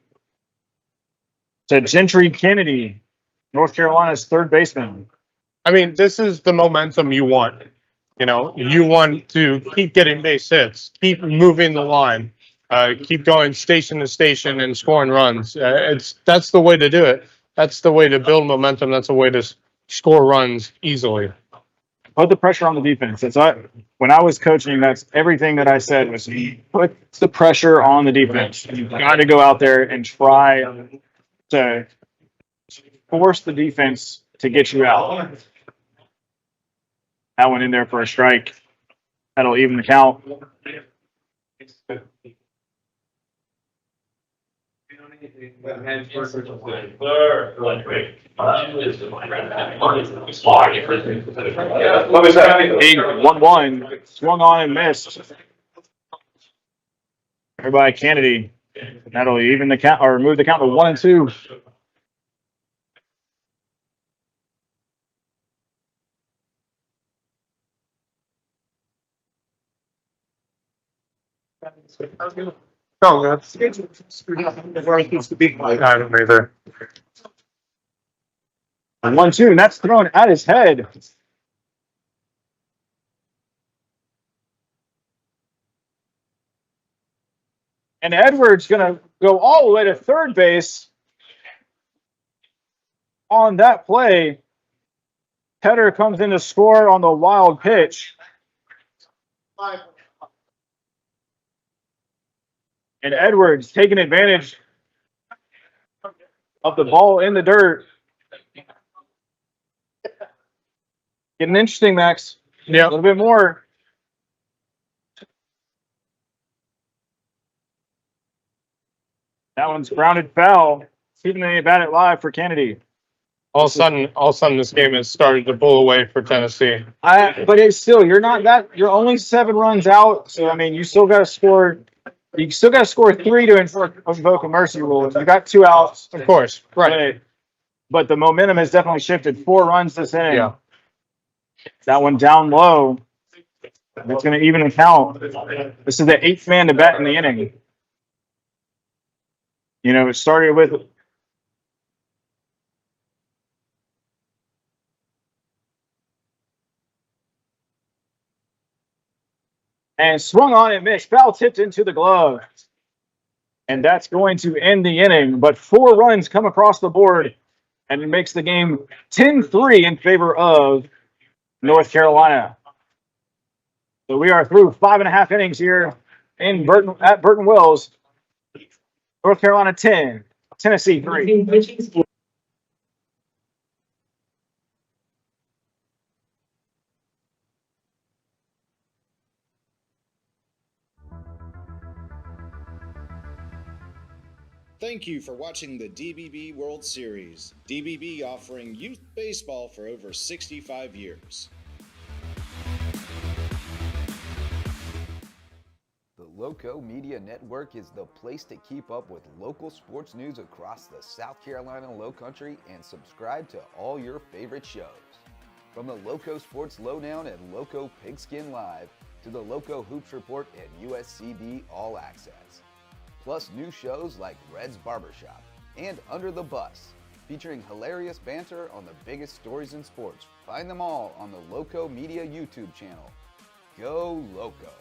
To Gentry Kennedy, North Carolina's third baseman. I mean, this is the momentum you want. You want to keep getting base hits, keep moving the line, keep going station to station and scoring runs. That's the way to do it. That's the way to build momentum. That's the way to score runs easily. put the pressure on the defense. When I was coaching, that's everything that I said was put the pressure on the defense. You've got to go out there and try to force the defense to get you out. That went in there for a strike. That'll even the count. Big 1-1, swung on and missed. Everybody Kennedy. That'll even the count or move the count to 1-2. No, that's where it needs to be. I don't either. 1-2, and that's thrown at his head. And Edwards going to go all the way to third base on that play. Tedder comes in to score on the wild pitch. And Edwards taking advantage of the ball in the dirt. Getting interesting, Max. Yeah. A little bit more. That one's grounded foul. Keeping the bat at live for Kennedy. All of a sudden, this game has started to pull away for Tennessee. But it's still, you're only 7 runs out. So, I mean, you still got to score. You still got to score 3 to invoke a mercy rule. You got 2 outs. Of course. Right. But the momentum has definitely shifted. 4 runs this inning. Yeah. That one down low. It's going to even the count. This is the 8th man to bat in the inning. You know, it started with and swung on and missed. Foul tipped into the glove. And that's going to end the inning. But 4 runs come across the board, and it makes the game 10-3 in favor of North Carolina. So we are through 5.5 innings here in at Burton Wells. North Carolina 10, Tennessee 3. Thank you for watching the DBB World Series. DBB offering youth baseball for over 65 years. The Loco Media Network is the place to keep up with local sports news across the South Carolina Lowcountry and subscribe to all your favorite shows. From the Loco Sports Lowdown and Loco Pigskin Live to the Loco Hoops Report and USCB All Access. Plus new shows like Red's Barbershop and Under the Bus, featuring hilarious banter on the biggest stories in sports. Find them all on the Loco Media YouTube channel. Go Loco!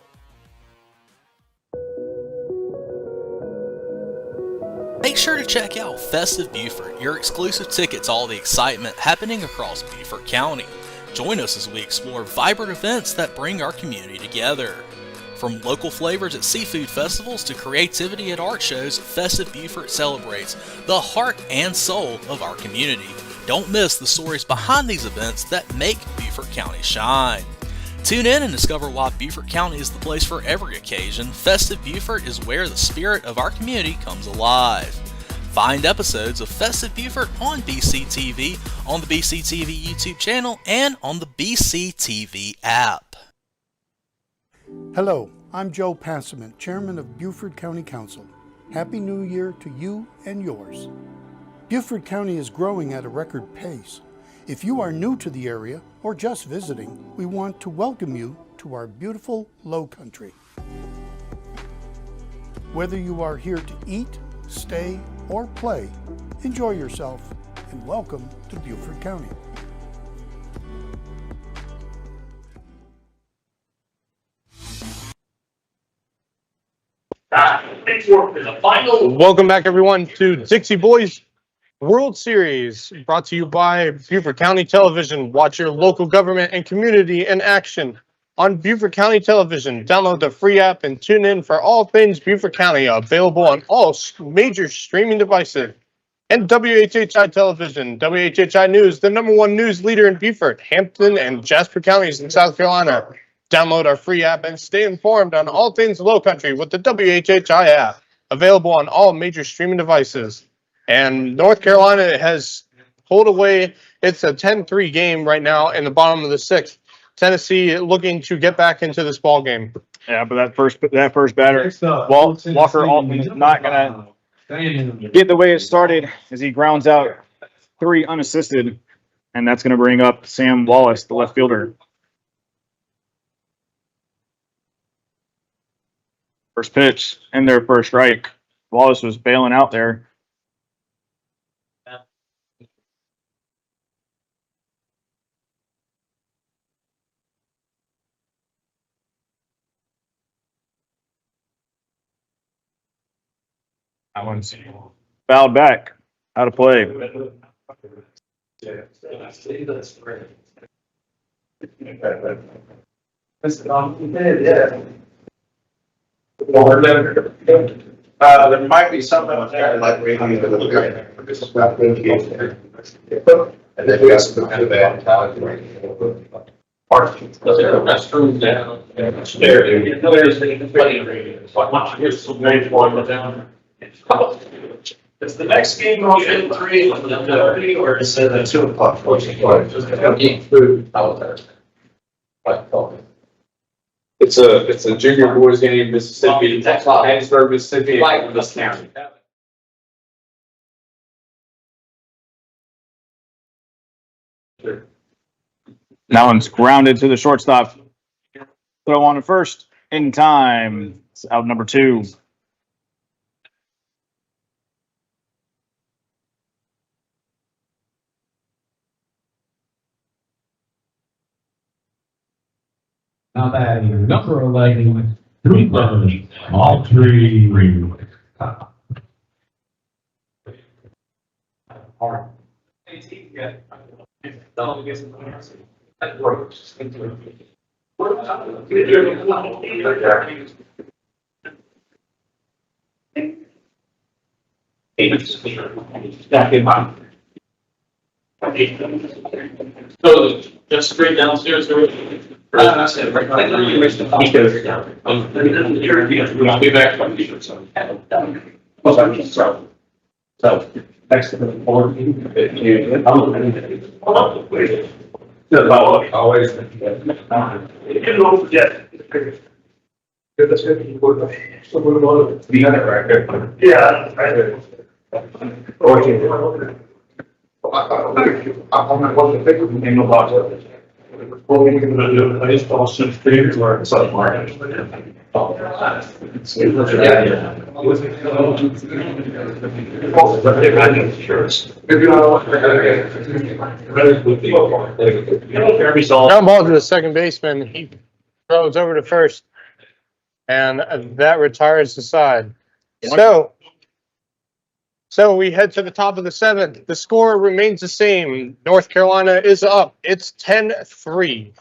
Make sure to check out Festive Beaufort, your exclusive ticket to all the excitement happening across Beaufort County. Join us as we explore vibrant events that bring our community together. From local flavors at seafood festivals to creativity at art shows, Festive Beaufort celebrates the heart and soul of our community. Don't miss the stories behind these events that make Beaufort County shine. Tune in and discover why Beaufort County is the place for every occasion. Festive Beaufort is where the spirit of our community comes alive. Find episodes of Festive Beaufort on BCTV, on the BCTV YouTube channel, and on the BCTV app. Hello, I'm Joe Passament, Chairman of Beaufort County Council. Happy New Year to you and yours. Beaufort County is growing at a record pace. If you are new to the area or just visiting, we want to welcome you to our beautiful Low Country. Whether you are here to eat, stay, or play, enjoy yourself and welcome to Beaufort County. Welcome back, everyone, to Dixie Boys World Series brought to you by Beaufort County Television. Watch your local government and community in action on Beaufort County Television. Download the free app and tune in for all things Beaufort County, available on all major streaming devices. And WHHI Television, WHHI News, the #1 news leader in Beaufort, Hampton, and Jasper counties in South Carolina. Download our free app and stay informed on all things Low Country with the WHHI app, available on all major streaming devices. And North Carolina has pulled away. It's a 10-3 game right now in the bottom of the 6th. Tennessee looking to get back into this ball game. Yeah, but that first batter, Walker Altman, is not gonna get the way it started as he grounds out 3 unassisted, and that's gonna bring up Sam Wallace, the left fielder. First pitch and their first strike. Wallace was bailing out there. That one's fouled back, out of play. There might be something out there like we need to look at. And then we got some kind of bad parking. Restrooms down. There's some major one down. Is the next game on at 3 or is it at 2 o'clock? Food out there. It's a junior boys game in Mississippi, Hattiesburg, Mississippi, like this county. That one's grounded to the shortstop. Throw on to first in time. It's out number 2. Now that number 11, 3 runners, all 3 removed. So just straight downstairs. We'll be back. So next to the board. Always. Don't forget. That's good. Be on it right there. Yeah, right there. I'm not going to pick up the box. What we're going to do, I just call some figures where it's like market. Ground ball to the second baseman. He throws over to first, and that retires the side. So we head to the top of the 7th. The score remains the same. North Carolina is up. It's 10-3.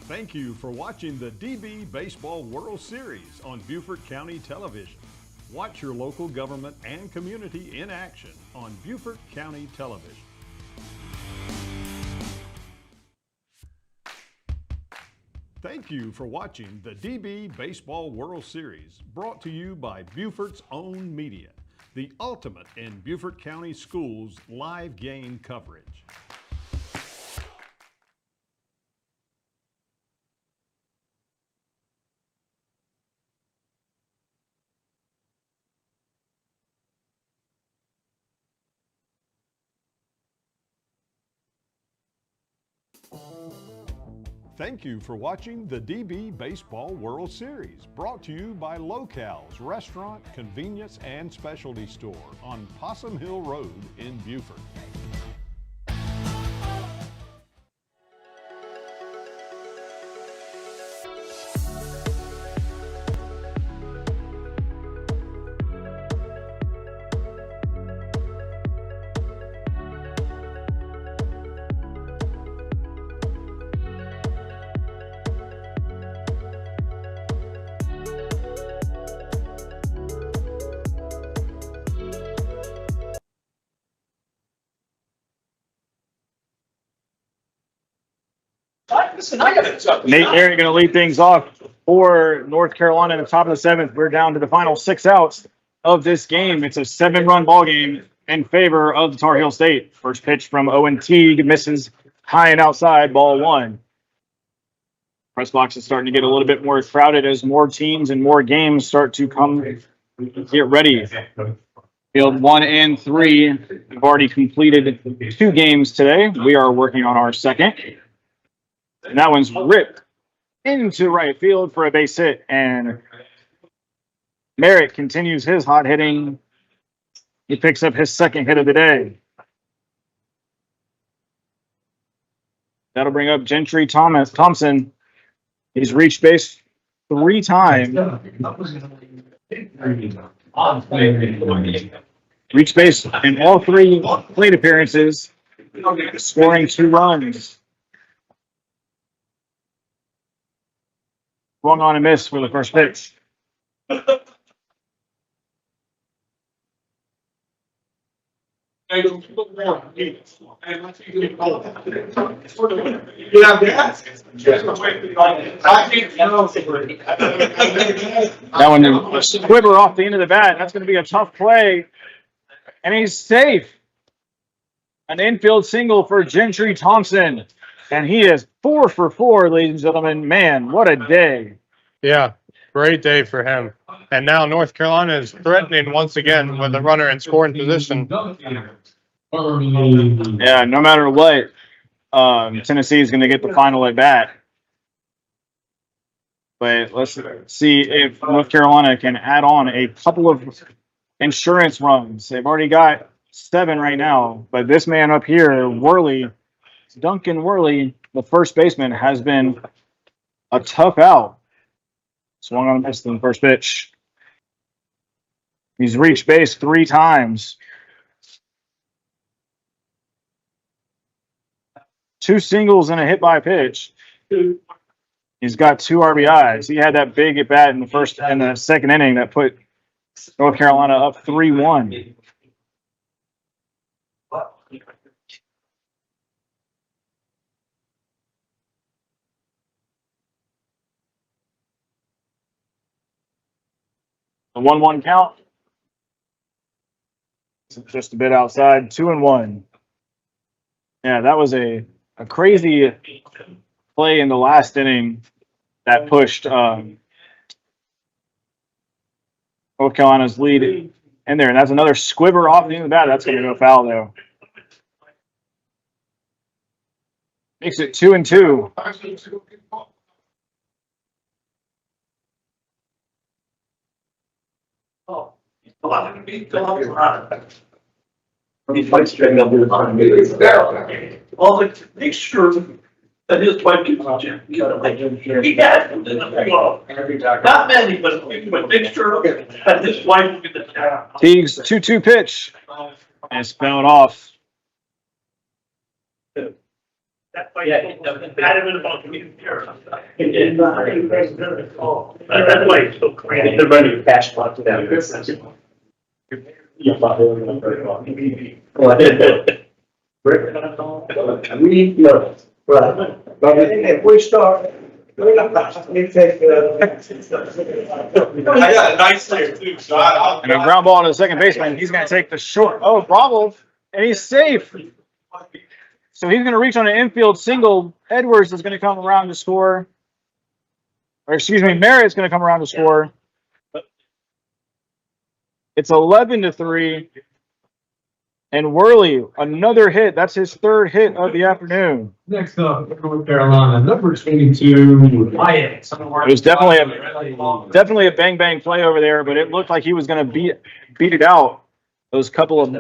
Thank you for watching the DB Baseball World Series on Beaufort County Television. Watch your local government and community in action on Beaufort County Television. Thank you for watching the DB Baseball World Series, brought to you by Beaufort's own media, the ultimate in Beaufort County Schools live game coverage. Thank you for watching the DB Baseball World Series, brought to you by Local's Restaurant, Convenience, and Specialty Store on Possum Hill Road in Beaufort. Nate Merritt going to lead things off for North Carolina in the top of the seventh. We're down to the final 6 outs of this game. It's a 7-run ball game in favor of the Tar Heel State. First pitch from Owen Teague misses high and outside, ball 1. Press box is starting to get a little bit more crowded as more teams and more games start to get ready. Field 1 and 3 have already completed 2 games today. We are working on our second. And that one's ripped into right field for a base hit. And Merritt continues his hot hitting. He picks up his second hit of the day. That'll bring up Gentry Thompson. He's reached base 3 times. Reached base in all 3 plate appearances, scoring 2 runs. Swung on and missed for the first pitch. That one, a squibber off the end of the bat. That's going to be a tough play. And he's safe. An infield single for Gentry Thompson. And he is 4 for 4, ladies and gentlemen. Man, what a day. Yeah, great day for him. And now North Carolina is threatening once again with a runner in scoring position. Yeah, no matter what, Tennessee is going to get the final at bat. But let's see if North Carolina can add on a couple of insurance runs. They've already got 7 right now. But this man up here, Worley, Duncan Worley, the first baseman, has been a tough out. Swung on and missed in the first pitch. He's reached base 3 times. 2 singles and a hit by pitch. He's got 2 RBIs. He had that big at bat in the second inning that put North Carolina up 3-1. A 1-1 count. Just a bit outside. 2-1. Yeah, that was a crazy play in the last inning that pushed North Carolina's lead in there. And that's another squibber off the end of the bat. That's going to go foul, though. Makes it 2-2. He fights straight up with all the make sure that his wife gets a gym. He had not many, but make sure that his wife will get the job. Teague's 2-2 pitch. And it's fouled off. That's why adamant about community care. That's why it's so crazy. They're running cash block to that. We know. Right. But if we start, we take I got a nice player too, so And a ground ball to the second baseman. He's going to take the short. Oh, Bravo. And he's safe. So he's going to reach on an infield single. Edwards is going to come around to score. Or excuse me, Merritt's going to come around to score. It's 11-3. And Worley, another hit. That's his third hit of the afternoon. Next up, North Carolina, number 22, Wyatt. It was definitely a bang bang play over there, but it looked like he was going to beat it out. Those couple of.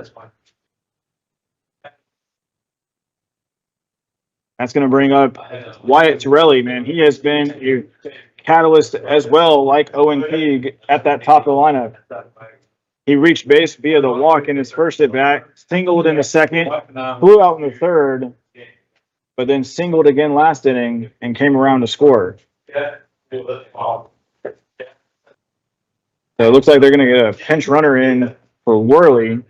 That's going to bring up Wyatt Torelli, man. He has been a catalyst as well, like Owen Peag at that top of the lineup. He reached base via the walk in his first at bat, singled in the second, flew out in the third, but then singled again last inning and came around to score. So it looks like they're going to get a pinch runner in for Worley.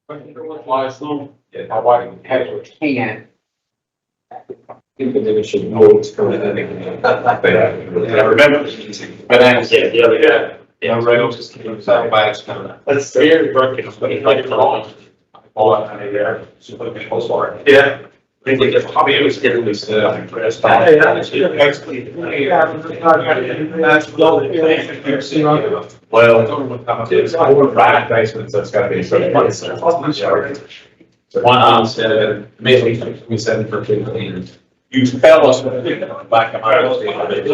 My wife had a can. Maybe should know what's coming in. But I remember, but I the other guy. Yeah, right. That's very broken. Like yeah. I think it's probably it was getting this impressed. Well, it's more right basements. That's got to be so. One on said, maybe 27 for 15. You tell us back of my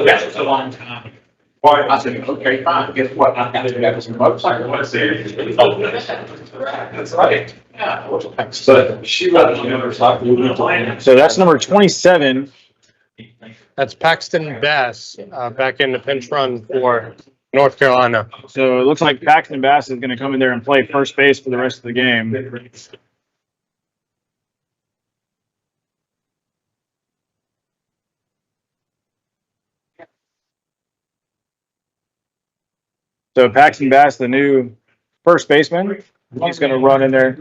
that's a long time. Why? I said, okay, fine. Guess what? I got to do that with some motorcycle. That's right. Yeah. So she runs the motorcycle. So that's number 27. That's Paxton Bass back in the pinch run for North Carolina. So it looks like Paxton Bass is going to come in there and play first base for the rest of the game. So Paxton Bass, the new first baseman, he's going to run in there.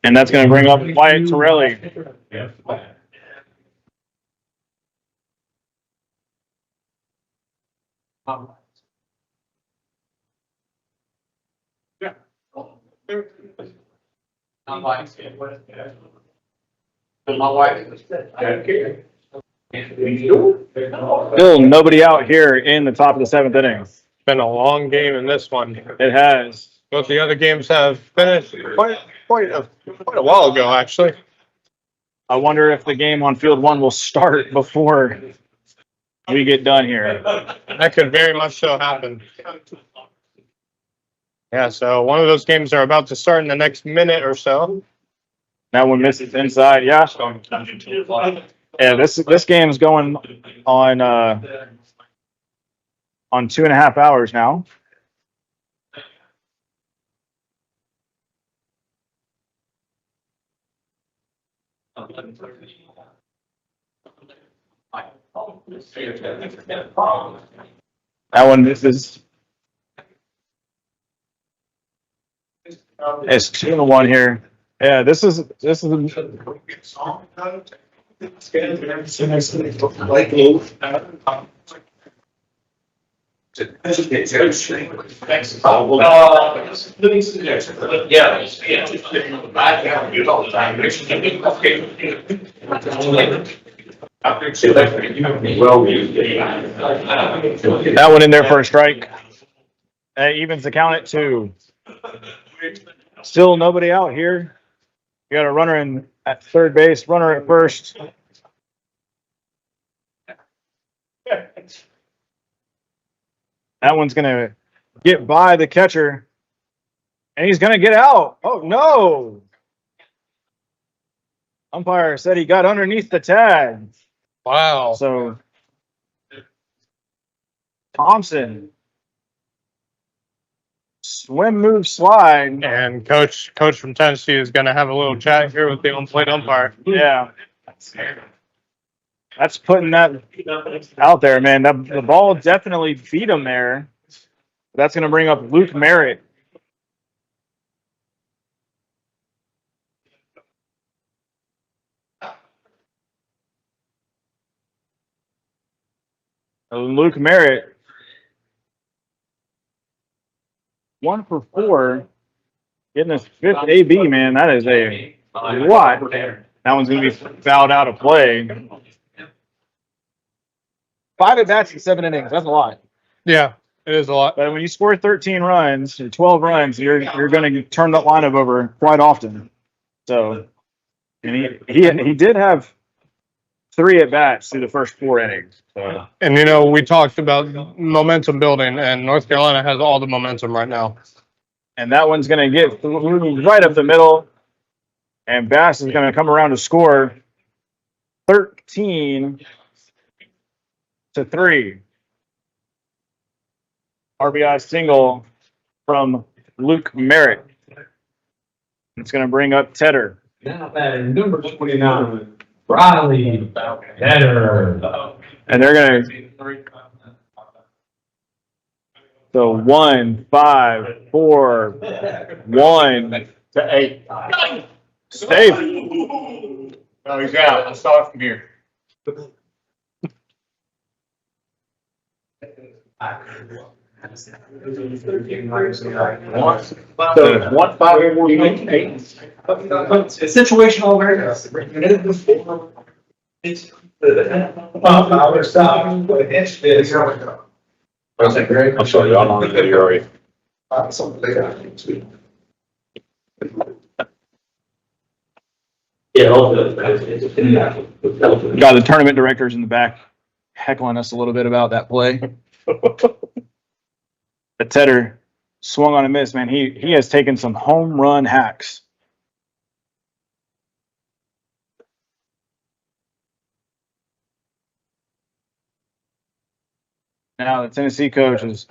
And that's going to bring up Wyatt Torelli. Still nobody out here in the top of the seventh inning. Been a long game in this one. It has. Both the other games have finished quite a while ago, actually. I wonder if the game on field one will start before we get done here. That could very much so happen. Yeah, so one of those games are about to start in the next minute or so. That one misses inside. Yeah. Yeah, this game's going on 2.5 hours now. That one misses. It's 2-1 here. Yeah, this is that one in there for a strike. That evens the count at 2. Still nobody out here. You got a runner in at third base, runner at first. That one's going to get by the catcher, and he's going to get out. Oh, no. Umpire said he got underneath the tag. Wow. So Thompson. Swim, move, slide. And coach from Tennessee is going to have a little chat here with the on-plate umpire. Yeah. That's putting that out there, man. The ball definitely beat him there. That's going to bring up Luke Merritt. Luke Merritt, 1 for 4. Getting his 5th AB, man, that is a lot. That one's going to be fouled out of play. 5 at-bats in 7 innings, that's a lot. Yeah, it is a lot. But when you score 13 runs, or 12 runs, you're going to turn that lineup over quite often. So, and he did have 3 at-bats through the first 4 innings. So. And, we talked about momentum building, and North Carolina has all the momentum right now. And that one's going to get right up the middle. And Bass is going to come around to score 13-3. RBI single from Luke Merritt. It's going to bring up Tedder. Now batting number 29, Riley Tedder. And they're going to. So 1, 5, 4, 1 to 8. Safe. No, he's out. I saw it from here. So 1, 5, 4, 8. Situational awareness. It's our stop. I'm sorry, I'm on the video already. Got the tournament directors in the back heckling us a little bit about that play. But Tedder swung on a miss, man. He has taken some home run hacks. Now the Tennessee coach is,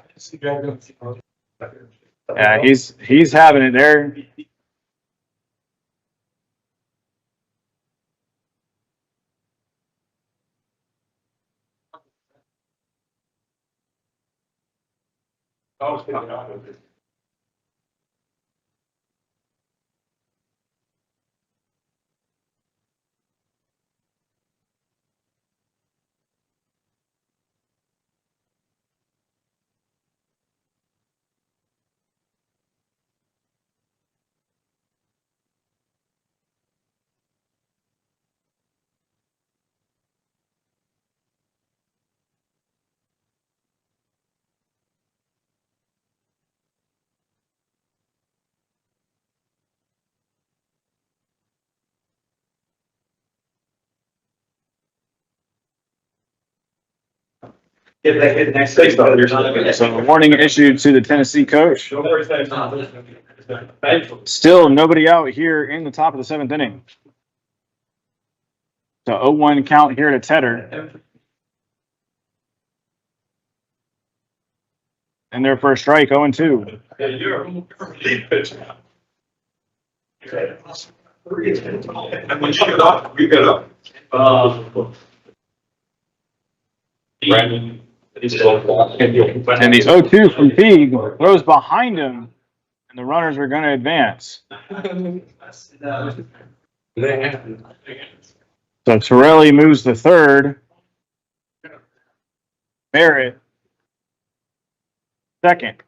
yeah, he's having it there. So a warning issued to the Tennessee coach. Still nobody out here in the top of the 7th inning. So 0-1 count here to Tedder. And their first strike, 0-2. And the 0-2 from Peag throws behind him, and the runners are going to advance. So Torelli moves to third. Merritt second.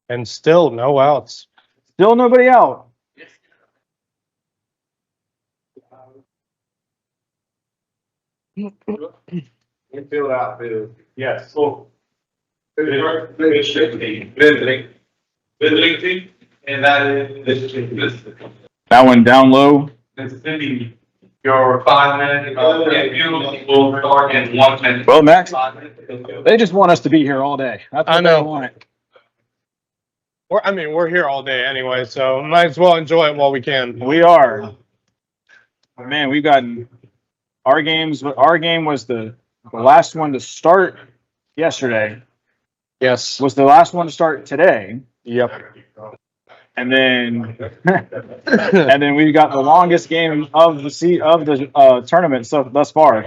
And still no outs. Still nobody out. Infield, outfield. Yes. Visiting team, and that is That one down low. Mississippi. Your 5 minute will start in 1 minute. Well, Max, they just want us to be here all day. That's what I know. They want. We're here all day anyway, so might as well enjoy it while we can. We are. Man, we've gotten our games. Our game was the last one to start yesterday. Yes. Was the last one to start today. Yep. And then, and then we've got the longest game of the tournament so thus far.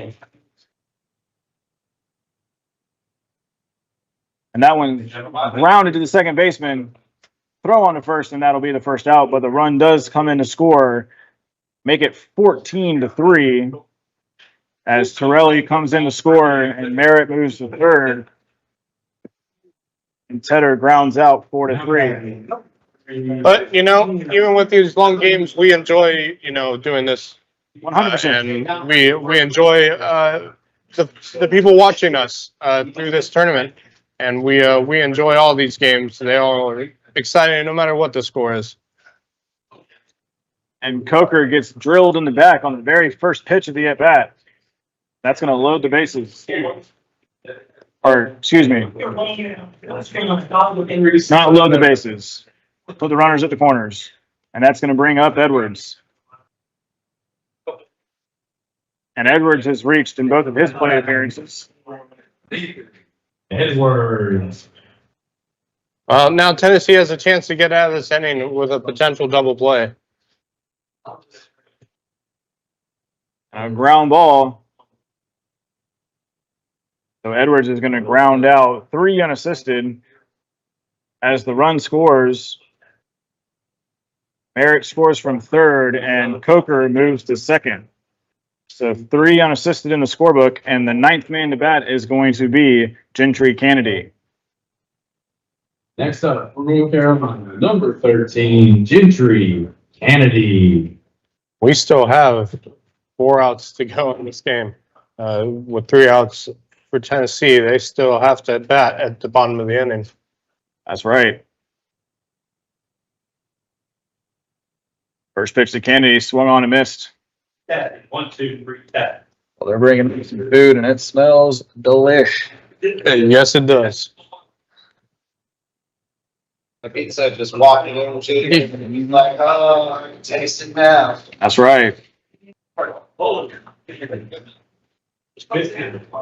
And that one grounded to the second baseman, throw on to first, and that'll be the first out. But the run does come in to score, make it 14-3 as Torelli comes in to score and Merritt moves to third. And Tedder grounds out 4-3. But, even with these long games, we enjoy, doing this. 100%. And we enjoy the people watching us through this tournament. And we enjoy all these games. They all are exciting no matter what the score is. And Coker gets drilled in the back on the very first pitch of the at-bat. That's going to load the bases. Or, excuse me. Not load the bases. Put the runners at the corners. And that's going to bring up Edwards. And Edwards has reached in both of his play appearances. Edwards. Well, now Tennessee has a chance to get out of this inning with a potential double play. A ground ball. So Edwards is going to ground out 3 unassisted. As the run scores, Merritt scores from third, and Coker moves to second. So 3 unassisted in the scorebook, and the 9th man to bat is going to be Gentry Kennedy. Next up, for North Carolina, number 13, Gentry Kennedy. We still have 4 outs to go in this game. With 3 outs for Tennessee, they still have to bat at the bottom of the inning. That's right. First pitch to Kennedy, swung on and missed. 1, 2, 3, tap. Well, they're bringing me some food, and it smells delish. Yes, it does. The pizza just walking over to you, and he's like, oh, I can taste it now. That's right.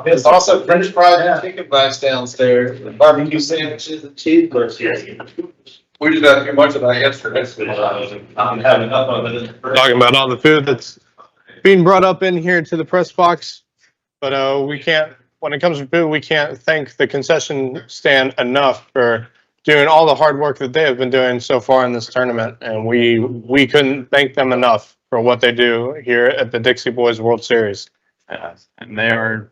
There's also French fries and chicken bites downstairs, barbecue sandwiches and cheeseburgers. We did not do much of that yesterday. I'm having enough of it. Talking about all the food that's being brought up in here to the press box. But we can't, when it comes to food, we can't thank the concession stand enough for doing all the hard work that they have been doing so far in this tournament. And we couldn't thank them enough for what they do here at the Dixie Boys World Series. And they are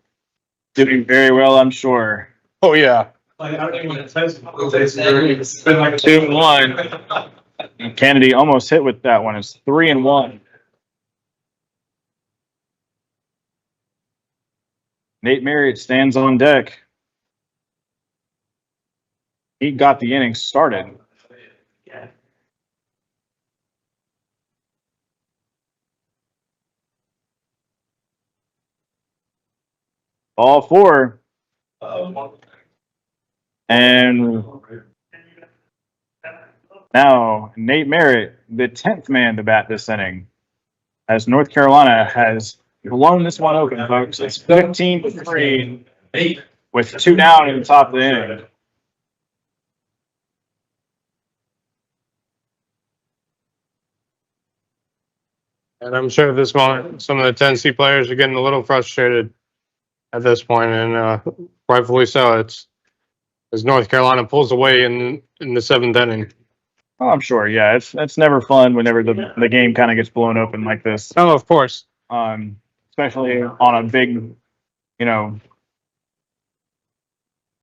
doing very well, I'm sure. Oh, yeah. I don't even want to taste It's been like 2-1. And Kennedy almost hit with that one. It's 3-1. Nate Marriott stands on deck. He got the inning started. All 4. And now Nate Merritt, the 10th man to bat this inning, as North Carolina has blown this one open, folks. It's 15-3 with 2 down in the top of the inning. And I'm sure at this moment, some of the Tennessee players are getting a little frustrated at this point, and rightfully so. It's as North Carolina pulls away in the 7th inning. Oh, I'm sure. Yeah, it's never fun whenever the game kind of gets blown open like this. Oh, of course. Especially on a big,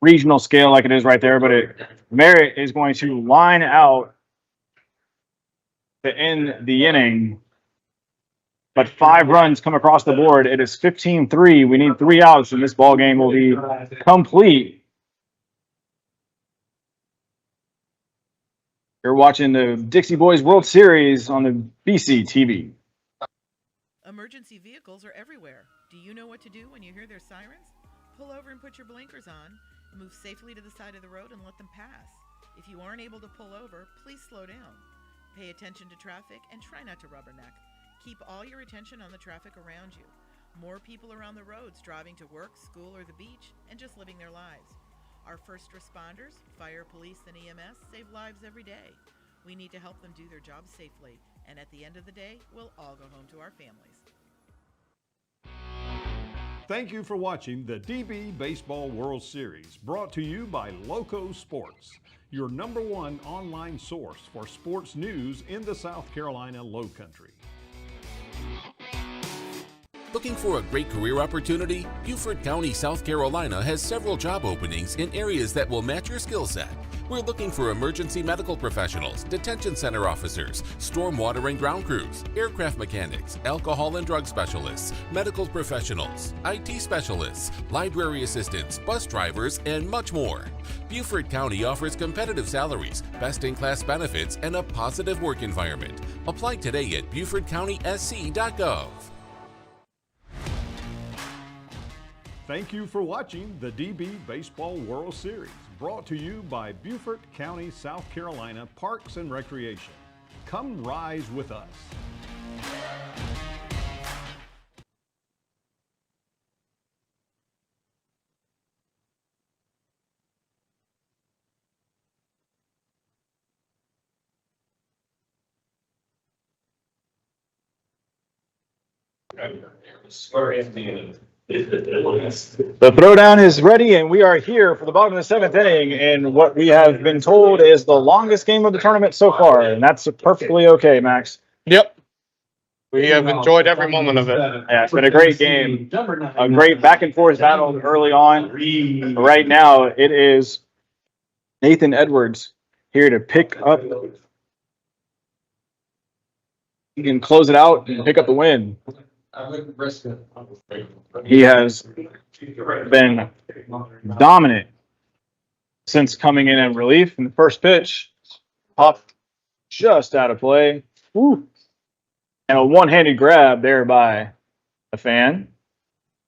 regional scale like it is right there. But Merritt is going to line out to end the inning. But 5 runs come across the board. It is 15-3. We need 3 outs, and this ball game will be complete. You're watching the Dixie Boys World Series on the BCTV. Emergency vehicles are everywhere. Do you know what to do when you hear their sirens? Pull over and put your blinkers on. Move safely to the side of the road and let them pass. If you aren't able to pull over, please slow down. Pay attention to traffic and try not to rubberneck. Keep all your attention on the traffic around you. More people are on the roads driving to work, school, or the beach, and just living their lives. Our first responders, fire, police, and EMS save lives every day. We need to help them do their jobs safely, and at the end of the day, we'll all go home to our families. Thank you for watching the DB Baseball World Series, brought to you by Loco Sports, your #1 online source for sports news in the South Carolina Lowcountry. Looking for a great career opportunity? Beaufort County, South Carolina has several job openings in areas that will match your skill set. We're looking for emergency medical professionals, detention center officers, stormwater and ground crews, aircraft mechanics, alcohol and drug specialists, medical professionals, IT specialists, library assistants, bus drivers, and much more. Beaufort County offers competitive salaries, best-in-class benefits, and a positive work environment. Apply today at BeaufortCountySC.gov. Thank you for watching the DB Baseball World Series, brought to you by Beaufort County, South Carolina Parks and Recreation. Come rise with us. The throwdown is ready, and we are here for the bottom of the seventh inning in what we have been told is the longest game of the tournament so far, and that's perfectly okay, Max. Yep. We have enjoyed every moment of it. Yeah, it's been a great game, a great back and forth battle early on. Right now, it is Nathan Edwards here to pick up. He can close it out and pick up the win. He has been dominant since coming in relief. In the first pitch, popped just out of play. Woo. And a one-handed grab there by a fan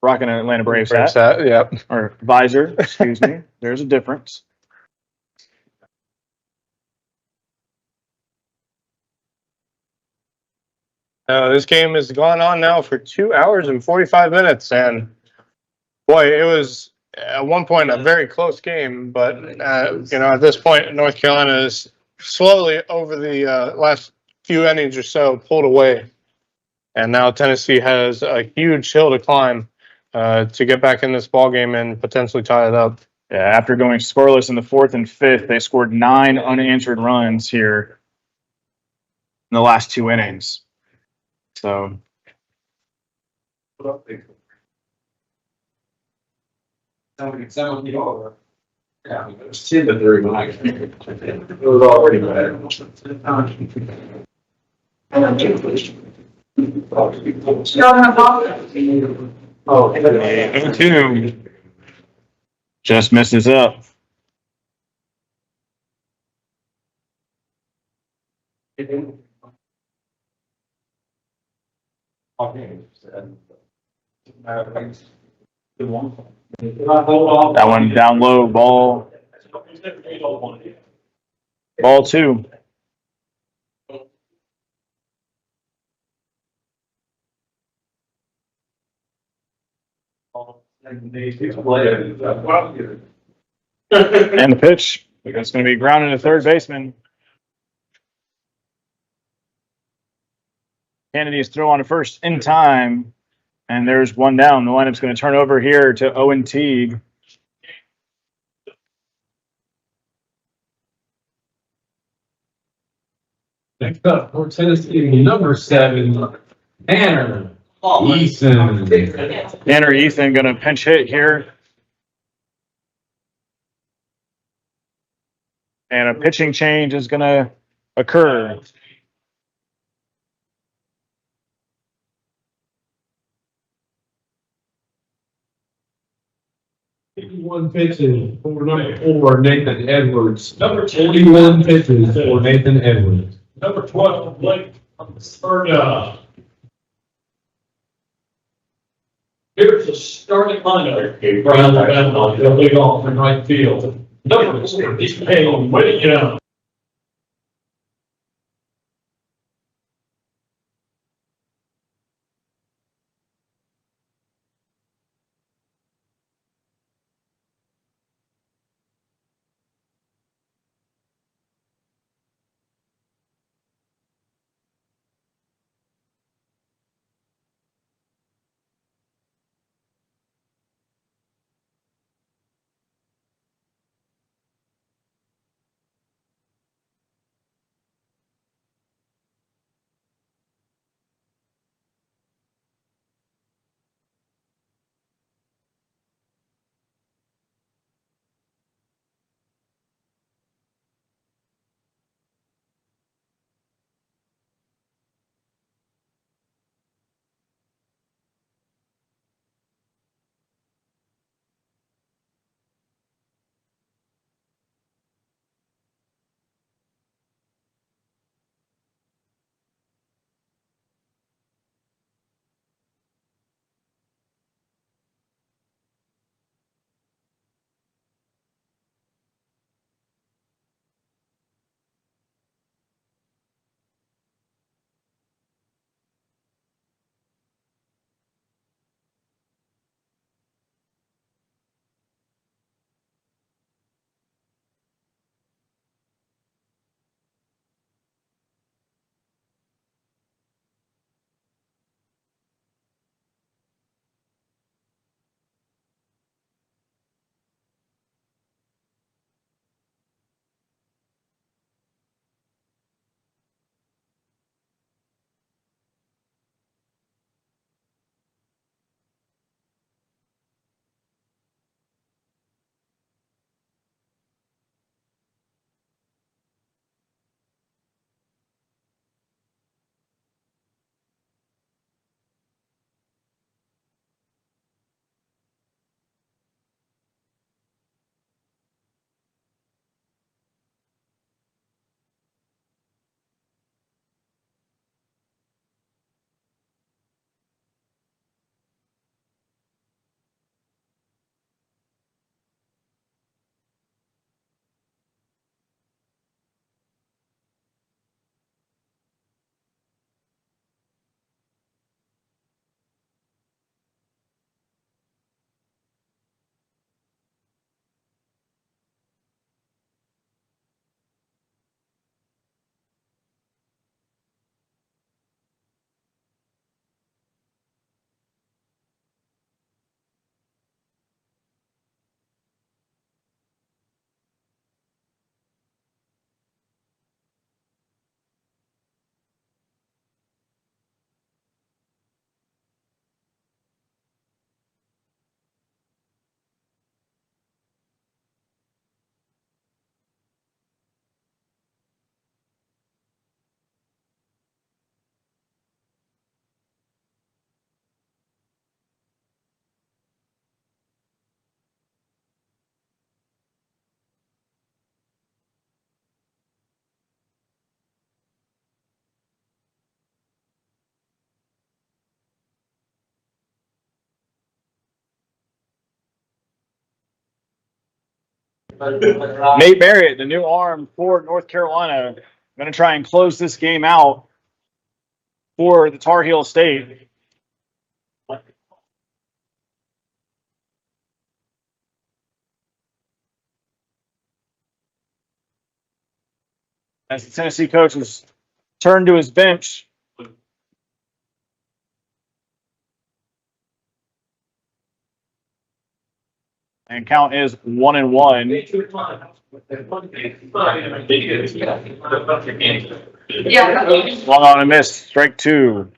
rocking an Atlanta Braves hat. Yep. Or visor, excuse me. There's a difference. This game has gone on now for 2 hours and 45 minutes, and boy, it was at one point a very close game. But at this point, North Carolina is slowly over the last few innings or so pulled away, and now Tennessee has a huge hill to climb to get back in this ball game and potentially tie it up. Yeah, after going scoreless in the fourth and fifth, they scored 9 unanswered runs here in the last 2 innings. So, just misses up. That one down low, ball 2. And the pitch, it's going to be grounded to third baseman. Kennedy's throw on to first in time, and there's one down. The lineup's going to turn over here to Owen Teague. Next up for Tennessee, number 7, Tanner Eason. Tanner Eason going to pinch hit here. And a pitching change is going to occur. One pitches for number 4, Nathan Edwards. Number 21 pitches for Nathan Edwards. Number 12, Blake Spurga. Here's the starting lineup. Brown Alabama, the lead off in right field. Number 4, East Payne, Whitty Young. Nate Barrett, the new arm for North Carolina, going to try and close this game out for the Tar Heel State. As the Tennessee coach has turned to his bench. And count is 1-1. Swung on and missed. Strike two.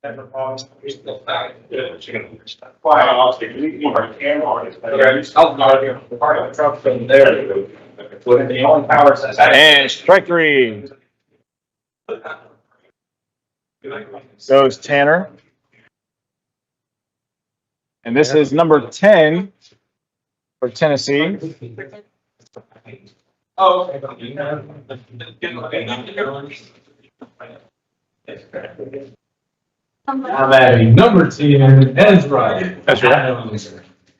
And strike three. Goes Tanner. And this is number 10 for Tennessee. I'm adding number 10, Ezra.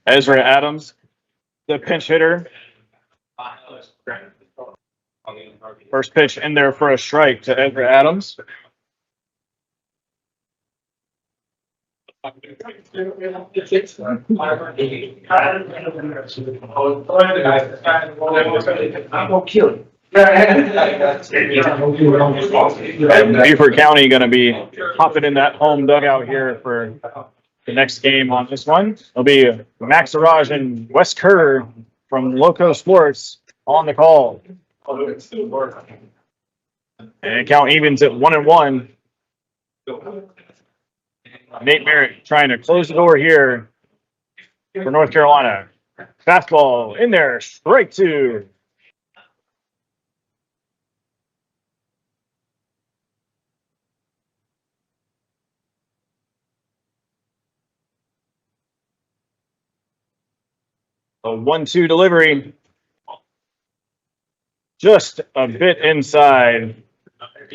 Ezra Adams, the pinch hitter. First pitch in there for a strike to Ezra Adams. And Beaufort County going to be hopping in that home dugout here for the next game on this one. It'll be Max Araj and Wes Kerr from Loco Sports on the call. And count evens at 1-1. Nate Merritt trying to close the door here for North Carolina. Fastball in there, strike two. A 1-2 delivery. Just a bit inside.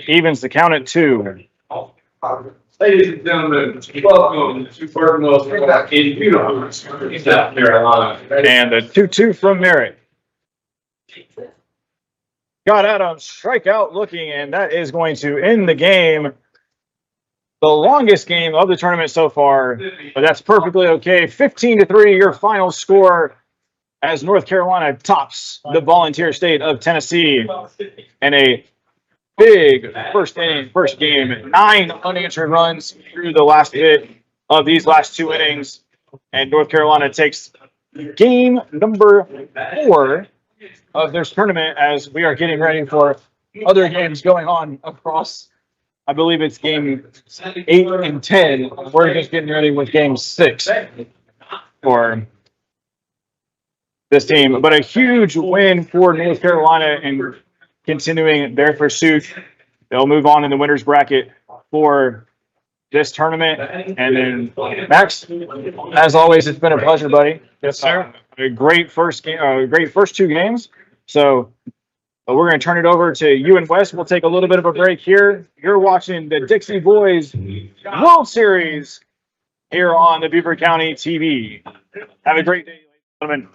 Evens the count at 2. Ladies and gentlemen, welcome to Cardinals in beautiful South Carolina. And a 2-2 from Merritt. Got Adams strikeout looking, and that is going to end the game. The longest game of the tournament so far, but that's perfectly okay. 15-3, your final score as North Carolina tops the Volunteer State of Tennessee in a big first game. 9 unanswered runs through the last bit of these last 2 innings. And North Carolina takes game number 4 of this tournament as we are getting ready for other games going on across, I believe it's game 8 and 10. We're just getting ready with game 6 for this team. But a huge win for North Carolina and continuing their pursuit. They'll move on in the winner's bracket for this tournament. And then, Max, as always, it's been a pleasure, buddy. Yes, sir. A great first game, great first 2 games. So we're going to turn it over to you and Wes. We'll take a little bit of a break here. You're watching the Dixie Boys World Series here on the Beaufort County TV. Have a great day, ladies and gentlemen.